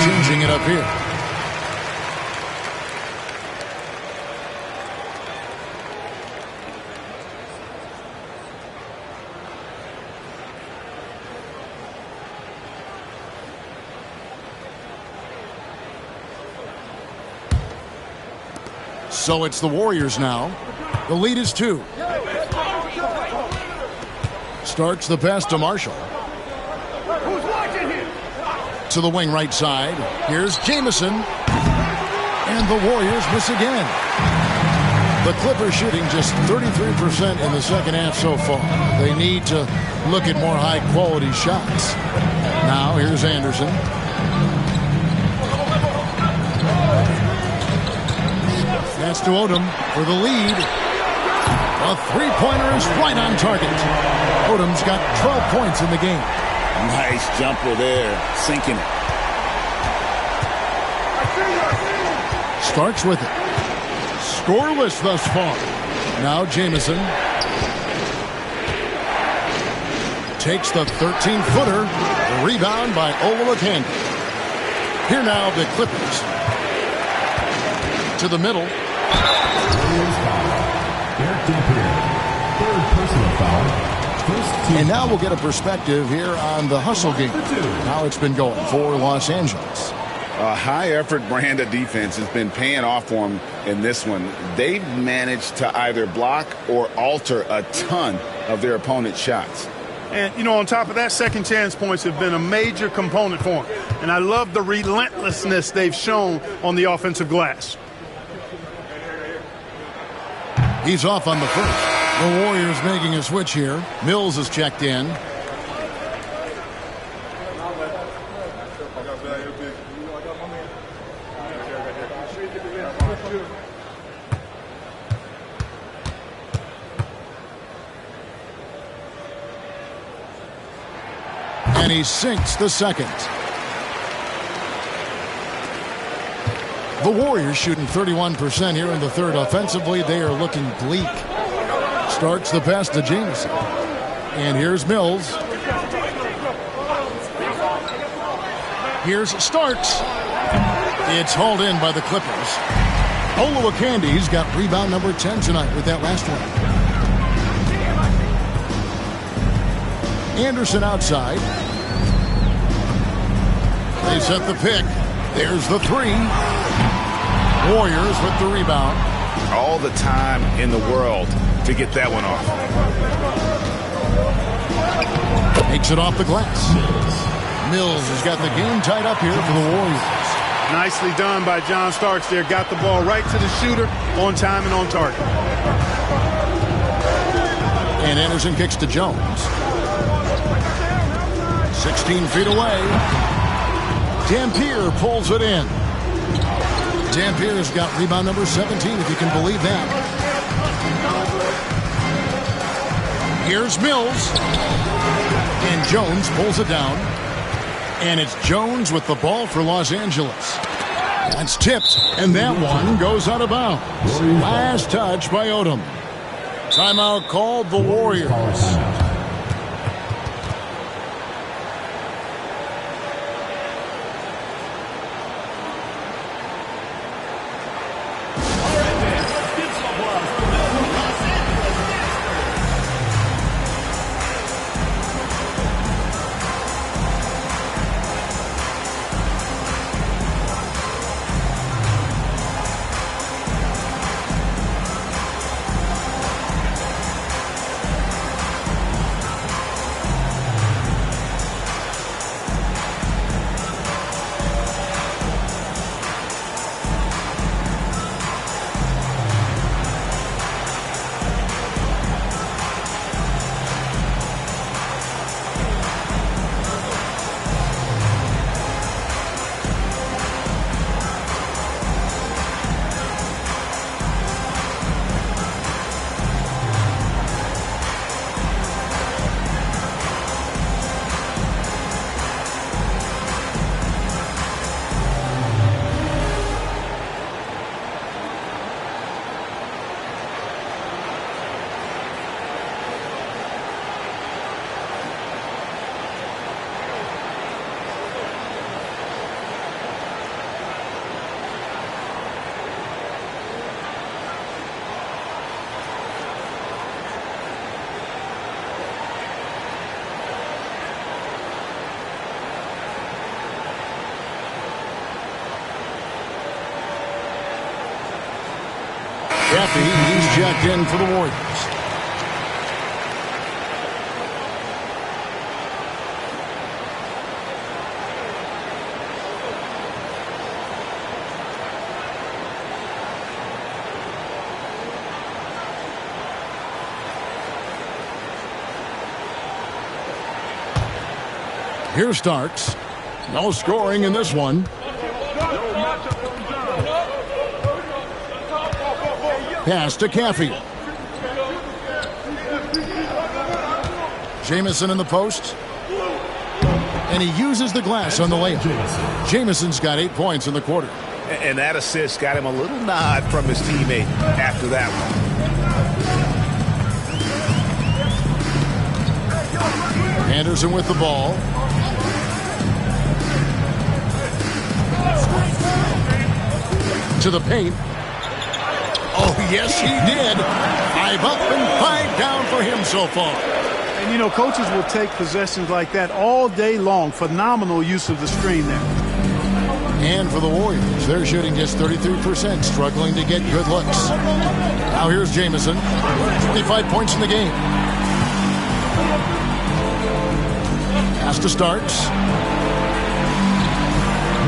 [SPEAKER 1] Changing it up here. So it's the Warriors now. The lead is 2. Starks the pass to Marshall. To the wing right side. Here's Jamison. And the Warriors miss again. The Clippers shooting just 33% in the second half so far. They need to look at more high-quality shots. Now, here's Anderson. That's to Odom for the lead. A three-pointer is right on target. Odom's got 12 points in the game.
[SPEAKER 3] Nice jumper there, sinking it.
[SPEAKER 1] Starks with it. Scoreless thus far. Now Jamison takes the 13-footer. Rebound by Olowokandi. Here now the Clippers. To the middle.
[SPEAKER 6] Third personal foul.
[SPEAKER 1] And now we'll get a perspective here on the hustle game. How it's been going for Los Angeles.
[SPEAKER 3] A high-effort brand of defense has been paying off for them in this one. They've managed to either block or alter a ton of their opponent's shots.
[SPEAKER 2] And, you know, on top of that, second chance points have been a major component for them. And I love the relentlessness they've shown on the offensive glass.
[SPEAKER 1] He's off on the first. The Warriors making a switch here. Mills is checked in. And he sinks the second. The Warriors shooting 31% here in the third. Offensively, they are looking bleak. Starks the pass to Jamison. And here's Mills. Here's Starks. It's hauled in by the Clippers. Olowokandi's got rebound number 10 tonight with that last one. Anderson outside. They set the pick. There's the three. Warriors with the rebound.
[SPEAKER 3] All the time in the world to get that one off.
[SPEAKER 1] Takes it off the glass. Mills has got the game tied up here for the Warriors.
[SPEAKER 2] Nicely done by John Starks there. Got the ball right to the shooter on time and on target.
[SPEAKER 1] And Anderson kicks to Jones. 16 feet away. Dampier pulls it in. Dampier's got rebound number 17, if you can believe that. Here's Mills. And Jones pulls it down. And it's Jones with the ball for Los Angeles. That's tipped, and that one goes out of bounds. Last touch by Odom. Timeout called the Warriors. Caffey, he's checked in for the Warriors. Here's Starks. No scoring in this one. Pass to Caffey. Jamison in the post. And he uses the glass on the layup. Jamison's got 8 points in the quarter.
[SPEAKER 3] And that assist got him a little nod from his teammate after that one.
[SPEAKER 1] Anderson with the ball. To the paint. Oh, yes, he did. 5 up and 5 down for him so far.
[SPEAKER 7] And, you know, coaches will take possessions like that all day long. Phenomenal use of the screen there.
[SPEAKER 1] And for the Warriors, they're shooting just 33%, struggling to get good looks. Now here's Jamison. 25 points in the game. Pass to Starks.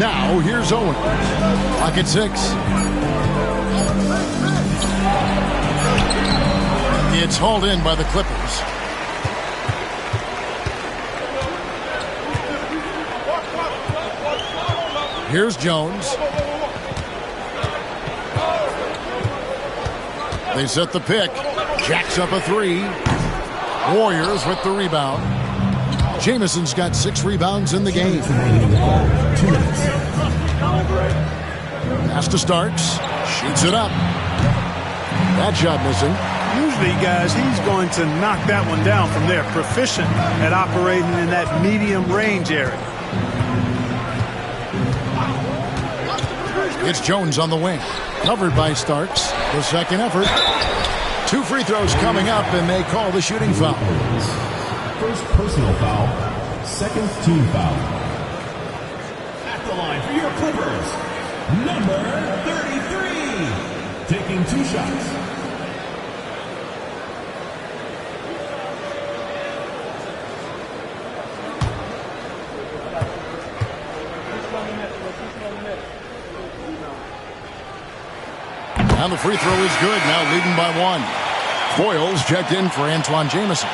[SPEAKER 1] Now here's Owen. Clock at 6. It's hauled in by the Clippers. Here's Jones. They set the pick. Jacks up a 3. Warriors with the rebound. Jamison's got 6 rebounds in the game. Pass to Starks. Shoots it up. That shot missing.
[SPEAKER 7] Usually, guys, he's going to knock that one down from there. Proficient at operating in that medium range area.
[SPEAKER 1] It's Jones on the wing. Covered by Starks. The second effort. 2 free throws coming up, and they call the shooting foul.
[SPEAKER 6] First personal foul. Second team foul.
[SPEAKER 4] At the line for your Clippers, number 33.
[SPEAKER 6] Taking 2 shots.
[SPEAKER 1] And the free throw is good, now leading by 1. Foyles checked in for Antoine Jamison.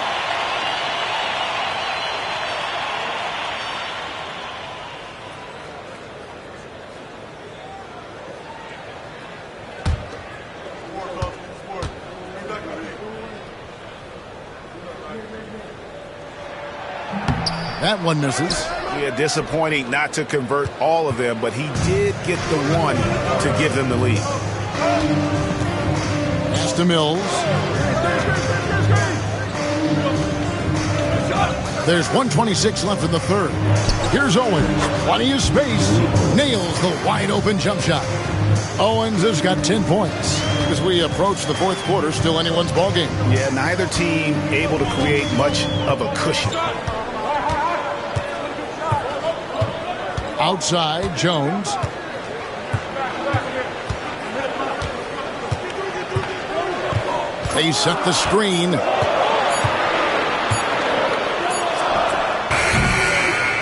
[SPEAKER 1] That one misses.
[SPEAKER 3] Yeah, disappointing not to convert all of them, but he did get the one to give them the lead.
[SPEAKER 1] Pass to Mills. There's 1:26 left in the third. Here's Owens. Plenty of space. Nails the wide open jump shot. Owens has got 10 points. As we approach the fourth quarter, still anyone's ballgame.
[SPEAKER 3] Yeah, neither team able to create much of a cushion.
[SPEAKER 1] Outside, Jones. They set the screen.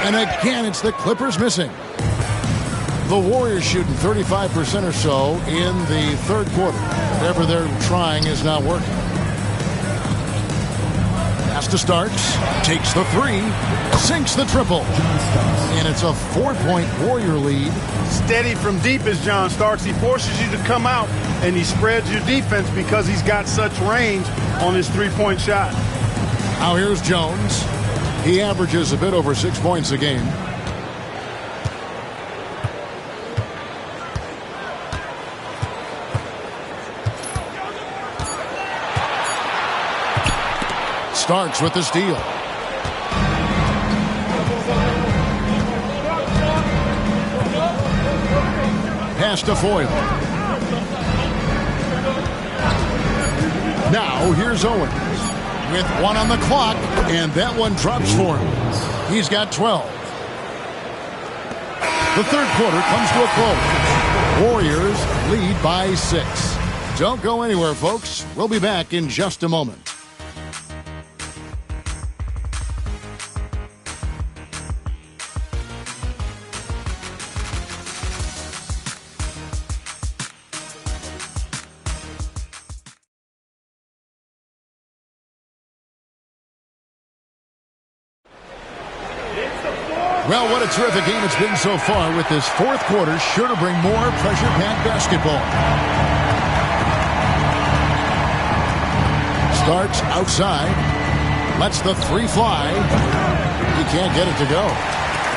[SPEAKER 1] And again, it's the Clippers missing. The Warriors shooting 35% or so in the third quarter. Whatever they're trying is not working. Pass to Starks. Takes the 3. Sinks the triple. And it's a 4-point Warrior lead.
[SPEAKER 7] Steady from deep is John Starks. He forces you to come out, and he spreads your defense because he's got such range on his three-point shot.
[SPEAKER 1] Now here's Jones. He averages a bit over 6 points a game. Starks with the steal. Pass to Foyle. Now here's Owens with 1 on the clock, and that one drops for him. He's got 12. The third quarter comes to a close. Warriors lead by 6. Don't go anywhere, folks. We'll be back in just a moment. Well, what a terrific game it's been so far, with this fourth quarter sure to bring more pressure-packed basketball. Starts outside. Lets the three fly. He can't get it to go.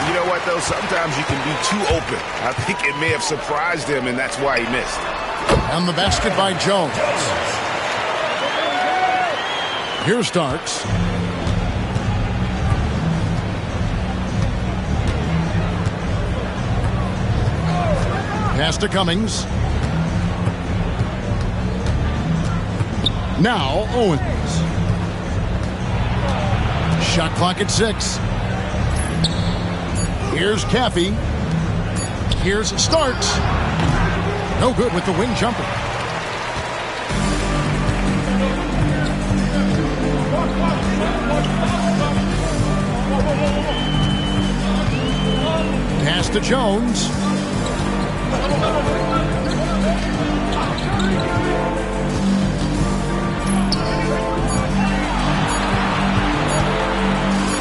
[SPEAKER 3] You know what, though? Sometimes you can be too open. I think it may have surprised him, and that's why he missed.
[SPEAKER 1] And the basket by Jones. Here's Starks. Pass to Cummings. Now Owens. Shot clock at 6. Here's Caffey. Here's Starks. No good with the wing jumper. Pass to Jones.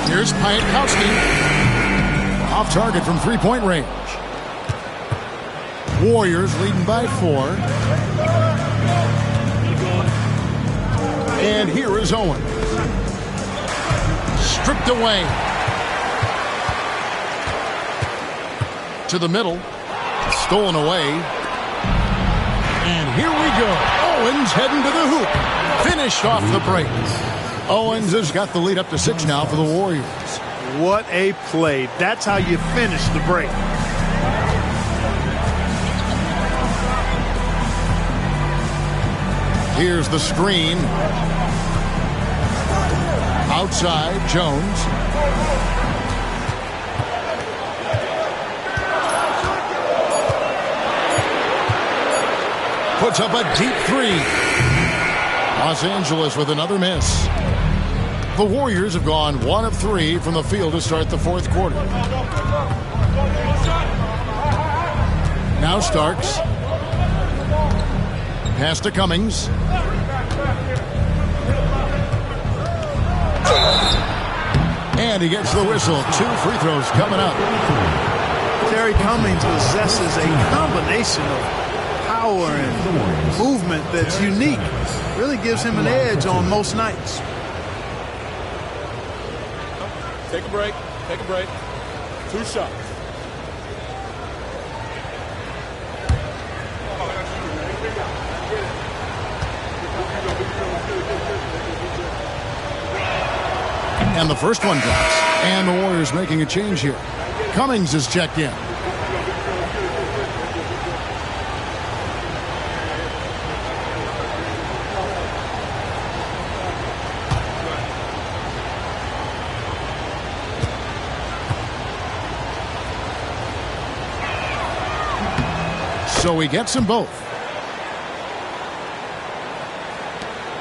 [SPEAKER 1] Here's Piatkowski. Off target from three-point range. Warriors leading by 4. And here is Owens. Stripped away. To the middle. Stolen away. And here we go. Owens heading to the hoop. Finished off the break. Owens has got the lead up to 6 now for the Warriors.
[SPEAKER 7] What a play. That's how you finish the break.
[SPEAKER 1] Here's the screen. Outside, Jones. Puts up a deep 3. Los Angeles with another miss. The Warriors have gone 1 of 3 from the field to start the fourth quarter. Now Starks. Pass to Cummings. And he gets the whistle. 2 free throws coming up.
[SPEAKER 7] Terry Cummings possesses a combination of power and movement that's unique. Really gives him an edge on most nights.
[SPEAKER 5] Take a break. Take a break. 2 shots.
[SPEAKER 1] And the first one drops. And the Warriors making a change here. Cummings is checked in. So he gets them both.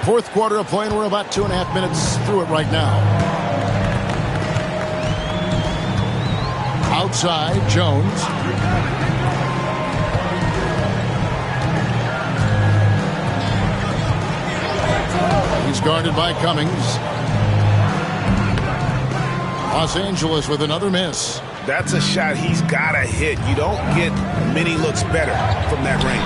[SPEAKER 1] Fourth quarter of play, and we're about 2.5 minutes through it right now. Outside, Jones. He's guarded by Cummings. Los Angeles with another miss.
[SPEAKER 3] That's a shot he's got to hit. You don't get many looks better from that range.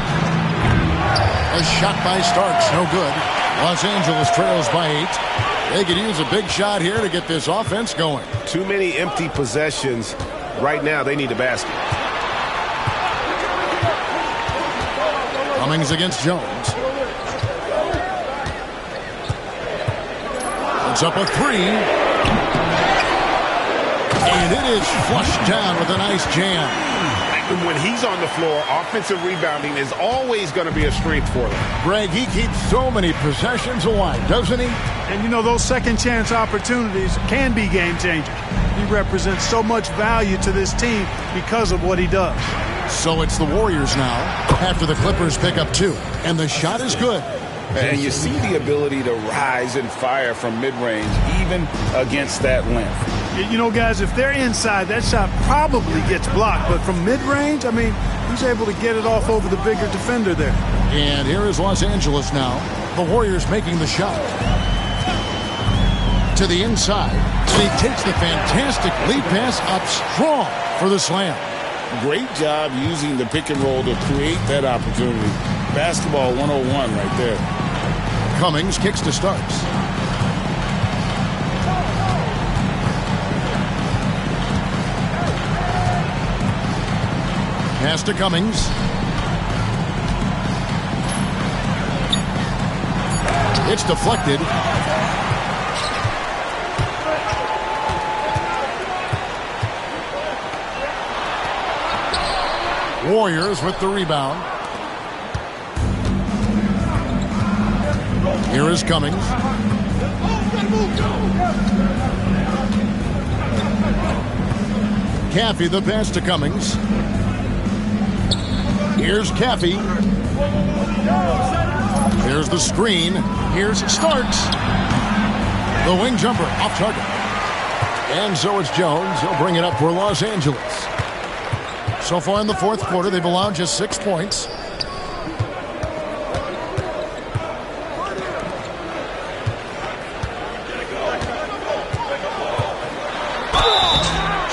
[SPEAKER 1] A shot by Starks, no good. Los Angeles trails by 8. They could use a big shot here to get this offense going.
[SPEAKER 3] Too many empty possessions. Right now, they need a basket.
[SPEAKER 1] Cummings against Jones. It's up a 3. And it is flushed down with a nice jam.
[SPEAKER 3] When he's on the floor, offensive rebounding is always going to be a strength for them.
[SPEAKER 1] Greg, he keeps so many possessions alive, doesn't he?
[SPEAKER 7] And you know, those second chance opportunities can be game changers. He represents so much value to this team because of what he does.
[SPEAKER 1] So it's the Warriors now after the Clippers pick up 2. And the shot is good.
[SPEAKER 3] And you see the ability to rise and fire from mid-range, even against that length.
[SPEAKER 7] You know, guys, if they're inside, that shot probably gets blocked. But from mid-range, I mean, he's able to get it off over the bigger defender there.
[SPEAKER 1] And here is Los Angeles now. The Warriors making the shot. To the inside. And he takes the fantastic lead pass up strong for the slam.
[SPEAKER 3] Great job using the pick and roll to create that opportunity. Basketball 101 right there.
[SPEAKER 1] Cummings kicks to Starks. Pass to Cummings. It's deflected. Warriors with the rebound. Here is Cummings. Caffey the pass to Cummings. Here's Caffey. There's the screen. Here's Starks. The wing jumper off target. And so it's Jones. He'll bring it up for Los Angeles. So far in the fourth quarter, they've allowed just 6 points.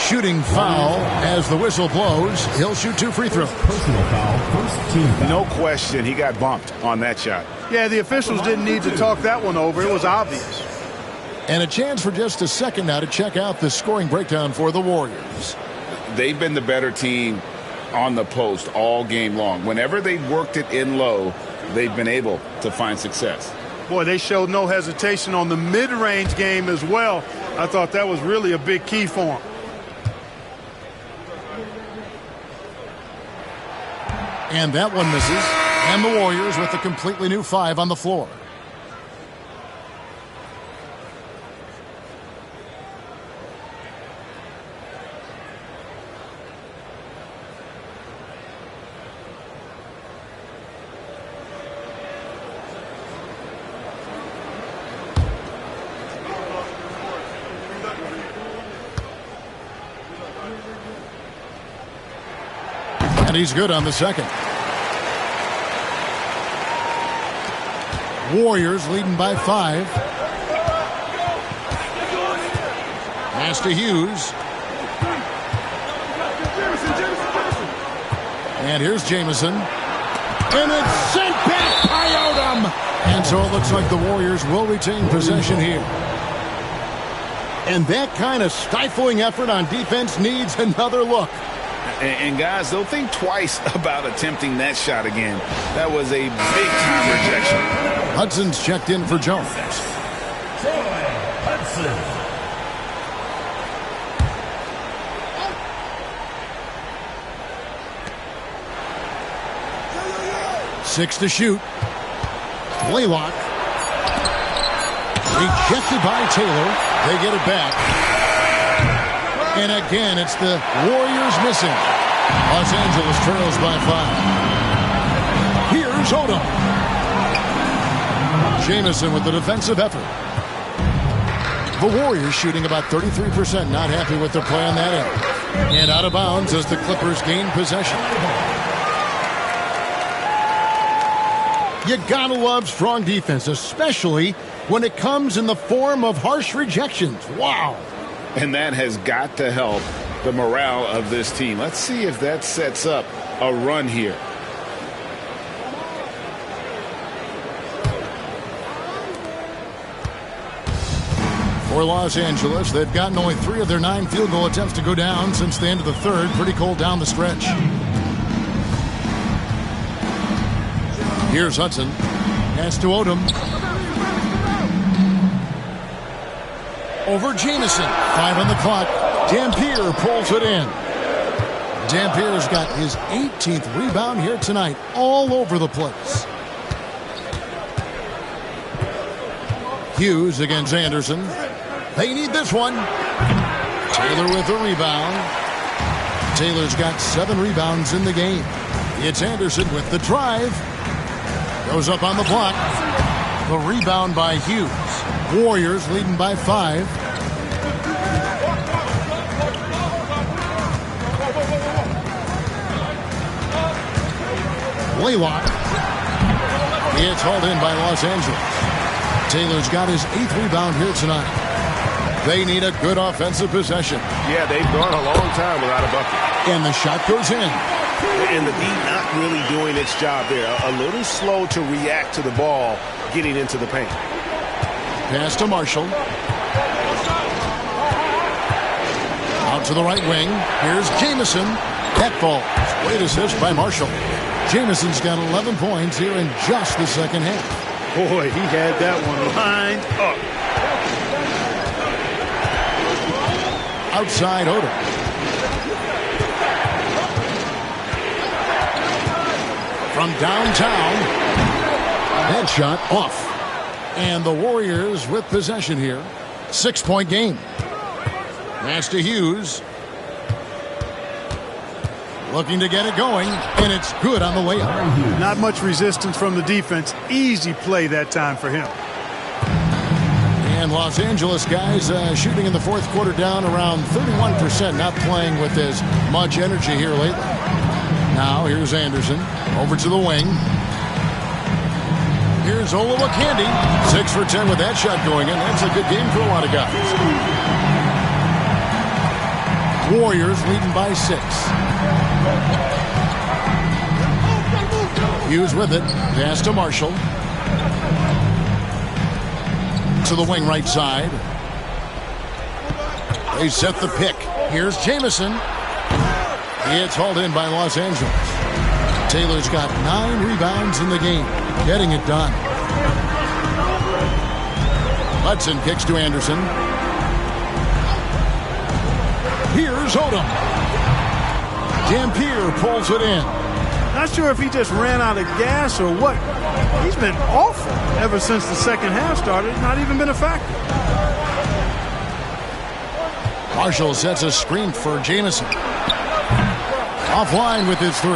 [SPEAKER 1] Shooting foul as the whistle blows. He'll shoot 2 free throws.
[SPEAKER 6] Personal foul, first team foul.
[SPEAKER 3] No question, he got bumped on that shot.
[SPEAKER 7] Yeah, the officials didn't need to talk that one over. It was obvious.
[SPEAKER 1] And a chance for just a second now to check out the scoring breakdown for the Warriors.
[SPEAKER 3] They've been the better team on the post all game long. Whenever they worked it in low, they've been able to find success.
[SPEAKER 7] Boy, they showed no hesitation on the mid-range game as well. I thought that was really a big key for them.
[SPEAKER 1] And that one misses. And the Warriors with a completely new 5 on the floor. And he's good on the second. Warriors leading by 5. Pass to Hughes. And here's Jamison. And it's sent back by Odom. And so it looks like the Warriors will retain possession here. And that kind of stifling effort on defense needs another look.
[SPEAKER 3] And guys, they'll think twice about attempting that shot again. That was a big-time rejection.
[SPEAKER 1] Hudson's checked in for Jones.
[SPEAKER 4] Troy Hudson.
[SPEAKER 1] 6 to shoot. Blaylock. Rejected by Taylor. They get it back. And again, it's the Warriors missing. Los Angeles trails by 5. Here's Odom. Jamison with the defensive effort. The Warriors shooting about 33%. Not happy with their play on that end. And out of bounds as the Clippers gain possession. You gotta love strong defense, especially when it comes in the form of harsh rejections. Wow.
[SPEAKER 3] And that has got to help the morale of this team. Let's see if that sets up a run here.
[SPEAKER 1] For Los Angeles, they've gotten only 3 of their 9 field goal attempts to go down since the end of the third. Pretty cold down the stretch. Here's Hudson. Pass to Odom. Over Jamison. 5 on the clock. Dampier pulls it in. Dampier's got his 18th rebound here tonight. All over the place. Hughes against Anderson. They need this one. Taylor with the rebound. Taylor's got 7 rebounds in the game. It's Anderson with the drive. Goes up on the block. The rebound by Hughes. Warriors leading by 5. Laylock. It's hauled in by Los Angeles. Taylor's got his 8th rebound here tonight. They need a good offensive possession.
[SPEAKER 5] Yeah, they've gone a long time without a bucket.
[SPEAKER 1] And the shot goes in.
[SPEAKER 5] And the D not really doing its job there. A little slow to react to the ball getting into the paint.
[SPEAKER 1] Pass to Marshall. Out to the right wing. Here's Jamison. That falls. Great assist by Marshall. Jamison's got 11 points here in just the second half.
[SPEAKER 7] Boy, he had that one lined up.
[SPEAKER 1] Outside Odom. From downtown. That shot off. And the Warriors with possession here. 6-point game. Pass to Hughes. Looking to get it going, and it's good on the way up.
[SPEAKER 7] Not much resistance from the defense. Easy play that time for him.
[SPEAKER 1] And Los Angeles guys shooting in the fourth quarter down around 31%, not playing with as much energy here lately. Now here's Anderson over to the wing. Here's Olowokandi. 6 for 10 with that shot going in. That's a good game for a lot of guys. Warriors leading by 6. Hughes with it. Pass to Marshall. To the wing right side. They set the pick. Here's Jamison. It's hauled in by Los Angeles. Taylor's got 9 rebounds in the game. Getting it done. Hudson kicks to Anderson. Here's Odom. Dampier pulls it in.
[SPEAKER 7] Not sure if he just ran out of gas or what. He's been awful ever since the second half started. Not even been a factor.
[SPEAKER 1] Marshall sets a screen for Jamison. Offline with his 3.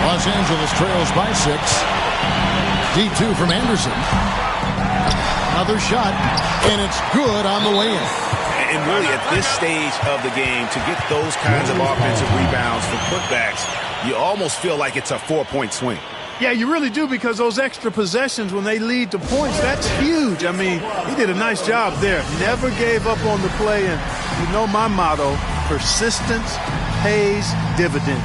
[SPEAKER 1] Los Angeles trails by 6. D2 from Anderson. Another shot, and it's good on the way in.
[SPEAKER 3] And really, at this stage of the game, to get those kinds of offensive rebounds for putbacks, you almost feel like it's a 4-point swing.
[SPEAKER 7] Yeah, you really do, because those extra possessions, when they lead to points, that's huge. I mean, he did a nice job there. Never gave up on the play, and you know my motto, persistence pays dividends.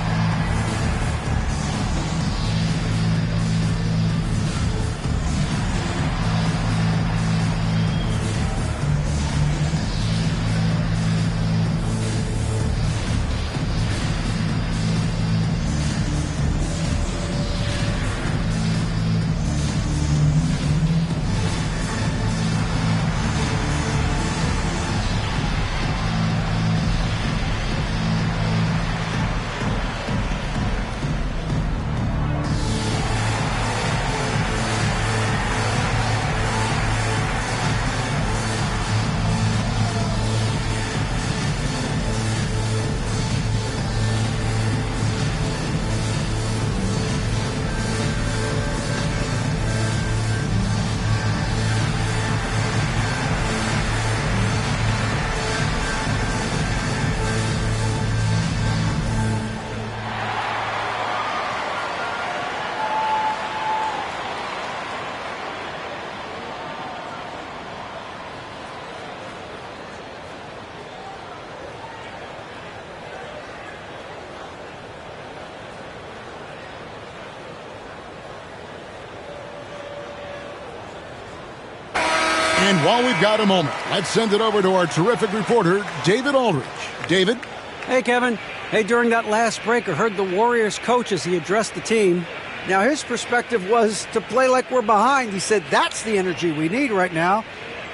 [SPEAKER 1] And while we've got a moment, let's send it over to our terrific reporter, David Aldridge. David?
[SPEAKER 8] Hey, Kevin. Hey, during that last break, I heard the Warriors coach as he addressed the team. Now, his perspective was to play like we're behind. He said that's the energy we need right now.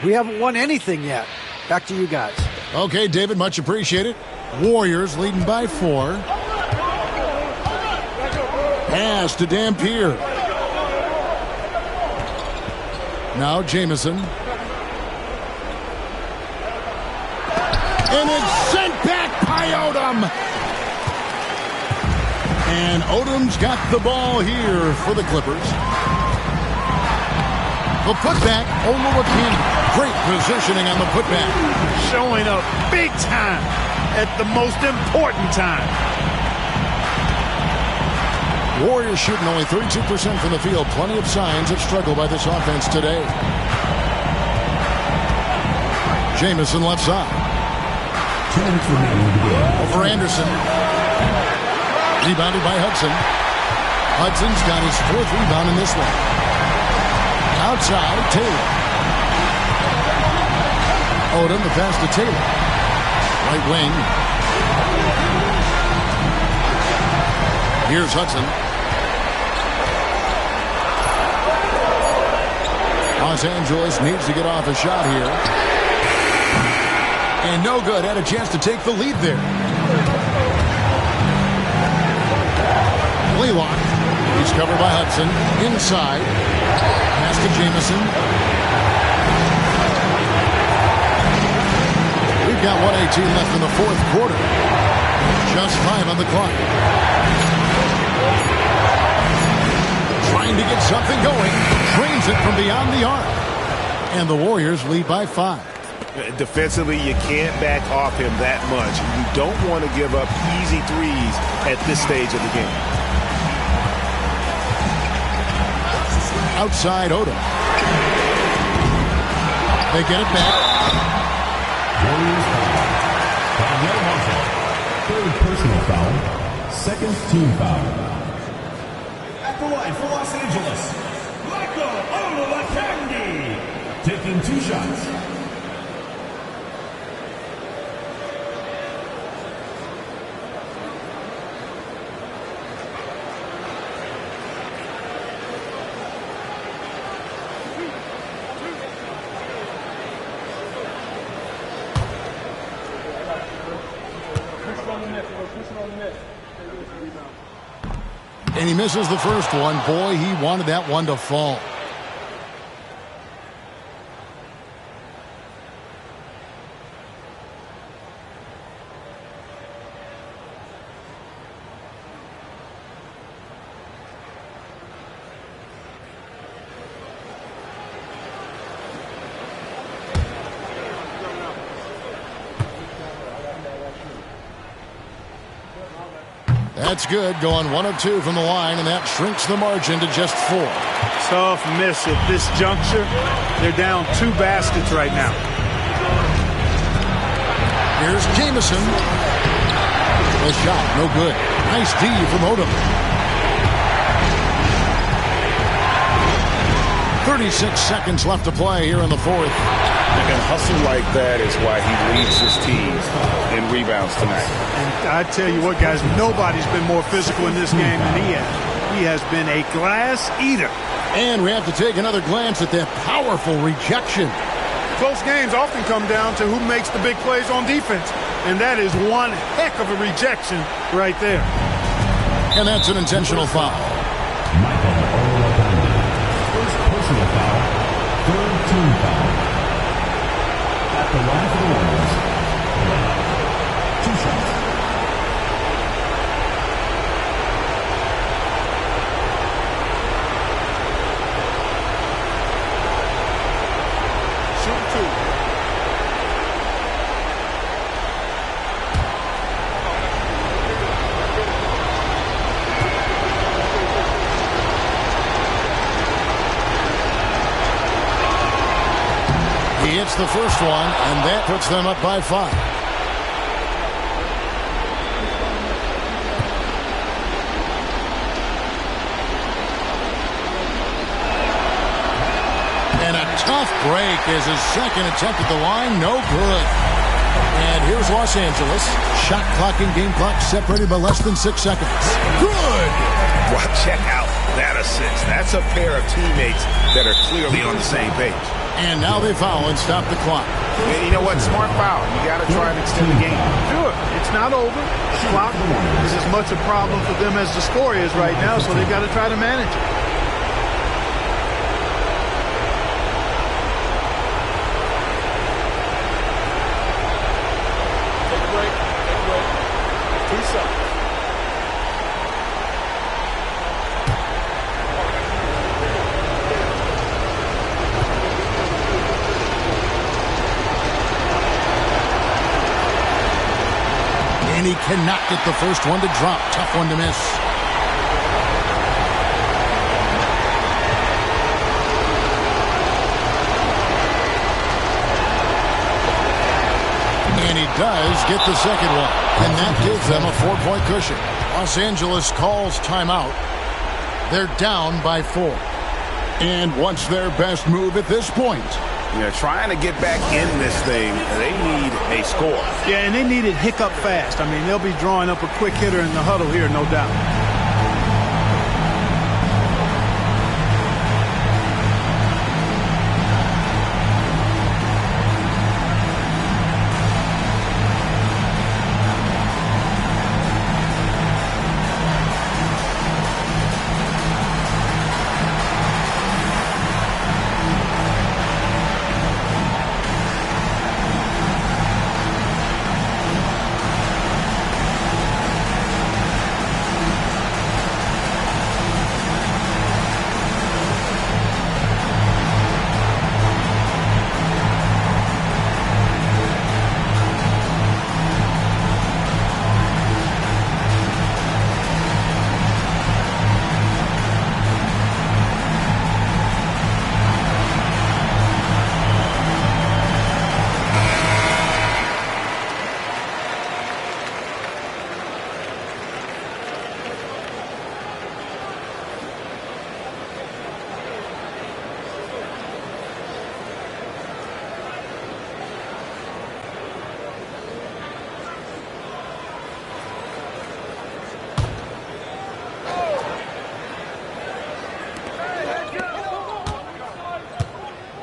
[SPEAKER 8] We haven't won anything yet. Back to you guys.
[SPEAKER 1] Okay, David, much appreciated. Warriors leading by 4. Pass to Dampier. Now Jamison. And it's sent back by Ray Odom. And Odom's got the ball here for the Clippers. The putback, Olowokandi. Great positioning on the putback.
[SPEAKER 7] Showing up big time at the most important time.
[SPEAKER 1] Warriors shooting only 32% from the field. Plenty of signs of struggle by this offense today. Jamison left side. Over Anderson. Rebounded by Hudson. Hudson's got his 4th rebound in this one. Outside, Taylor. Odom, the pass to Taylor. Right wing. Here's Hudson. Los Angeles needs to get off a shot here. And no good. Had a chance to take the lead there. Blaylock. He's covered by Hudson. Inside. Pass to Jamison. We've got 1:18 left in the 4th quarter. Just 5 on the clock. Trying to get something going. Drains it from beyond the arc. And the Warriors lead by 5.
[SPEAKER 3] Defensively, you can't back off him that much. You don't want to give up easy threes at this stage of the game.
[SPEAKER 1] Outside Odom. They get it back.
[SPEAKER 6] Warriors foul. Danielle Marshall. 3rd personal foul. 2nd team foul.
[SPEAKER 4] At the line for Los Angeles, Michael Olowokandi. Taking 2 shots.
[SPEAKER 1] And he misses the first one. Boy, he wanted that one to fall. That's good, going 1 of 2 from the line, and that shrinks the margin to just 4.
[SPEAKER 7] Tough miss at this juncture. They're down 2 baskets right now.
[SPEAKER 1] Here's Jamison. The shot, no good. Nice D from Odom. 36 seconds left to play here in the 4th.
[SPEAKER 3] And hustle like that is why he leads his team in rebounds tonight.
[SPEAKER 7] And I tell you what, guys, nobody's been more physical in this game than he has. He has been a glass eater.
[SPEAKER 1] And we have to take another glance at that powerful rejection.
[SPEAKER 7] Close games often come down to who makes the big plays on defense. And that is one heck of a rejection right there.
[SPEAKER 1] And that's an intentional foul.
[SPEAKER 6] Michael Olowokandi. 1st personal foul. 3rd team foul. At the line for the Warriors. 2 shots.
[SPEAKER 1] He hits the first one, and that puts them up by 5. And a tough break is his second attempt at the line. No good. And here's Los Angeles. Shot clock and game clock separated by less than 6 seconds. Good!
[SPEAKER 3] Well, check out that assist. That's a pair of teammates that are clearly on the same page.
[SPEAKER 1] And now they foul and stop the clock.
[SPEAKER 3] And you know what? Smart foul. You got to try and extend the game.
[SPEAKER 7] Do it. It's not over. The clock is as much a problem for them as the score is right now, so they've got to try to manage it.
[SPEAKER 9] Take a break.
[SPEAKER 1] he cannot get the first one to drop. Tough one to miss. And he does get the second one. And that gives them a 4-point cushion. Los Angeles calls timeout. They're down by 4. And what's their best move at this point?
[SPEAKER 3] Trying to get back in this thing, they need a score.
[SPEAKER 7] Yeah, and they need it hiccup fast. I mean, they'll be drawing up a quick hitter in the huddle here, no doubt.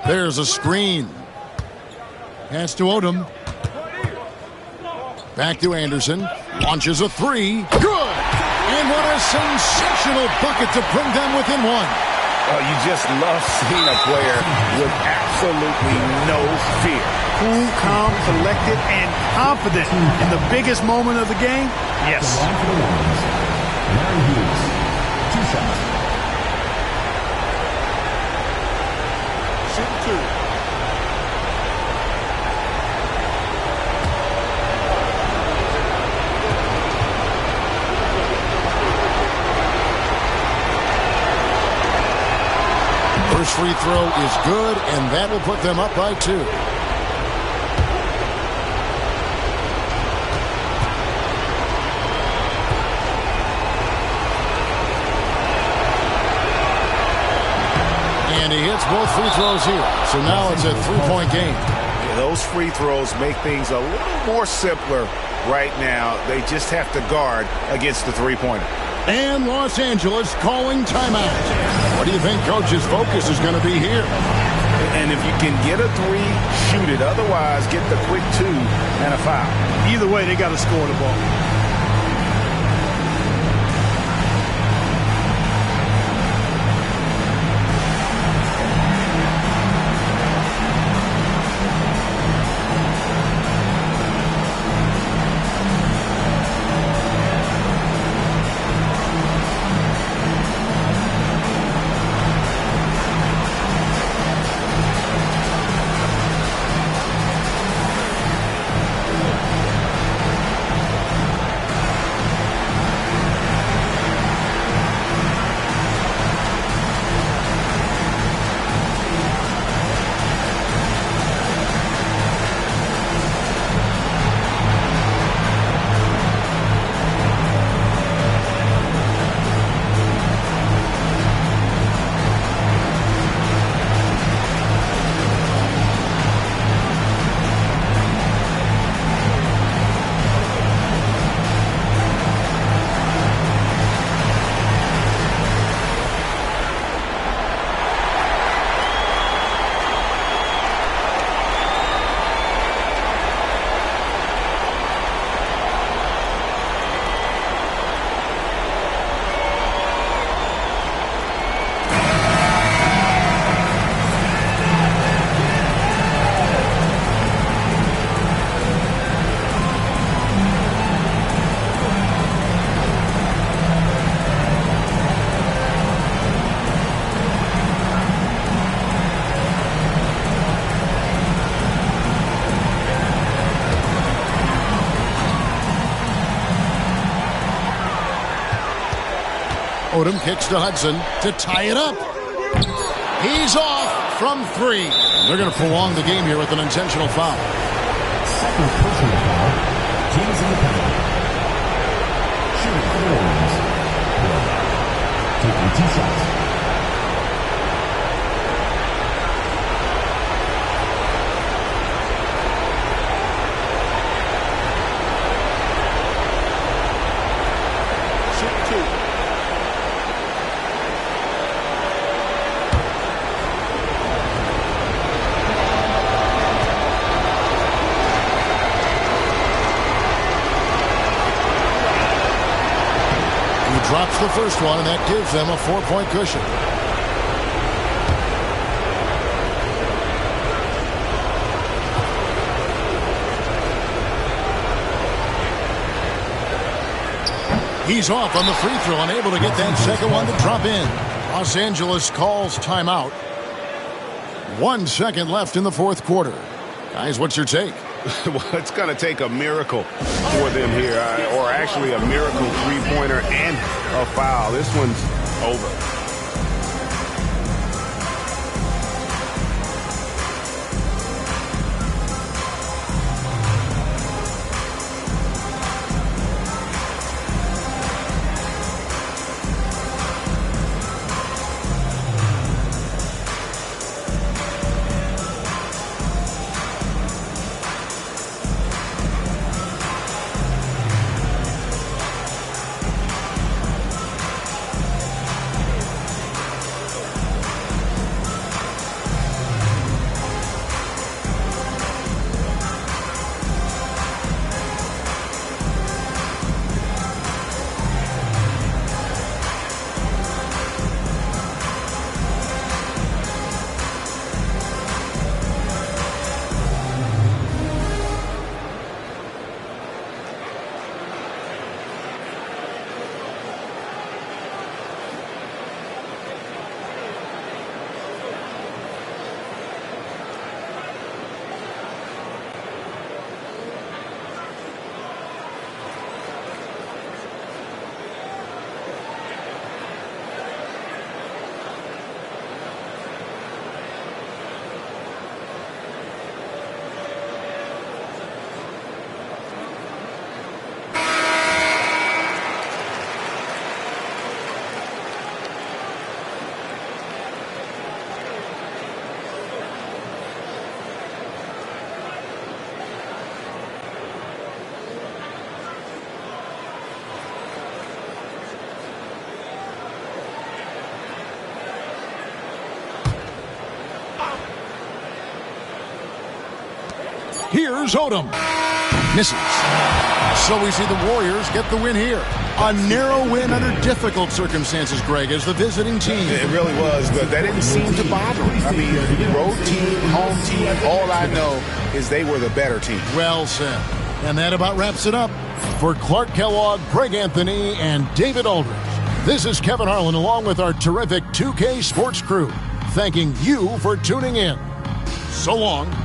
[SPEAKER 1] There's a screen. Pass to Odom. Back to Anderson. Launches a three. Good! And what a sensational bucket to bring them within one.
[SPEAKER 3] Oh, you just love seeing a player with absolutely no fear.
[SPEAKER 7] Cool, calm, collected, and confident in the biggest moment of the game. Yes.
[SPEAKER 6] Larry Hughes, 2 shots.
[SPEAKER 2] Shoot 2.
[SPEAKER 1] First free throw is good, and that will put them up by 2. And he hits both free throws here. So now it's a 3-point game.
[SPEAKER 3] Yeah, those free throws make things a little more simpler right now. They just have to guard against the three-pointer.
[SPEAKER 1] And Los Angeles calling timeout. What do you think Coach's focus is going to be here?
[SPEAKER 3] And if you can get a 3, shoot it. Otherwise, get the quick 2 and a foul.
[SPEAKER 7] Either way, they got to score the ball.
[SPEAKER 1] Odom kicks to Hudson to tie it up. He's off from 3. They're going to prolong the game here with an intentional foul.
[SPEAKER 6] Second personal foul. Teams in the penalty. Shooting forwards. Taking 2 shots.
[SPEAKER 1] Drops the first one, and that gives them a 4-point cushion. He's off on the free throw, unable to get that second one to drop in. Los Angeles calls timeout. 1 second left in the fourth quarter. Guys, what's your take?
[SPEAKER 3] Well, it's going to take a miracle for them here, or actually a miracle three-pointer and a foul. This one's over.
[SPEAKER 1] Here's Odom. Misses. So we see the Warriors get the win here. A narrow win under difficult circumstances, Greg, as the visiting team.
[SPEAKER 3] It really was, but that didn't seem to bother them. I mean, road team, home team, all I know is they were the better team.
[SPEAKER 1] Well said. And that about wraps it up. For Clark Kellogg, Greg Anthony, and David Aldridge, this is Kevin Harlan along with our terrific 2K Sports crew, thanking you for tuning in. So long.